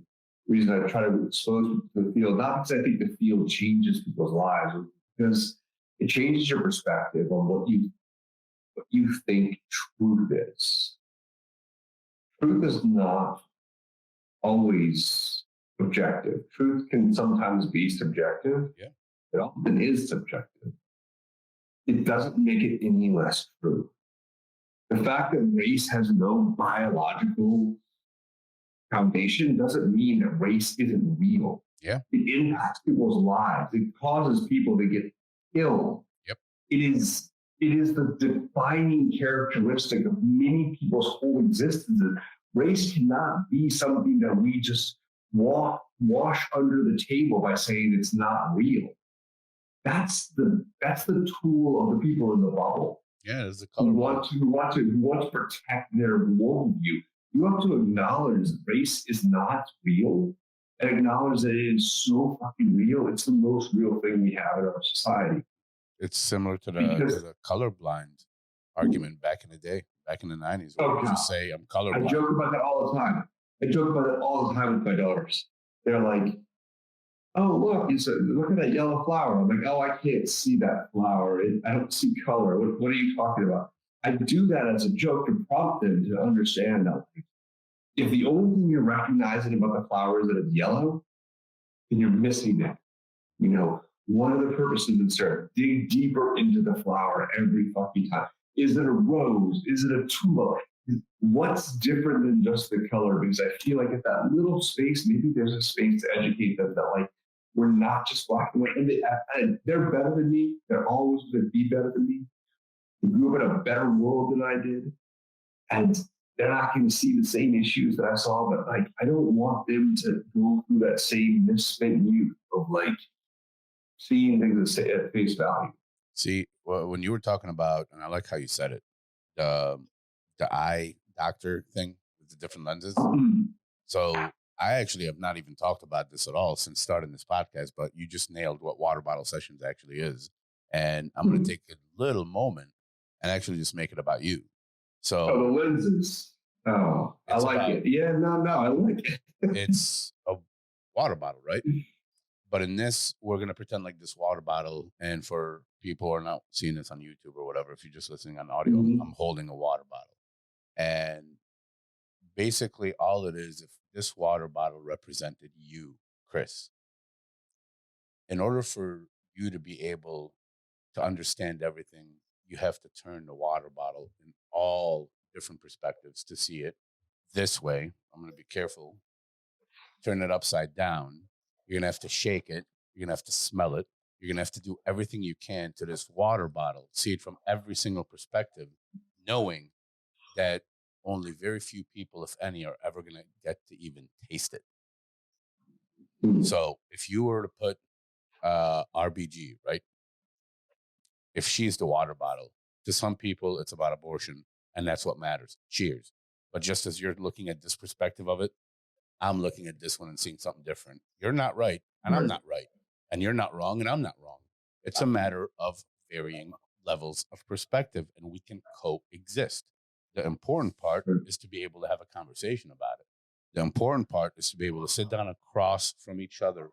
reason I try to expose people to the field, not because I think the field changes people's lives, but because it changes your perspective on what you think truth is. Truth is not always objective. Truth can sometimes be subjective. Yeah. It often is subjective. It doesn't make it any less true. The fact that race has no biological foundation doesn't mean that race isn't real. Yeah. It impacts people's lives. It causes people to get killed. Yep. It is the defining characteristic of many people's whole existence. Race cannot be something that we just wash under the table by saying it's not real. That's the tool of the people in the bubble. Yeah, there's the Who color. want to protect their worldview. You have to acknowledge that race is not real, and acknowledge that it is so fucking real. It's the most real thing we have in our society. It's similar to the colorblind argument back in the day, back in the 90s, where you just say, I'm colorblind. I joke about that all the time. With my daughters. They're like, oh, look at that yellow flower. I'm like, oh, I can't see that flower. I don't see color. What are you talking about? I do that as a joke to prompt them to understand that if the only thing you're recognizing about the flower is that it's yellow, then you're missing it. You know, one of the purposes is to dig deeper into the flower every fucking time. Is it a rose? Is it a tulip? What's different than just the color? Because I feel like at that little space, maybe there's a space to educate them that like, we're not just black and white. And they're better than me. They're always going to be better than me. They grew up in a better world than I did. And they're not going to see the same issues that I saw. But like, I don't want them to go through that same misspent youth of like seeing things at face value. See, well, when you were talking about, and I like how you said it, the eye doctor thing with the different lenses. So I actually have not even talked about this at all since starting this podcast, but you just nailed what water bottle sessions actually is. And I'm going to take a little moment and actually just make it about you. So the lenses. Oh, I like it. Yeah, no, I like it. It's a water bottle, right? But in this, we're going to pretend like this water bottle. And for people who are not seeing this on YouTube or whatever, if you're just listening on audio, I'm holding a water bottle. And basically all it is, if this water bottle represented you, Chris, in order for you to be able to understand everything, you have to turn the water bottle in all different perspectives to see it this way. I'm going to be careful. Turn it upside down. You're going to have to shake it. You're going to have to smell it. You're going to have to do everything you can to this water bottle, see it from every single perspective, knowing that only very few people, if any, are ever going to get to even taste it. So if you were to put RBG, right? If she's the water bottle, to some people, it's about abortion, and that's what matters. Cheers. But just as you're looking at this perspective of it, I'm looking at this one and seeing something different. You're not right, and I'm not right. And you're not wrong, and I'm not wrong. It's a matter of varying levels of perspective, and we can coexist. The important part is to be able to have a conversation about it. The important part is to be able to sit down across from each other.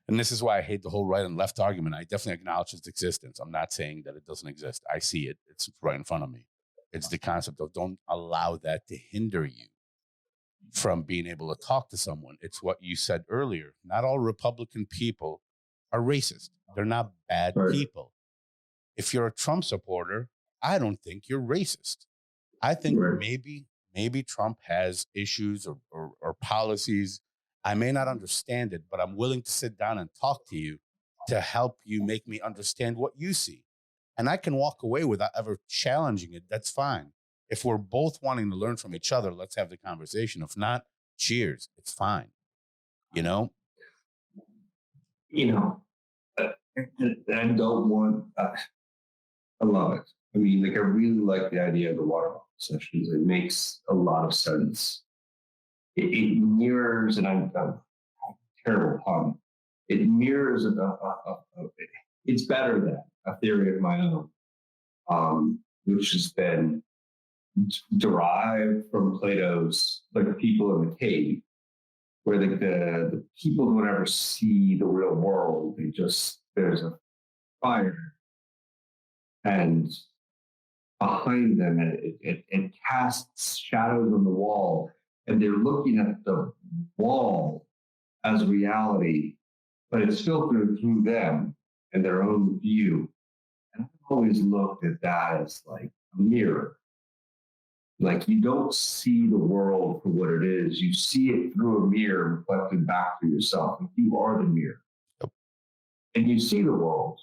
And this is why I hate the whole right and left argument. I definitely acknowledge its existence. I'm not saying that it doesn't exist. I see it. It's right in front of me. It's the concept of don't allow that to hinder you from being able to talk to someone. It's what you said earlier. Not all Republican people are racist. They're not bad people. If you're a Trump supporter, I don't think you're racist. I think maybe Trump has issues or policies. I may not understand it, but I'm willing to sit down and talk to you to help you make me understand what you see. And I can walk away without ever challenging it. That's fine. If we're both wanting to learn from each other, let's have the conversation. If not, cheers. It's fine. You know? I don't want, I love it. I mean, like, I really like the idea of the water bottle sessions. It makes a lot of sense. It mirrors, and I'm terrible pun. It mirrors it's better than a theory of my own, which has been derived from Plato's, like, the people in the cave, where the people don't ever see the real world. There's a fire, and behind them, it casts shadows on the wall, and they're looking at the wall as reality, but it's filtered through them and their own view. And I've always looked at that as like a mirror. Like, you don't see the world for what it is. You see it through a mirror reflected back to yourself. And you are the mirror. Yep. And you see the world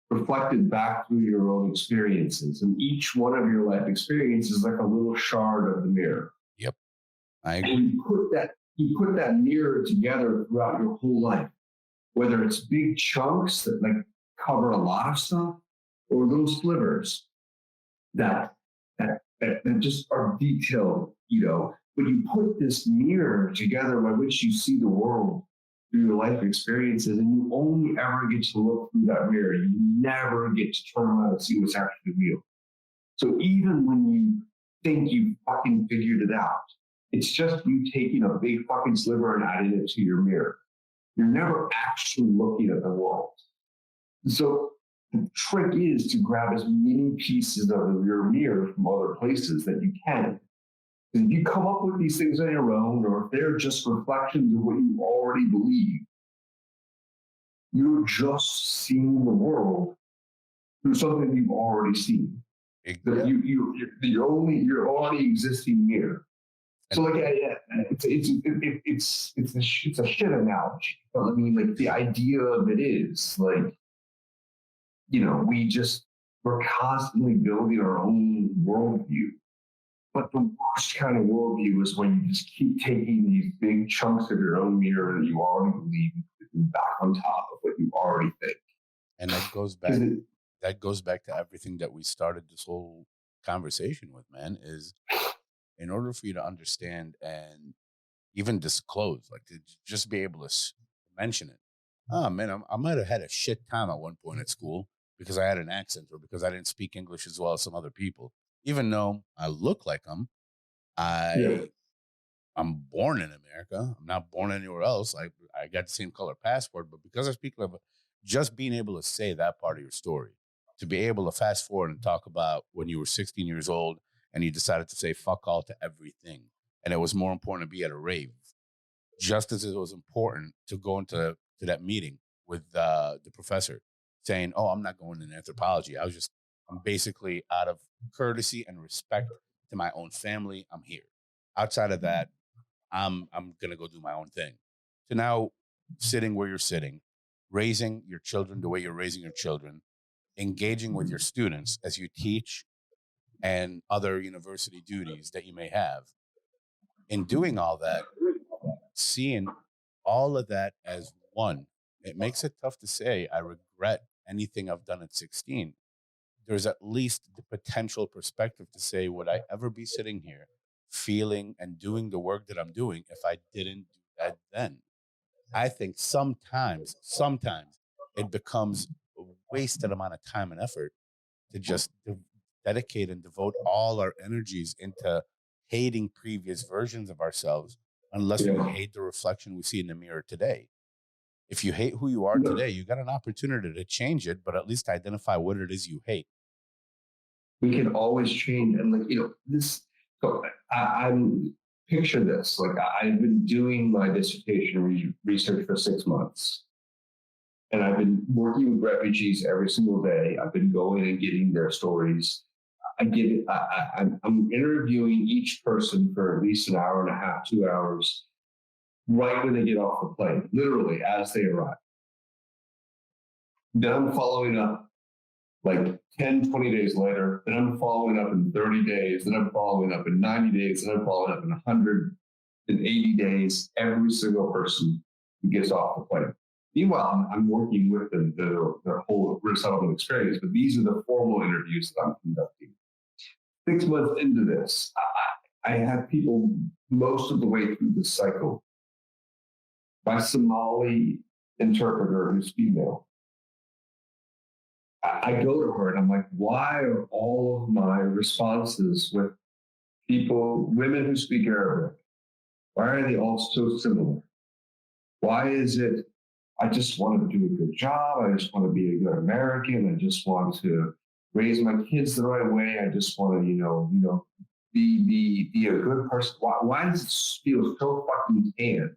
reflected back through your own experiences. And each one of your life experiences is like a little shard of the mirror. Yep. I agree. And you put that mirror together throughout your whole life, whether it's big chunks that like cover a lot of stuff or little slivers that just are detailed, but you put this mirror together by which you see the world through your life experiences, and you only ever get to look through that mirror. You never get to turn around and see what's actually real. So even when you think you fucking figured it out, it's just you taking a big fucking sliver and adding it to your mirror. You're never actually looking at the world. So the trick is to grab as many pieces of your mirror from other places that you can. If you come up with these things on your own, or if they're just reflections of what you already believe, you're just seeing the world through something you've already seen. That you're already existing here. So like, it's a shit analogy. But I mean, like the idea of it is like, we're constantly building our own worldview. But the worst kind of worldview is when you just keep taking these big chunks of your own mirror that you already believe back on top of what you already think. And that goes back to everything that we started this whole conversation with, man, is in order for you to understand and even disclose, like to just be able to mention it. Oh man, I might have had a shit time at one point at school because I had an accent or because I didn't speak English as well as some other people. Even though I look like them, I'm born in America. I'm not born anywhere else. I got the same color passport, but because I speak like just being able to say that part of your story, to be able to fast forward and talk about when you were 16 years old and you decided to say fuck all to everything. And it was more important to be at a rave, just as it was important to go into that meeting with the professor saying, oh, I'm not going in anthropology. I'm basically out of courtesy and respect to my own family. I'm here. Outside of that, I'm going to go do my own thing. So now sitting where you're sitting, raising your children the way you're raising your children, engaging with your students as you teach and other university duties that you may have. In doing all that, seeing all of that as one, it makes it tough to say I regret anything I've done at 16. There's at least the potential perspective to say, would I ever be sitting here feeling and doing the work that I'm doing if I didn't do that then? I think sometimes it becomes a wasted amount of time and effort to just dedicate and devote all our energies into hating previous versions of ourselves unless we hate the reflection we see in the mirror today. If you hate who you are today, you got an opportunity to change it, but at least identify what it is you hate. We can always change. And like, this, so I'm picture this, like I've been doing my dissertation research for 6 months. And I've been working with refugees every single day. I've been going and getting their stories. I'm interviewing each person for at least an hour and a half, 2 hours, right when they get off the plane, literally as they arrive. Then I'm following up like 10, 20 days later. Then I'm following up in 30 days. Then I'm following up in 90 days. Then I'm following up in 180 days, every single person who gets off the plane. Meanwhile, I'm working with them, their whole resettlement experience, but these are the formal interviews that I'm conducting. 6 months into this, I have people most of the way through this cycle. My Somali interpreter, who's female, I go to her and I'm like, why are all of my responses with people, women who speak Arabic, why are they all so similar? Why is it, I just want to do a good job. I just want to be a good American. I just want to raise my kids the right way. I just want to, be a good person. Why does it feel so fucking canned?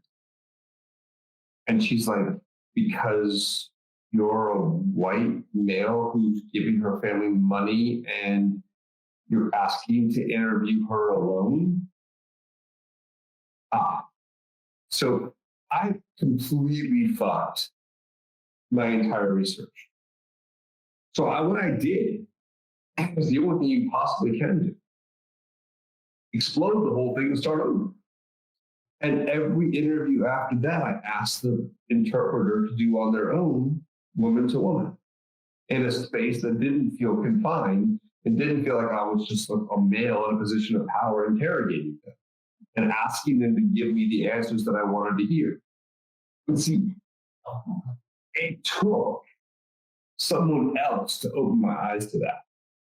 And she's like, because you're a white male who's giving her family money and you're asking to interview her alone? So I completely fucked my entire research. So what I did was the only thing you possibly can do. Explode the whole thing and start over. And every interview after that, I asked the interpreter to do on their own, woman to woman, in a space that didn't feel confined. It didn't feel like I was just a male in a position of power interrogating them and asking them to give me the answers that I wanted to hear. But see, it took someone else to open my eyes to that.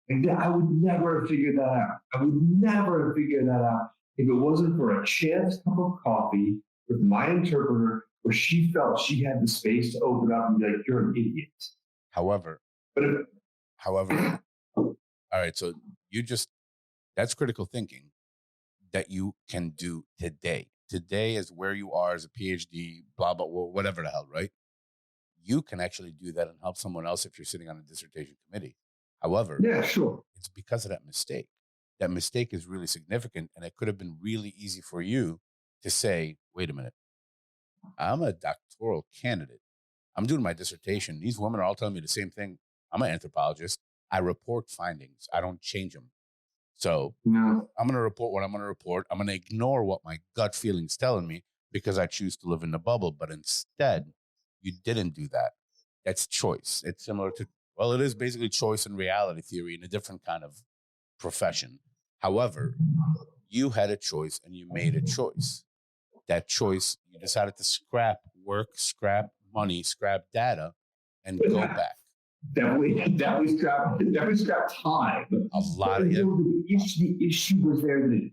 And I would never have figured that out. I would never have figured that out if it wasn't for a chance cup of coffee with my interpreter where she felt she had the space to open up and be like, you're an idiot. However, all right, so that's critical thinking that you can do today. Today is where you are as a PhD, blah, blah, whatever the hell, right? You can actually do that and help someone else if you're sitting on a dissertation committee. However, yeah, sure. It's because of that mistake. That mistake is really significant, and it could have been really easy for you to say, wait a minute, I'm a doctoral candidate. I'm doing my dissertation. These women are all telling me the same thing. I'm an anthropologist. I report findings. I don't change them. So I'm going to report what I'm going to report. I'm going to ignore what my gut feeling's telling me because I choose to live in the bubble. But instead, you didn't do that. That's choice. It's similar to, well, it is basically choice and reality theory in a different kind of profession. However, you had a choice and you made a choice. That choice, you decided to scrap work, scrap money, scrap data, and go back. Definitely scrap time. A lot of it. The issue was there. The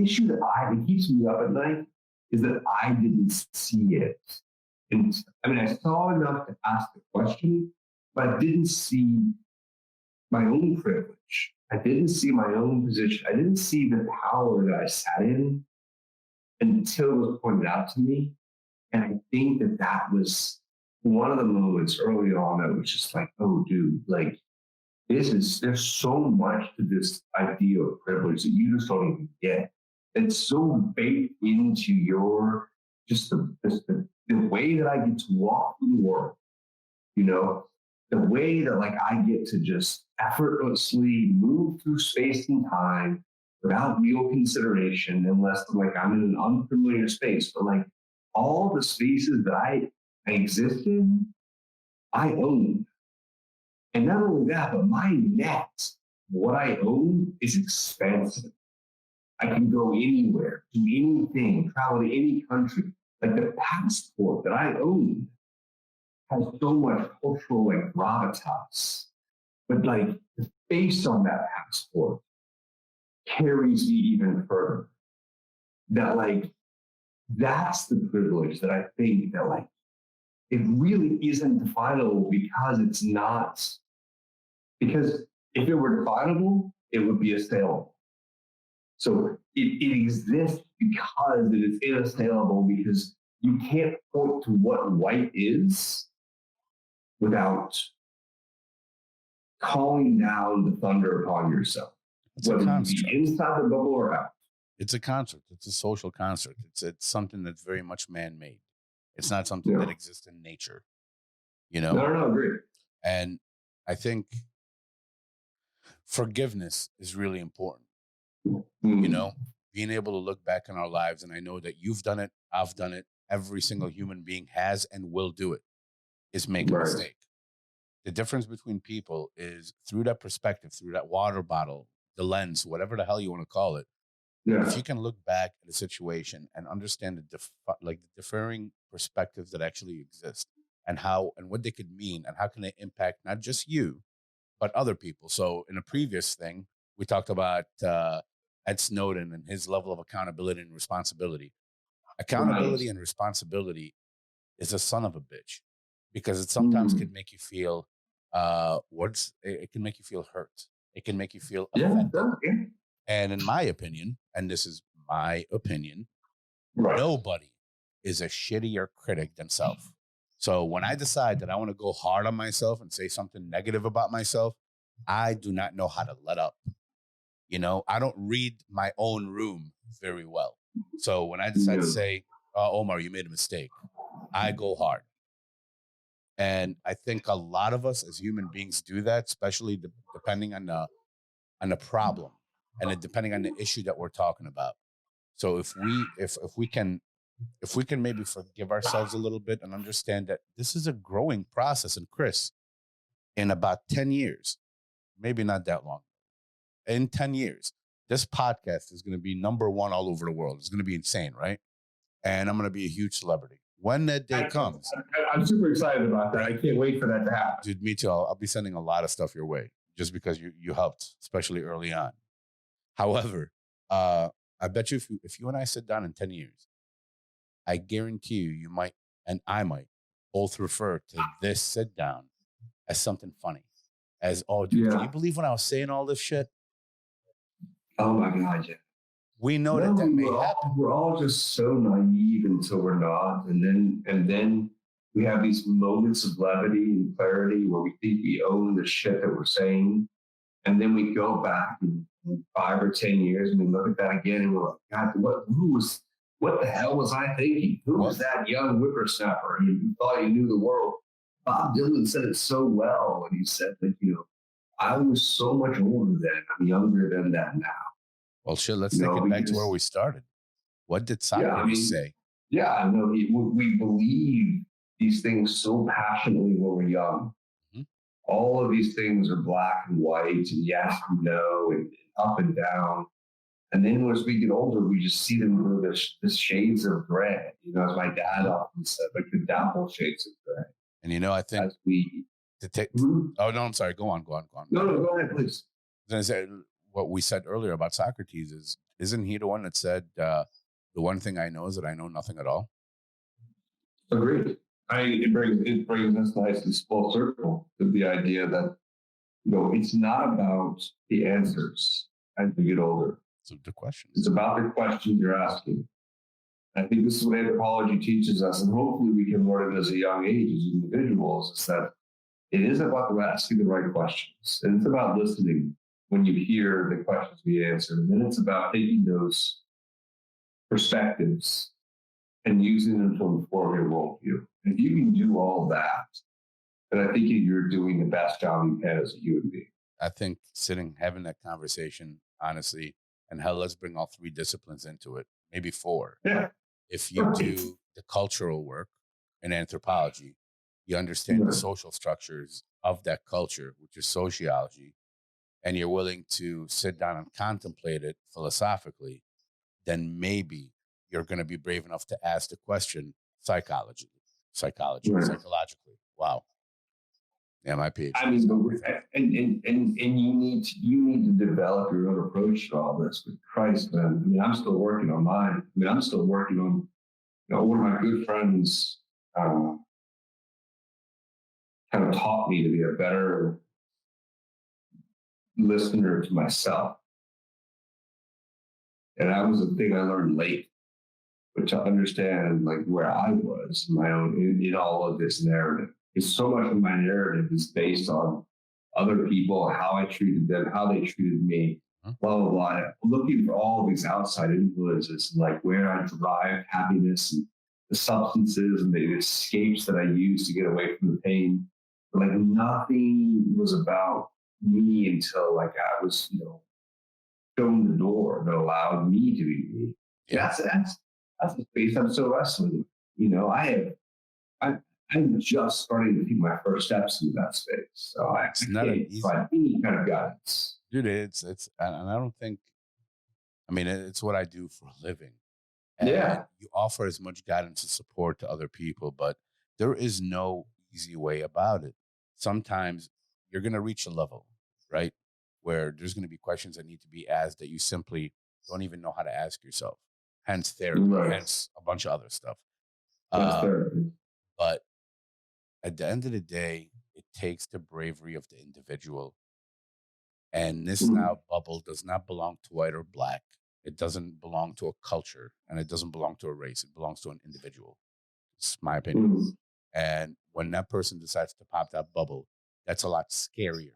issue that keeps me up at night is that I didn't see it. And I mean, I saw enough to ask the question, but I didn't see my own privilege. I didn't see my own position. I didn't see the power that I sat in until it was pointed out to me. And I think that was one of the moments early on that was just like, oh, dude, like, there's so much to this idea of privilege that you just don't even get. It's so baked into your, just the way that I get to walk through the world, you know, the way that like I get to just effortlessly move through space and time without real consideration, unless like I'm in an unfamiliar space. But like all the spaces that I exist in, I own. And not only that, but my net, what I own is expansive. I can go anywhere, do anything, travel to any country. Like the passport that I own has so much cultural like gravitas, but like the face on that passport carries me even further. That like, that's the privilege that I think that like, it really isn't definable because it's not, because if it were definable, it would be assailable. So it exists because it is inassailable, because you can't point to what white is without calling down the thunder upon yourself. It's whether a you construct. be inside the bubble or out. It's a construct. It's a social construct. It's something that's very much man-made. It's not something that exists in nature, you know? No, agree. And I think forgiveness is really important. Mm-hmm. You know, being able to look back in our lives, and I know that you've done it, I've done it, every single human being has and will do it, is make a mistake. The difference between people is through that perspective, through that water bottle, the lens, whatever the hell you want to call it. Yeah. If you can look back at a situation and understand the differing perspectives that actually exist and how and what they could mean and how can they impact not just you, but other people. So in a previous thing, we talked about Ed Snowden and his level of accountability and responsibility. Accountability and responsibility is a son of a bitch because it sometimes can make you feel it can make you feel hurt. It can make you feel offended. Yeah. And in my opinion, and this is my opinion, nobody is a shittier critic than self. So when I decide that I want to go hard on myself and say something negative about myself, I do not know how to let up. You know, I don't read my own room very well. So when I decide to say, Omar, you made a mistake, I go hard. And I think a lot of us as human beings do that, especially depending on the problem and depending on the issue that we're talking about. So if we can maybe forgive ourselves a little bit and understand that this is a growing process. And Chris, in about 10 years, maybe not that long, in 10 years, this podcast is going to be number one all over the world. It's going to be insane, right? And I'm going to be a huge celebrity. When that day comes. I'm super excited about that. I can't wait for that to happen. Dude, me too. I'll be sending a lot of stuff your way just because you helped, especially early on. However, I bet you if you and I sit down in 10 years, I guarantee you might, and I might, both refer to this sit down as something funny. As, oh, dude, can you believe when I was saying all this shit? Oh my God, yeah. We know that may happen. We're all just so naive until we're not. And then we have these moments of levity and clarity where we think we own the shit that we're saying. And then we go back in 5 or 10 years and we look at that again and we're like, God, what the hell was I thinking? Who was that young whippersnapper? You thought you knew the world. Bob Dylan said it so well when he said that, I was so much older then. I'm younger than that now. Well, shit, let's take it back to where we started. What did Socrates say? Yeah, no, we believe these things so passionately when we're young. Mm-hmm. All of these things are black and white, and yes and no, and up and down. And then as we get older, we just see them through the shades of gray. As my dad often said, like the dapple shades of gray. And I think oh no, I'm sorry. Go on. No, go ahead, please. I was gonna say, what we said earlier about Socrates isn't he the one that said, the one thing I know is that I know nothing at all? Agreed. It brings us nicely full circle to the idea that, it's not about the answers as we get older. It's the questions. It's about the questions you're asking. I think this is what anthropology teaches us, and hopefully we can learn it as a young age as individuals, is that it is about asking the right questions. And it's about listening when you hear the questions be answered. And then it's about taking those perspectives and using them to inform your worldview. And if you can do all of that, then I think you're doing the best job you can as a human being. I think having that conversation, honestly, and hell, let's bring all 3 disciplines into it, maybe 4. Yeah. If you do the cultural work in anthropology, you understand the social structures of that culture, which is sociology, and you're willing to sit down and contemplate it philosophically, then maybe you're going to be brave enough to ask the question psychologically. Wow. Yeah, my PhD. I mean, and you need to develop your own approach to all this. With Christ, man. I mean, I'm still working on mine. I mean, I'm still working on. One of my good friends kind of taught me to be a better listener to myself, and that was a thing I learned late. But to understand like where I was, my own in all of this narrative. Because so much of my narrative is based on other people, how I treated them, how they treated me, blah, blah, blah. Looking for all of these outside influences, like where I derive happiness and the substances and the escapes that I use to get away from the pain. But like nothing was about me until like I was, shown the door that allowed me to be me. Yeah. That's the space I'm still wrestling with. I'm just starting to take my first steps into that space. So it's not an easy any kind of guidance. Dude, it's and I don't think, it's what I do for a living. And you offer as much guidance and support to other people, but there is no easy way about it. Sometimes you're going to reach a level, right, where there's going to be questions that need to be asked that you simply don't even know how to ask yourself. Hence therapy, hence a bunch of other stuff. But at the end of the day, it takes the bravery of the individual. And this now bubble does not belong to white or black. It doesn't belong to a culture, and it doesn't belong to a race. It belongs to an individual. It's my opinion. And when that person decides to pop that bubble, that's a lot scarier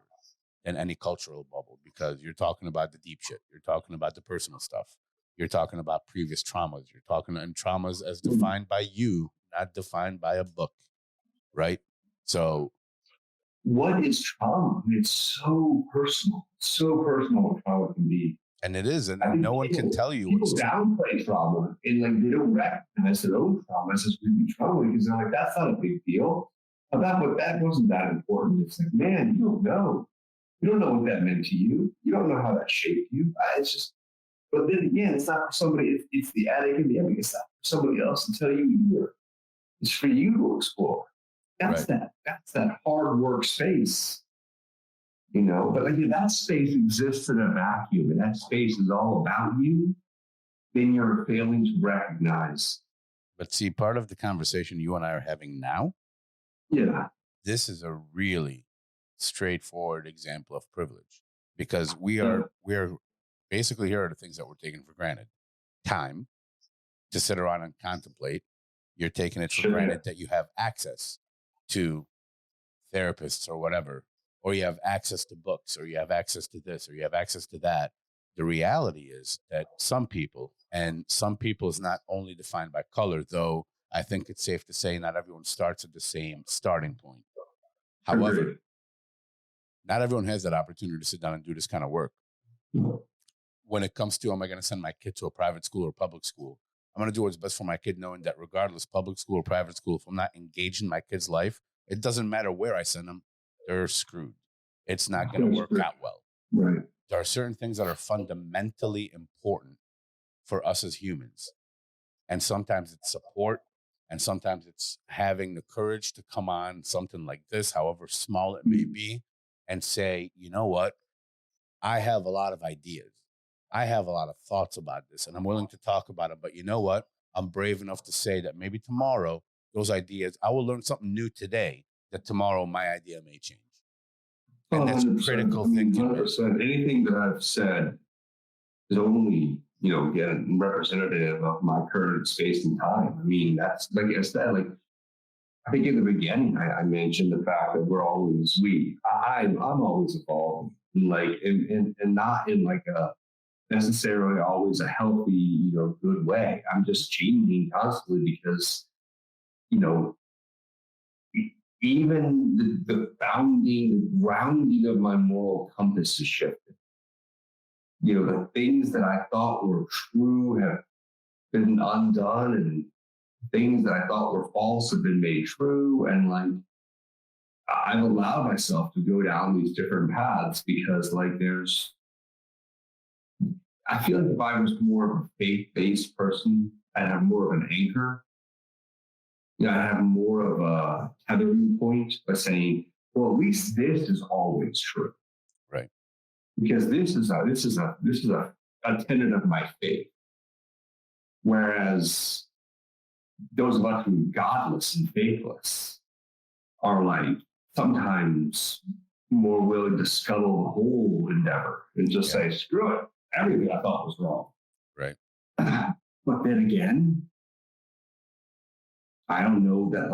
than any cultural bubble, because you're talking about the deep shit. You're talking about the personal stuff. You're talking about previous traumas. You're talking and traumas as defined by you, not defined by a book. Right? So what is trauma? It's so personal. So personal what trauma can be. And it is, and I think no one can tell you people what's downplay trauma and like they don't recognize their own trauma as really trauma because they're like, that's not a big deal. That wasn't that important. It's like, man, you don't know. You don't know what that meant to you. You don't know how that shaped you. It's just, but then again, it's not for somebody. It's the addict and the enemy. It's not for somebody else to tell you either. It's for you to explore. That's that hard work space. But like if that space exists in a vacuum and that space is all about you, then you're failing to recognize. But see, part of the conversation you and I are having now, this is a really straightforward example of privilege because we're basically, here are the things that we're taking for granted. Time to sit around and contemplate. You're taking it for granted that you have access to therapists or whatever, or you have access to books, or you have access to this, or you have access to that. The reality is that some people is not only defined by color, though I think it's safe to say not everyone starts at the same starting point. However, not everyone has that opportunity to sit down and do this kind of work. When it comes to, am I going to send my kid to a private school or public school? I'm going to do what's best for my kid, knowing that regardless, public school or private school, if I'm not engaged in my kid's life, it doesn't matter where I send them, they're screwed. It's not going to work out well. Right. There are certain things that are fundamentally important for us as humans. And sometimes it's support, and sometimes it's having the courage to come on something like this, however small it may be, and say, you know what? I have a lot of ideas. I have a lot of thoughts about this, and I'm willing to talk about it. But you know what? I'm brave enough to say that maybe tomorrow, those ideas, I will learn something new today that tomorrow my idea may change. And that's a critical thing to 100%. Anything that I've said is only, again, representative of my current space and time. I mean, that's like I said, like I think in the beginning, I mentioned the fact that I'm always evolving, like, and not in like a necessarily always a healthy, good way. I'm just changing constantly because, even the grounding of my moral compass is shifted. The things that I thought were true have been undone, and things that I thought were false have been made true. And like, I've allowed myself to go down these different paths because like I feel like if I was more of a faith-based person, I'd have more of an anchor. I have more of a tethering point by saying, well, at least this is always true. Right. Because this is a tenet of my faith. Whereas those of us who are godless and faithless are like sometimes more willing to scuttle the whole endeavor and just say, screw it. Everything I thought was wrong. Right. But then again, I don't know that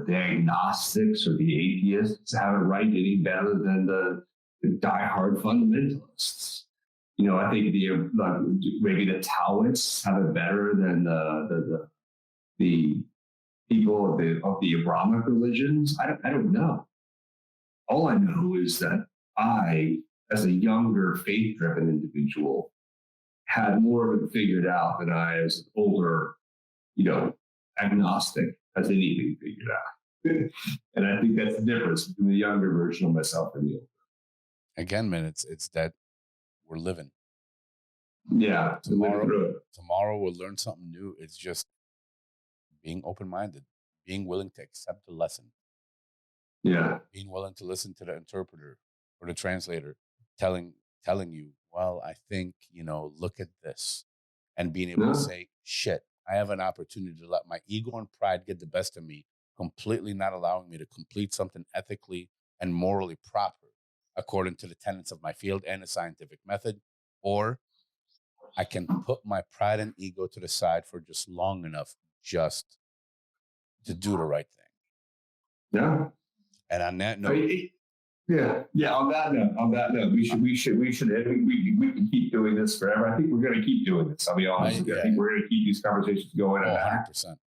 the agnostics or the atheists have it right any better than the diehard fundamentalists. I think maybe the Taoists have it better than the people of the Abrahamic religions. I don't know. All I know is that I, as a younger faith-driven individual, had more of it figured out than I, as an older, agnostic, has anything figured out. And I think that's the difference between the younger version of myself and the older. Again, man, it's that we're living. Yeah. Tomorrow we'll learn something new. It's just being open-minded, being willing to accept the lesson. Yeah. Being willing to listen to the interpreter or the translator telling you, well, I think, look at this. And being able to say, shit, I have an opportunity to let my ego and pride get the best of me, completely not allowing me to complete something ethically and morally proper according to the tenets of my field and the scientific method. Or I can put my pride and ego to the side for just long enough just to do the right thing. Yeah. And on that note, On that note, we can keep doing this forever. I think we're going to keep doing this. I'll be honest with you. I think we're going to keep these conversations going. 100%.